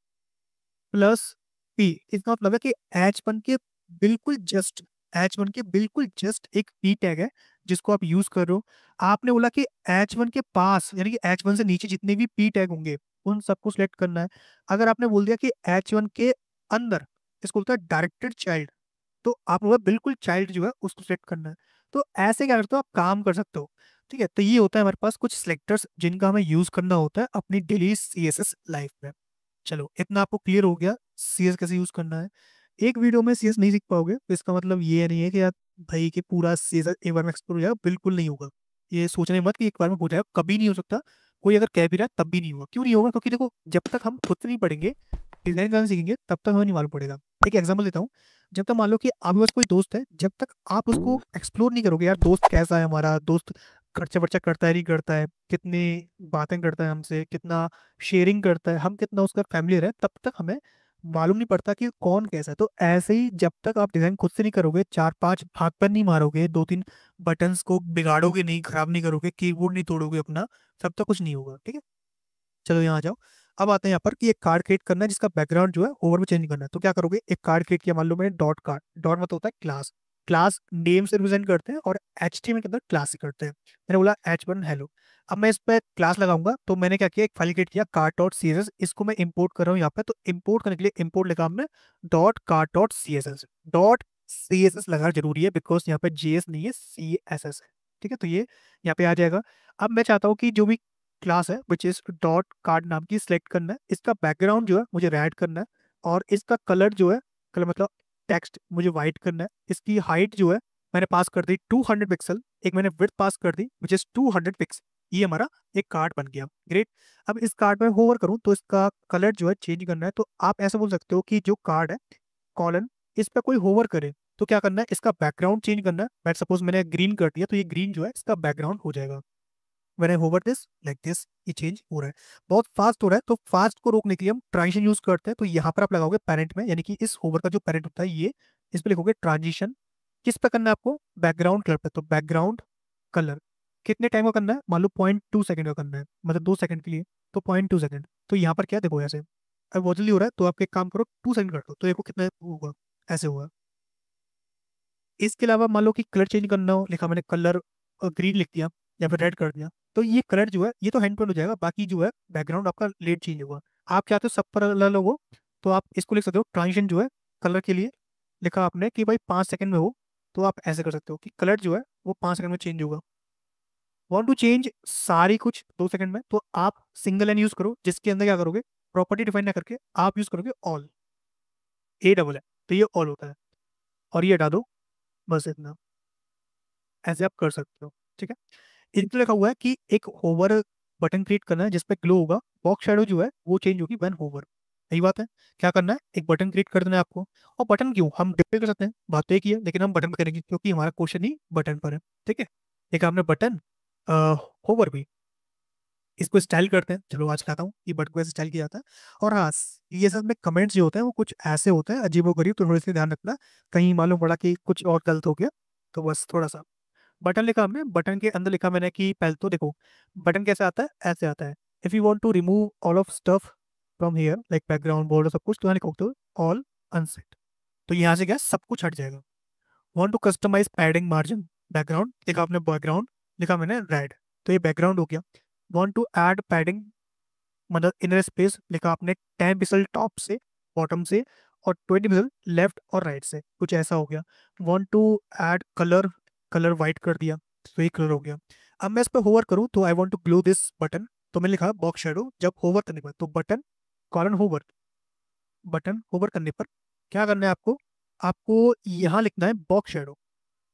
प्लस पी, इसका मतलब है कि H1 के बिल्कुल जस्ट, H1 के बिल्कुल जस्ट एक पी टैग है जिसको आप यूज कर रहे हो। आपने बोला कि H1 के पास, यानी कि H1 से नीचे जितने भी पी टैग होंगे उन सबको सिलेक्ट करना है। अगर आपने बोल दिया कि H1 के अंदर, इसको बोलता है डायरेक्टेड चाइल्ड, तो आप वो बिल्कुल चाइल्ड जो है उसको सिलेक्ट करना है। तो ऐसे क्या करते हो, आप काम कर सकते हो। ठीक है, तो ये होता है हमारे पास कुछ सिलेक्टर्स जिनका हमें यूज करना होता है अपनी डेली CSS लाइफ में। चलो इतना आपको क्लियर हो गया CS कैसे यूज करना है। एक वीडियो में CS नहीं सीख पाओगे तो इसका मतलब ये नहीं है कि यार भाई कि पूरा CS एक बार में एक्सप्लोर हो जाएगा, बिल्कुल नहीं होगा। ये सोचने मत कि एक बार में हो जाएगा, कभी नहीं हो सकता। कोई अगर कह भी रहा है तब भी नहीं होगा। क्यों नहीं होगा? क्योंकि देखो, जब तक हम खुद से नहीं पढ़ेंगे, डिजाइन करना सीखेंगे, तब तक हमें नहीं मालूम पड़ेगा। एक एग्जांपल देता हूँ। जब तक मान लो कि आपके पास कोई दोस्त है, जब तक आप उसको एक्सप्लोर नहीं करोगे, यार दोस्त कैसा है हमारा, दोस्त खर्चा वर्चा करता है नहीं करता है, कितनी बातें करता है हमसे, कितना शेयरिंग करता है, हम कितना उसका फैमिली है, तब तक हमें मालूम नहीं पड़ता कि कौन कैसा है। तो ऐसे ही जब तक आप डिजाइन खुद से नहीं करोगे, चार पांच हाथ पर नहीं मारोगे, दो तीन बटन्स को बिगाड़ोगे नहीं, खराब नहीं करोगे, कीबोर्ड नहीं तोड़ोगे अपना, तब तक कुछ नहीं होगा। ठीक है, चलो यहाँ आ जाओ। अब आते हैं यहाँ पर कि एक कार्ड क्रिएट करना है जिसका बैकग्राउंड जो है ओवर में चेंज करना है। तो क्या करोगे? एक कार्ड क्रिएट किया, मान लो मैंने डॉट कार्ड। डॉट मतलब होता है क्लास। क्लास नेम से रिप्रेजेंट करते हैं और HTML के अंदर क्लास से करते हैं। मैंने बोला H1 हेलो। अब मैं इस पर क्लास लगाऊंगा, तो मैंने क्या किया, एक फाइल क्रिएट किया card dot C S S. इसको मैं इंपोर्ट कर रहा हूँ यहाँ पे। तो इंपोर्ट करने के लिए इंपोर्ट लिखा हमने dot card dot C S S. Dot C S S लगाना जरूरी है, बिकॉज यहाँ पे JS नहीं है, CSS है। ठीक है, तो ये यहाँ पे आ जाएगा। अब मैं चाहता हूँ कि जो भी क्लास है विच इज डॉट कार्ड नाम की, सिलेक्ट करना है। इसका बैकग्राउंड जो है मुझे रेड करना है, और इसका कलर जो है, कलर मतलब टेक्स्ट, मुझे वाइट करना है। इसकी हाइट जो है मैंने पास कर दी 200 पिक्सल। एक मैंने विड्थ पास कर दी विच इज 200 पिक्सल। ये हमारा एक कार्ड बन गया। ग्रेट। अब इस कार्ड में होवर करूं तो इसका कलर जो है चेंज करना है। तो आप ऐसा बोल सकते हो कि जो कार्ड है कॉलन, इस पर कोई होवर करे तो क्या करना है, इसका बैकग्राउंड चेंज करना है। मैं सपोज मैंने ग्रीन कर दिया, तो ये ग्रीन जो है इसका बैकग्राउंड हो जाएगा। When I hover this like this, ये चेंज हो रहा है। बहुत फास्ट हो रहा है, तो फास्ट को रोकने के लिए हम ट्रांजिशन यूज करते हैं। तो यहाँ पर आप लगाओगे पेरेंट में, यानी कि इस होवर का जो पेरेंट होता है ये, इस पे लिखोगे ट्रांजिशन। किस पे करना है आपको? बैकग्राउंड कलर पे। तो बैकग्राउंड कलर कितने टाइम का करना है? मान लो 0.2 सेकंड का करना है, मतलब 2 सेकंड के लिए। तो 0.2 सेकंड। तो यहाँ पर क्या है, देखो ऐसे। अब बहुत जल्दी हो रहा है, तो आप एक काम करो, 2 सेकंड कर दो, तो देखो कितना होगा, ऐसे होगा। इसके अलावा मान लो कि कलर चेंज करना हो, लिखा मैंने कलर ग्रीन लिख दिया या फिर रेड कर दिया, तो ये कलर जो है ये तो हैंड टू हैंड हो जाएगा, बाकी जो है बैकग्राउंड आपका लेट चेंज होगा। आप चाहते हो सब पर अलग अलग हो, तो आप इसको लिख सकते हो ट्रांजिशन जो है कलर के लिए, लिखा आपने कि भाई 5 सेकंड में हो, तो आप ऐसे कर सकते हो कि कलर जो है वो 5 सेकंड में चेंज होगा। वांट टू चेंज सारी कुछ 2 सेकंड में, तो आप सिंगल लाइन यूज करो, जिसके अंदर क्या करोगे, प्रॉपर्टी डिफाइन ना करके आप यूज करोगे ऑल, A डबल है, तो ये ऑल होता है। और ये हटा दो, बस इतना। ऐसे आप कर सकते हो। ठीक है, इनके लिखा हुआ है कि एक होवर बटन क्रिएट करना है जिसपे ग्लो होगा, बॉक्स शैडो जो है वो चेंज होगी व्हेन होवर। यही बात है। क्या करना है, एक बटन क्रिएट कर देना है आपको। और बटन क्यों, हम डिस्प्ले कर सकते हैं, बात तो एक ही है, लेकिन हम बटन पे करेंगे क्योंकि हमारा क्वेश्चन ही बटन पर है। ठीक है, एक आपने बटन होवर भी, इसको स्टाइल करते हैं। चलो आज बताता हूँ कि बटन को ऐसे स्टाइल किया जाता है। और हाँ, ये सब में कमेंट्स जो होते हैं वो कुछ ऐसे होते हैं अजीबोगरीब, तो थोड़े से ध्यान रखना, कहीं मालूम पड़ा कि कुछ और गलत हो गया, तो बस थोड़ा सा। बटन लिखा हमने, बटन के अंदर लिखा मैंने कि पहले तो देखो बटन कैसे आता है, ऐसे आता है। If you want to remove all of stuff from here like background border सब कुछ, तो यहाँ लिखोगे तो ऑल अनसेट, तो यहाँ से क्या सब कुछ हट जाएगा। Want to customise padding margin background, लिखा आपने बैकग्राउंड, लिखा मैंने रेड, तो ये बैकग्राउंड हो गया। वांट टू ऐड पैडिंग मतलब इनर स्पेस, लिखा आपने 10 पिक्सल टॉप से बॉटम से, और 20 पिक्सल लेफ्ट और राइट से, कुछ ऐसा हो गया। Want to add colour, colour white कर दिया, तो ये कलर हो गया। अब मैं इस पर होवर करूँ तो I want to glow this button, तो मैंने लिखा बॉक्स शेडो। जब होवर करने पर, तो button colon hover, button hover करने पर क्या करना है आपको, आपको यहाँ लिखना है बॉक्स शेडो।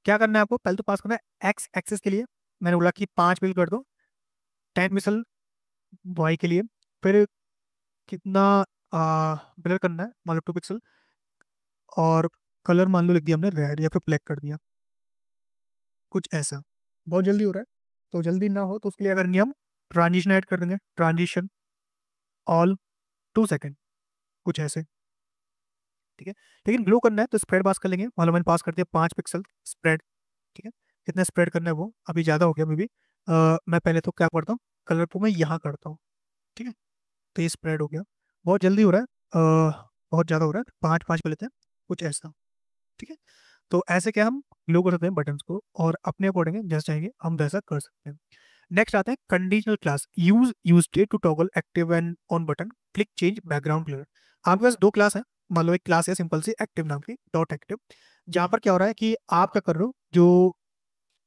क्या करना है आपको, पहले तो पास करना है एक्स एक्सेस के लिए, मैंने बोला कि 5 पिक्सल कर दो, 10 पिक्सल वाई के लिए, फिर कितना ब्लर करना है, मान लो 2 पिक्सल, और कलर मान लो लिख दिया हमने रेड या फिर ब्लैक कर दिया, कुछ ऐसा। बहुत जल्दी हो रहा है, तो जल्दी ना हो तो उसके लिए अगर नहीं, हम ट्रांजिशन ऐड कर देंगे, ट्रांजिशन ऑल 2 सेकंड, कुछ ऐसे। ठीक है, लेकिन ग्लो करना है तो स्प्रेड पास कर लेंगे, मान लो मैंने पास कर दिया 5 पिक्सल स्प्रेड। ठीक है, कितना स्प्रेड करना है वो अभी ज़्यादा हो गया मे बी, मैं पहले तो क्या करता हूँ, कलर को मैं यहाँ करता हूँ। ठीक है, तो ये स्प्रेड हो गया। बहुत जल्दी हो रहा है, बहुत ज़्यादा हो रहा है, 5 5 कर लेते हैं, कुछ ऐसा। ठीक है, तो ऐसे क्या हम ग्लो कर सकते हैं बटन्स को, और अपने अकॉर्डिंग जैसा चाहेंगे हम वैसा कर सकते हैं। नेक्स्ट आता है conditional class, use use state to toggle active and on button, click change background colour. आपके पास दो क्लास है, मान लो एक क्लास है सिंपल सी एक्टिव नाम की, डॉट एक्टिव, जहाँ पर क्या हो रहा है कि आप क्या कर रहे हो, जो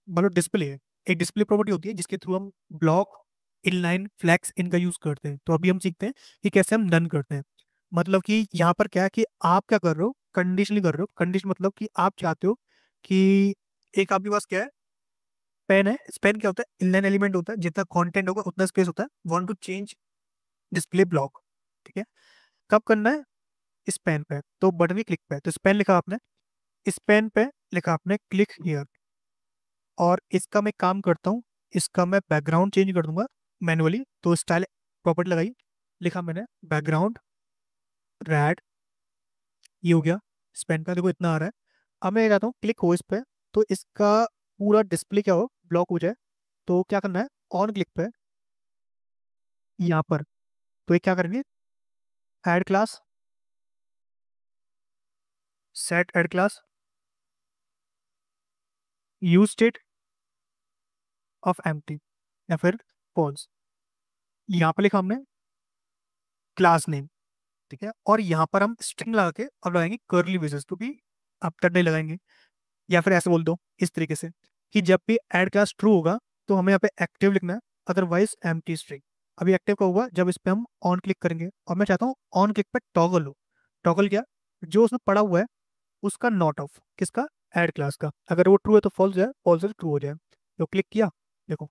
मतलब डिस्प्ले है, एक डिस्प्ले प्रॉपर्टी होती है जिसके थ्रू हम ब्लॉक, इनलाइन, फ्लैक्स इनका यूज करते हैं। तो अभी हम सीखते हैं कि कैसे हम डन करते हैं। मतलब कि यहाँ पर क्या है कि आप क्या कर रहे हो, कंडीशनली कर रहे हो। कंडीशन मतलब कि आप चाहते हो कि एक आपके पास क्या है, स्पैन है, स्पैन क्या होता है, इनलाइन एलिमेंट होता है, जितना कंटेंट होगा उतना स्पेस होता है। Want to change display block, ठीक है। कब करना है, स्पैन पे, तो बटन की क्लिक पे। तो स्पैन लिखा आपने, स्पैन पे लिखा आपने क्लिक हियर, और इसका मैं काम करता हूँ, इसका मैं बैकग्राउंड चेंज कर दूंगा मैनुअली। तो स्टाइल प्रॉपर्टी लगाई, लिखा मैंने बैकग्राउंड रेड, ये हो गया स्पेन का, देखो इतना आ रहा है। अब मैं चाहता हूँ क्लिक हो इस पे, तो इसका पूरा डिस्प्ले क्या हो, ब्लॉक हो जाए। तो क्या करना है, ऑन क्लिक पे यहाँ पर, तो ये क्या करेंगे, add class, set add class, use state of empty या फिर फॉल्स, यहाँ पर लिखा हमने क्लास नेम, ठीक है। और यहाँ पर हम स्ट्रिंग लगा के अब लगाएंगे कर्ली ब्रेसेस, क्योंकि अब तक नहीं लगाएंगे। या फिर ऐसे बोल दो इस तरीके से कि जब भी ऐड क्लास ट्रू होगा तो हमें यहाँ पे एक्टिव लिखना है, अदरवाइज एम्प्टी स्ट्रिंग। अभी एक्टिव का हुआ जब इस पे हम ऑन क्लिक करेंगे, और मैं चाहता हूँ ऑन क्लिक पे टॉगल हो। टॉगल क्या, जो उसमें पड़ा हुआ है उसका नॉट ऑफ, किसका, ऐड क्लास का। अगर वो ट्रू है तो फॉल्स जाए, फॉल्स है तो ट्रू हो जाए। तो क्लिक किया, देखो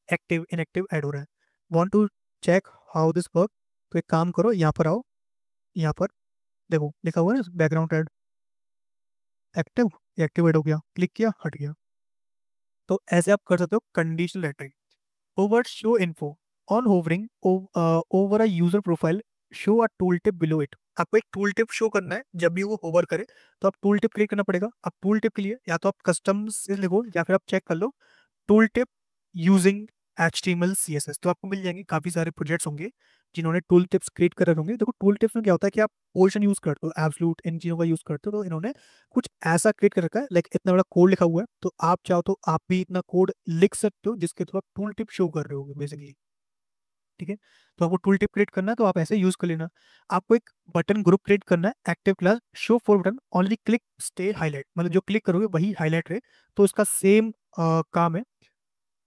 एक्टिव इनएक्टिव ऐड हो रहा है। Want to check how this work, तो एक काम करो, यहाँ पर आओ, यहाँ पर देखो लिखा हुआ है बैकग्राउंड ऐड, एक्टिव, एक्टिवेट हो गया, क्लिक किया, हट गया। तो ऐसे आप कर सकते हो conditional lettering. Over show info, on hovering over a user profile, show a tool tip below it. आपको एक टूल टिप शो करना है जब भी वो होवर करे, तो आप टूल टिप क्लिक करना पड़ेगा। अब टूल टिप के लिए या तो आप कस्टम से लिखो, या फिर आप चेक कर लो tooltip using HTML CSS, तो आपको मिल जाएंगे। काफी सारे प्रोजेक्ट्स होंगे जिन्होंने टूल टिप्स क्रिएट कर रखे होंगे। देखो टूल टिप्स में क्या होता है कि आप पोर्शन यूज करते हो, एब्सोल्यूट, इन चीजों का यूज करते हो, तो इन्होंने कुछ ऐसा क्रिएट कर रखा है, लाइक इतना बड़ा कोड लिखा हुआ है, तो आप चाहो तो आप भी इतना कोड लिख सकते हो जिसके थ्रू आप टूल टिप शो कर रहे हो बेसिकली, ठीक है। तो आपको टूल टिप क्रिएट करना है तो आप ऐसे यूज कर लेना। आपको एक बटन ग्रुप क्रिएट करना है, active class show for button only click stay highlight, मतलब जो क्लिक करोगे वही हाईलाइट रहे। तो इसका सेम काम है,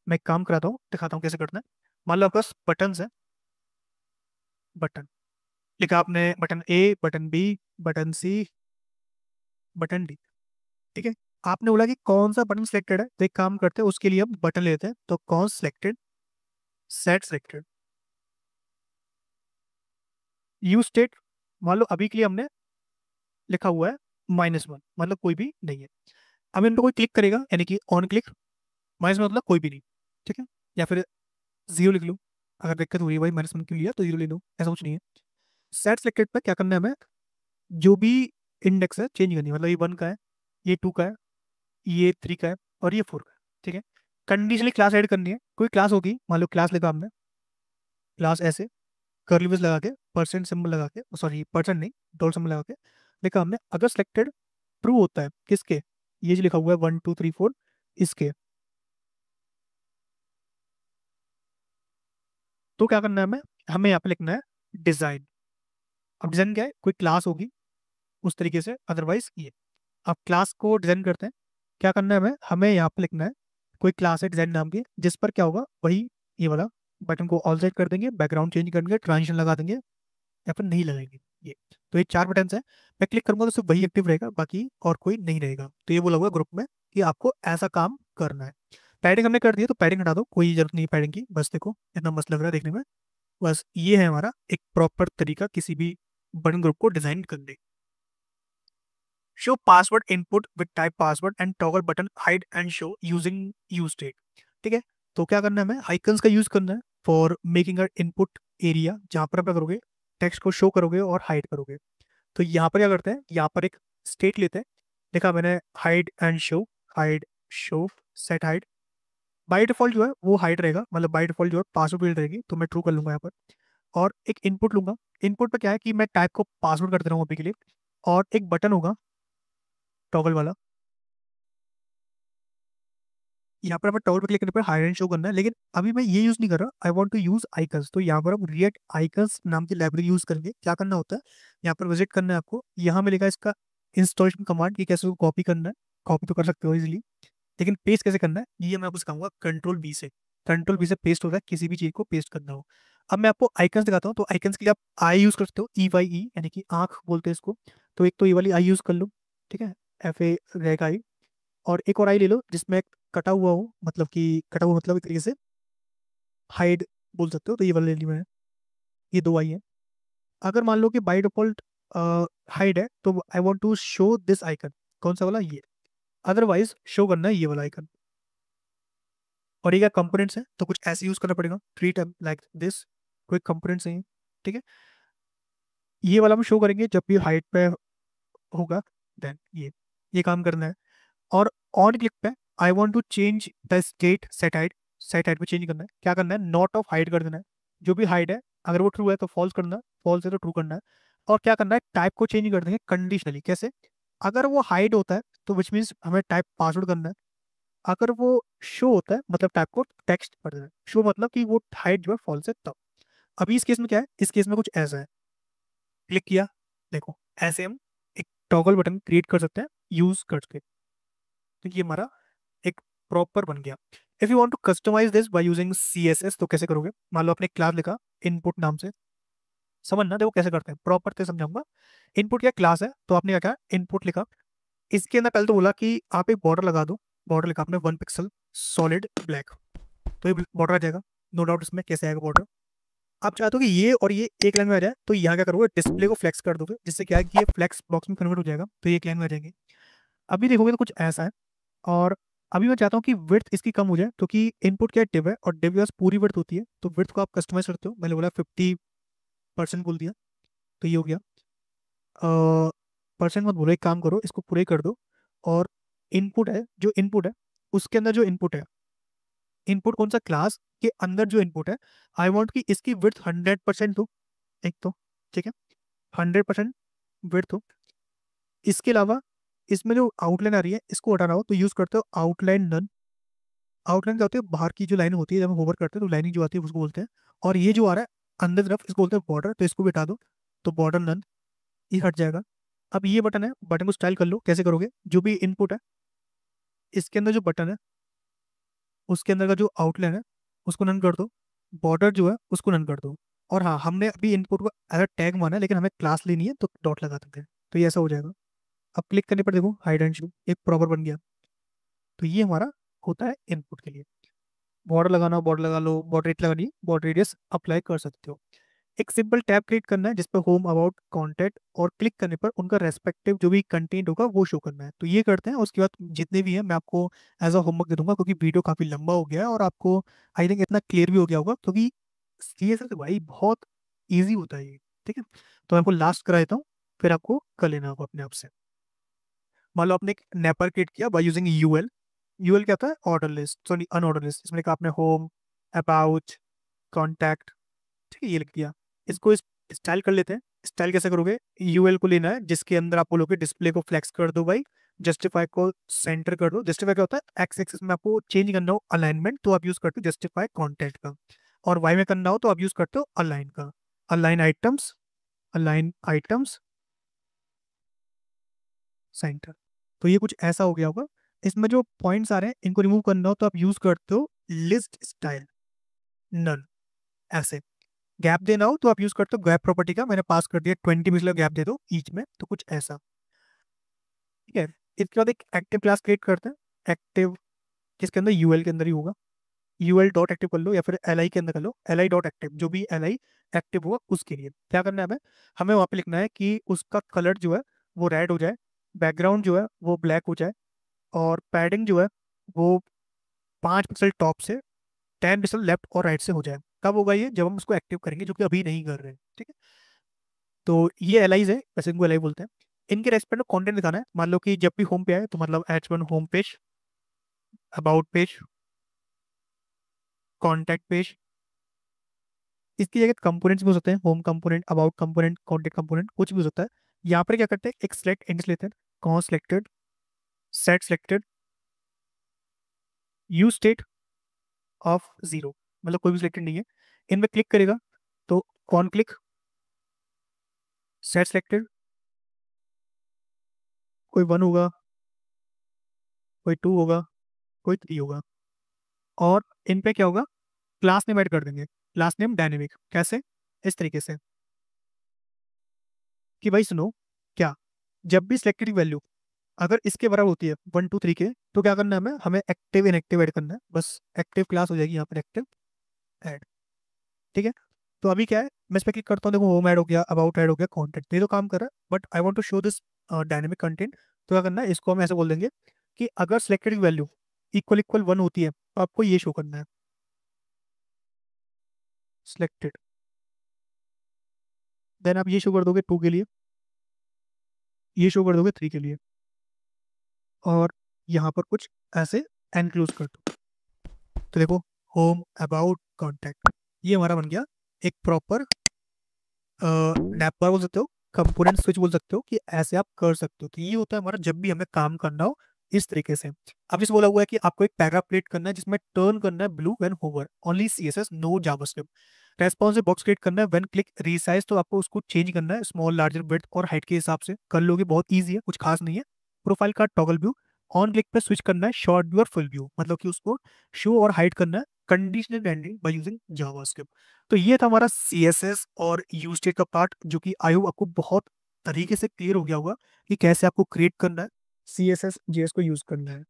मैं एक काम कराता हूँ, दिखाता हूँ कैसे करना है। मान लो आपके पास बटन है, बटन लिखा आपने, बटन ए, बटन बी, बटन सी, बटन डी, ठीक है। आपने बोला कि कौन सा बटन सिलेक्टेड है, तो एक काम करते हैं उसके लिए हम बटन लेते हैं, तो कौन selected, set selected, use state, मान लो अभी के लिए हमने लिखा हुआ है -1, मतलब कोई भी नहीं है। अब इन पे कोई क्लिक करेगा, यानी कि ऑन क्लिक, -1 मतलब कोई भी नहीं, ठीक है। या फिर 0 लिख लो, अगर दिक्कत हो रही है भाई -1 क्यों लिया, तो 0 ले लो, ऐसा कुछ नहीं है। सेट सिलेक्टेड पे क्या करना है हमें, जो भी इंडेक्स है चेंज करनी है, मतलब ये 1 का है, ये 2 का है, ये 3 का है, और ये 4 का है, ठीक है। कंडीशनली क्लास ऐड करनी है, कोई क्लास होगी, मान लो क्लास लेगा हमने, क्लास ऐसे कर्ली ब्रेस लगा के, परसेंट सिंबल लगा के, सॉरी परसेंट नहीं, डॉलर सिंबल लगा के लिखा हमने, अगर सिलेक्टेड ट्रू होता है किसके, ये जो लिखा हुआ है 1 2 3 4 इसके, तो क्या करना है हमें, हमें यहाँ पे लिखना है डिजाइन। अब डिजाइन क्या है, कोई क्लास होगी उस तरीके से, अदरवाइज ये। अब क्लास को डिजाइन करते हैं, क्या करना है हमें, हमें यहाँ पे लिखना है कोई क्लास है डिजाइन नाम की, जिस पर क्या होगा वही, ये वाला बटन को ऑल साइड कर देंगे, बैकग्राउंड चेंज करेंगे, ट्रांजिशन लगा देंगे, या फिर नहीं लगाएंगे ये। तो ये 4 बटन है, मैं क्लिक करूंगा तो सिर्फ वही एक्टिव रहेगा, बाकी और कोई नहीं रहेगा। तो ये बोला हुआ ग्रुप में कि आपको ऐसा काम करना है। पैडिंग हमने कर दिया, तो पैडिंग हटा दो, कोई जरूरत नहीं है पैडिंग की, बस देखो इतना मस्त लग रहा है देखने में। बस ये है हमारा एक प्रॉपर तरीका किसी भी बटन ग्रुप को डिजाइन करने। Show password input with type password and toggle button hide and show using use state, ठीक है। तो क्या करना है हमें, आइकन्स का यूज करना है for making a input area, जहां पर आप क्या करोगे, टेक्स्ट को शो करोगे और हाइड करोगे। तो यहाँ पर क्या करते हैं, यहाँ पर एक स्टेट लेते हैं, देखा मैंने hide and show, hide show set hide. By default जो है वो हाइड रहेगा, मतलब बाई डिफॉल्ट जो है पासवर्ड फील्ड रहेगी, तो मैं ट्रू कर लूंगा यहाँ पर। और एक इनपुट लूंगा, इनपुट पे क्या है कि मैं टाइप को पासवर्ड कर दे रहा हूँ अभी के लिए। और एक बटन होगा टॉगल वाला, यहाँ पर हमें टॉगल पे क्लिक करने पर हाइड एंड शो करना है, लेकिन अभी मैं ये यूज नहीं कर रहा, I want to use icons. तो यहाँ पर हम रिएक्ट आइकन्स नाम की लाइब्रेरी यूज करेंगे। क्या करना होता है, यहाँ पर विजिट करना है आपको, यहाँ मिलेगा इसका इंस्टॉलेशन कमांड की, कैसे कॉपी करना है, कॉपी तो कर सकते हो इजिली, लेकिन पेस्ट कैसे करना है ये मैं आपको सिखाऊंगा कंट्रोल B से। कंट्रोल B से पेस्ट होता है किसी भी चीज को पेस्ट करना हो। अब मैं आपको आइकन्स दिखाता हूँ, तो आइकन्स के लिए आप आई यूज कर सकते हो, EYE, यानी कि आंख बोलते हैं इसको। तो एक तो ये वाली आई यूज कर लो, ठीक है, FA रहेगा आई। और एक और आई ले लो जिसमें कटा हुआ हो, मतलब कि कटा हुआ मतलब एक तरीके से हाइड बोल सकते हो, तो ये वाला एलिमेंट है, ये दो आई है। अगर मान लो कि बाय डिफॉल्ट हाइड है तो I want to show this icon, कौन सा वाला, ये। अदरवाइज शो करना है ये वाला आइकन। और ये क्या कंपोनेंट्स है, तो कुछ ऐसे यूज करना पड़ेगा, ट्रीट लाइक दिस, कोई कंपोनेंट्स नहीं है, ठीक है। ये वाला हम शो करेंगे जब भी हाइट पे होगा, देन ये काम करना है। और ऑन क्लिक पे I want to change the state set height पे चेंज करना है। क्या करना है, नॉट ऑफ हाइट कर देना है। जो भी हाइट है अगर वो ट्रू है तो फॉल्स करना है, फॉल्स है तो ट्रू करना है। और क्या करना है, टाइप को चेंज कर देंगे कंडीशनली। कैसे, अगर वो हाइड होता है तो विच मीन्स हमें टाइप पासवर्ड करना है। अगर वो शो होता है मतलब टाइप को टेक्स्ट कर देना है। शो मतलब कि वो हाइट जो है फॉल्स है तब। अभी इस केस में क्या है, इस केस में कुछ ऐसा है, क्लिक किया, देखो ऐसे हम एक टॉगल बटन क्रिएट कर सकते हैं यूज करके। तो ये हमारा एक प्रॉपर बन गया। If you want to customise this by using CSS तो कैसे करोगे, मान लो आपने क्लास लिखा इनपुट नाम से, समझना देखो कैसे करते हैं, प्रॉपर से समझाऊंगा। इनपुट क्या क्लास है, तो आपने क्या किया, इनपुट लिखा। इसके अंदर पहले तो बोला कि आप एक बॉर्डर लगा दो। बॉर्डर लिखा आपने 1 पिक्सल सॉलिड ब्लैक, तो ये बॉर्डर आ जाएगा। नो डाउट इसमें कैसे आएगा बॉर्डर। आप चाहते हो कि ये और ये एक लाइन में आ जाए, तो यहाँ क्या करोगे, डिस्प्ले को फ्लेक्स कर दोगे, जिससे क्या है कि ये फ्लेक्स बॉक्स में कन्वर्ट हो जाएगा, तो ये एक लाइन में आ जाएंगे। अभी देखोगे तो कुछ ऐसा है। और अभी मैं चाहता हूँ कि विड्थ इसकी कम हो जाए, क्योंकि इनपुट क्या डिव है और डिव के पास पूरी विड्थ होती है, तो विड्थ को आप कस्टमाइज करते हो। मैंने बोला 50% बोल दिया, तो ये हो गया। परसेंट मत बोलो, एक काम करो इसको पूरे कर दो। और इनपुट है, जो इनपुट है उसके अंदर जो इनपुट है, इनपुट कौन सा, क्लास के अंदर जो इनपुट है, आई वॉन्ट कि इसकी विड्थ 100% हो, एक तो, ठीक है, 100% विड्थ हो। इसके अलावा इसमें जो आउटलाइन आ रही है इसको हटाना हो तो यूज करते हो आउटलाइन नन। आउटलाइन क्या होती है, बाहर की जो लाइन होती है, जब हम होवर करते हैं तो लाइनिंग जो आती है उसको बोलते हैं। और ये जो आ रहा है अंदर तरफ इसको बोलते हैं बॉर्डर, तो इसको भी हटा दो, तो बॉर्डर नन, ये हट जाएगा। अब ये बटन है, बटन को स्टाइल कर लो। कैसे करोगे, जो भी इनपुट है इसके अंदर जो बटन है उसके अंदर का जो आउटलाइन है उसको नन कर दो, बॉर्डर जो है उसको नन कर दो। और हाँ, हमने अभी इनपुट को एज टैग माना है, लेकिन हमें क्लास लेनी है तो डॉट लगा देते हैं, तो ये ऐसा हो जाएगा। अब क्लिक करने पर देखो हाइड एंड शो एक प्रॉपर बन गया। तो ये हमारा होता है इनपुट के लिए। बॉर्डर लगाना हो बॉर्डर लगा लो, बॉर्डर रेट लगानी बॉर्डर रेडियस अप्लाई कर सकते हो। एक सिंपल टैब क्रिएट करना है जिसपे होम अबाउट कॉन्टेक्ट, और क्लिक करने पर उनका रेस्पेक्टिव जो भी कंटेंट होगा वो शो करना है। तो ये करते हैं, उसके बाद जितने भी हैं मैं आपको एज अ होमवर्क दे दूंगा, क्योंकि वीडियो काफी लंबा हो गया है और आपको आई थिंक इतना क्लियर भी हो गया होगा, क्योंकि CSS भाई बहुत ईजी होता है ये, ठीक है। तो मैं आपको लास्ट करा देता हूँ, फिर आपको कर लेना होगा अपने आप से। मान लो आपने एक नेपर क्रिएट किया बाय यूजिंग यूएल। यूएल क्या होता है, order list, sorry unordered list. इसमें लिखा आपने होम, अबाउट, कॉन्टैक्ट, ठीक है, ये लिख दिया। इसको स्टाइल कर लेते हैं। स्टाइल कैसे करोगे, यूएल को लेना है जिसके अंदर आप बोलोगे डिस्प्ले को फ्लेक्स कर दो भाई, जस्टिफाई को सेंटर कर दो। जस्टिफाई क्या होता है, एक्स एक्सिस में आपको चेंज करना हो अलाइनमेंट तो आप यूज करते हो जस्टिफाई कॉन्टेंट का, और वाई में करना हो तो आप यूज करते हो अलाइन का, align items, align items centre. तो ये कुछ ऐसा हो गया होगा। इसमें जो पॉइंट्स आ रहे हैं इनको रिमूव करना हो तो आप यूज करते हो लिस्ट स्टाइल नन। ऐसे गैप देना हो तो आप यूज करते हो गैप प्रॉपर्टी का, मैंने पास कर दिया 20 पिक्सल गैप दे दो ईच में, तो कुछ ऐसा, ठीक है। इसके बाद एक एक्टिव क्लास क्रिएट करते हैं, एक्टिव, जिसके अंदर यूएल के अंदर ही होगा। यूएल डॉट एक्टिव कर लो या फिर एल आई के अंदर कर लो, एल आई डॉट एक्टिव, जो भी एल आई एक्टिव होगा उसके लिए क्या करना है हमें, हमें वहाँ पे लिखना है कि उसका कलर जो है वो रेड हो जाए, बैकग्राउंड जो है वो ब्लैक हो जाए, और पैडिंग जो है वो 5 पिक्सल टॉप से, 10 पिक्सल लेफ्ट और राइट से हो जाए। कब होगा ये, जब हम उसको एक्टिव करेंगे, जो कि अभी नहीं कर रहे हैं, ठीक है। तो ये एलाइज है, वैसे इनको एलाई बोलते हैं। इनके रेस्पेक्ट में कंटेंट दिखाना है। मान लो कि जब भी होम पे आए तो मतलब H1 home page, about page, contact page. इसकी जगह कंपोनेंट्स भी हो सकते हैं, home component, about component, contact component, कुछ भी हो सकता है। यहाँ पर क्या करते हैं, एक सिलेक्ट इंडेक्स लेते हैं, con selected, set selected, use state of zero, मतलब कोई भी सिलेक्टेड नहीं है। इनमें क्लिक करेगा तो कॉन क्लिक, सेट सिलेक्टेड, कोई 1 होगा, कोई 2 होगा, कोई 3 होगा। और इन पे क्या होगा, क्लास नेम ऐड कर देंगे, क्लास नेम डायनेमिक। कैसे, इस तरीके से कि भाई सुनो, क्या, जब भी सिलेक्टेड वैल्यू अगर इसके बराबर होती है 1 2 3 के, तो क्या करना है हमें हमें एक्टिव इनएक्टिव ऐड करना है, बस एक्टिव क्लास हो जाएगी यहाँ पर एक्टिव ऐड। ठीक है, तो अभी क्या है, मैं इस पर क्लिक करता हूँ, देखो होम ऐड हो गया, अबाउट ऐड हो गया, कॉन्टेंट, ये तो काम कर रहा है, but I want to show this dynamic content. तो क्या करना है, इसको हम ऐसे बोल देंगे कि अगर सिलेक्टेड वैल्यू इक्वल इक्वल 1 होती है तो आपको ये शो करना है, सिलेक्टेड। देन आप ये शो कर दोगे 2 के लिए, ये शो कर दोगे 3 के लिए, और यहाँ पर कुछ ऐसे एनक्लोज कर दो। तो देखो, होम अबाउट कॉन्टैक्ट, ये हमारा बन गया एक प्रॉपर नैप बार बोल सकते हो, कंपोनेंट स्विच बोल सकते हो, कि ऐसे आप कर सकते हो। तो ये होता है हमारा जब भी हमें काम करना हो इस तरीके से। अब इस बोला हुआ है कि आपको एक पैराग्राफ क्रिएट करना है जिसमें टर्न करना है blue when hover, only CSS no JavaScript. Responsive box create करना है व्हेन क्लिक रीसाइज, तो आपको उसको चेंज करना है स्मॉल लार्जर विड्थ और हाइट के हिसाब से कर लोगे, बहुत ईजी है, कुछ खास नहीं है। प्रोफाइल का टॉगल व्यू ऑन क्लिक पे स्विच करना है शॉर्ट व्यू और फुल व्यू, मतलब कि उसको शो और हाइड करना है conditional branding by using JavaScript. तो ये था हमारा CSS और यूज स्टेट का पार्ट, जो कि आई होप आपको बहुत तरीके से क्लियर हो गया होगा कि कैसे आपको क्रिएट करना है, CSS JS को यूज करना है।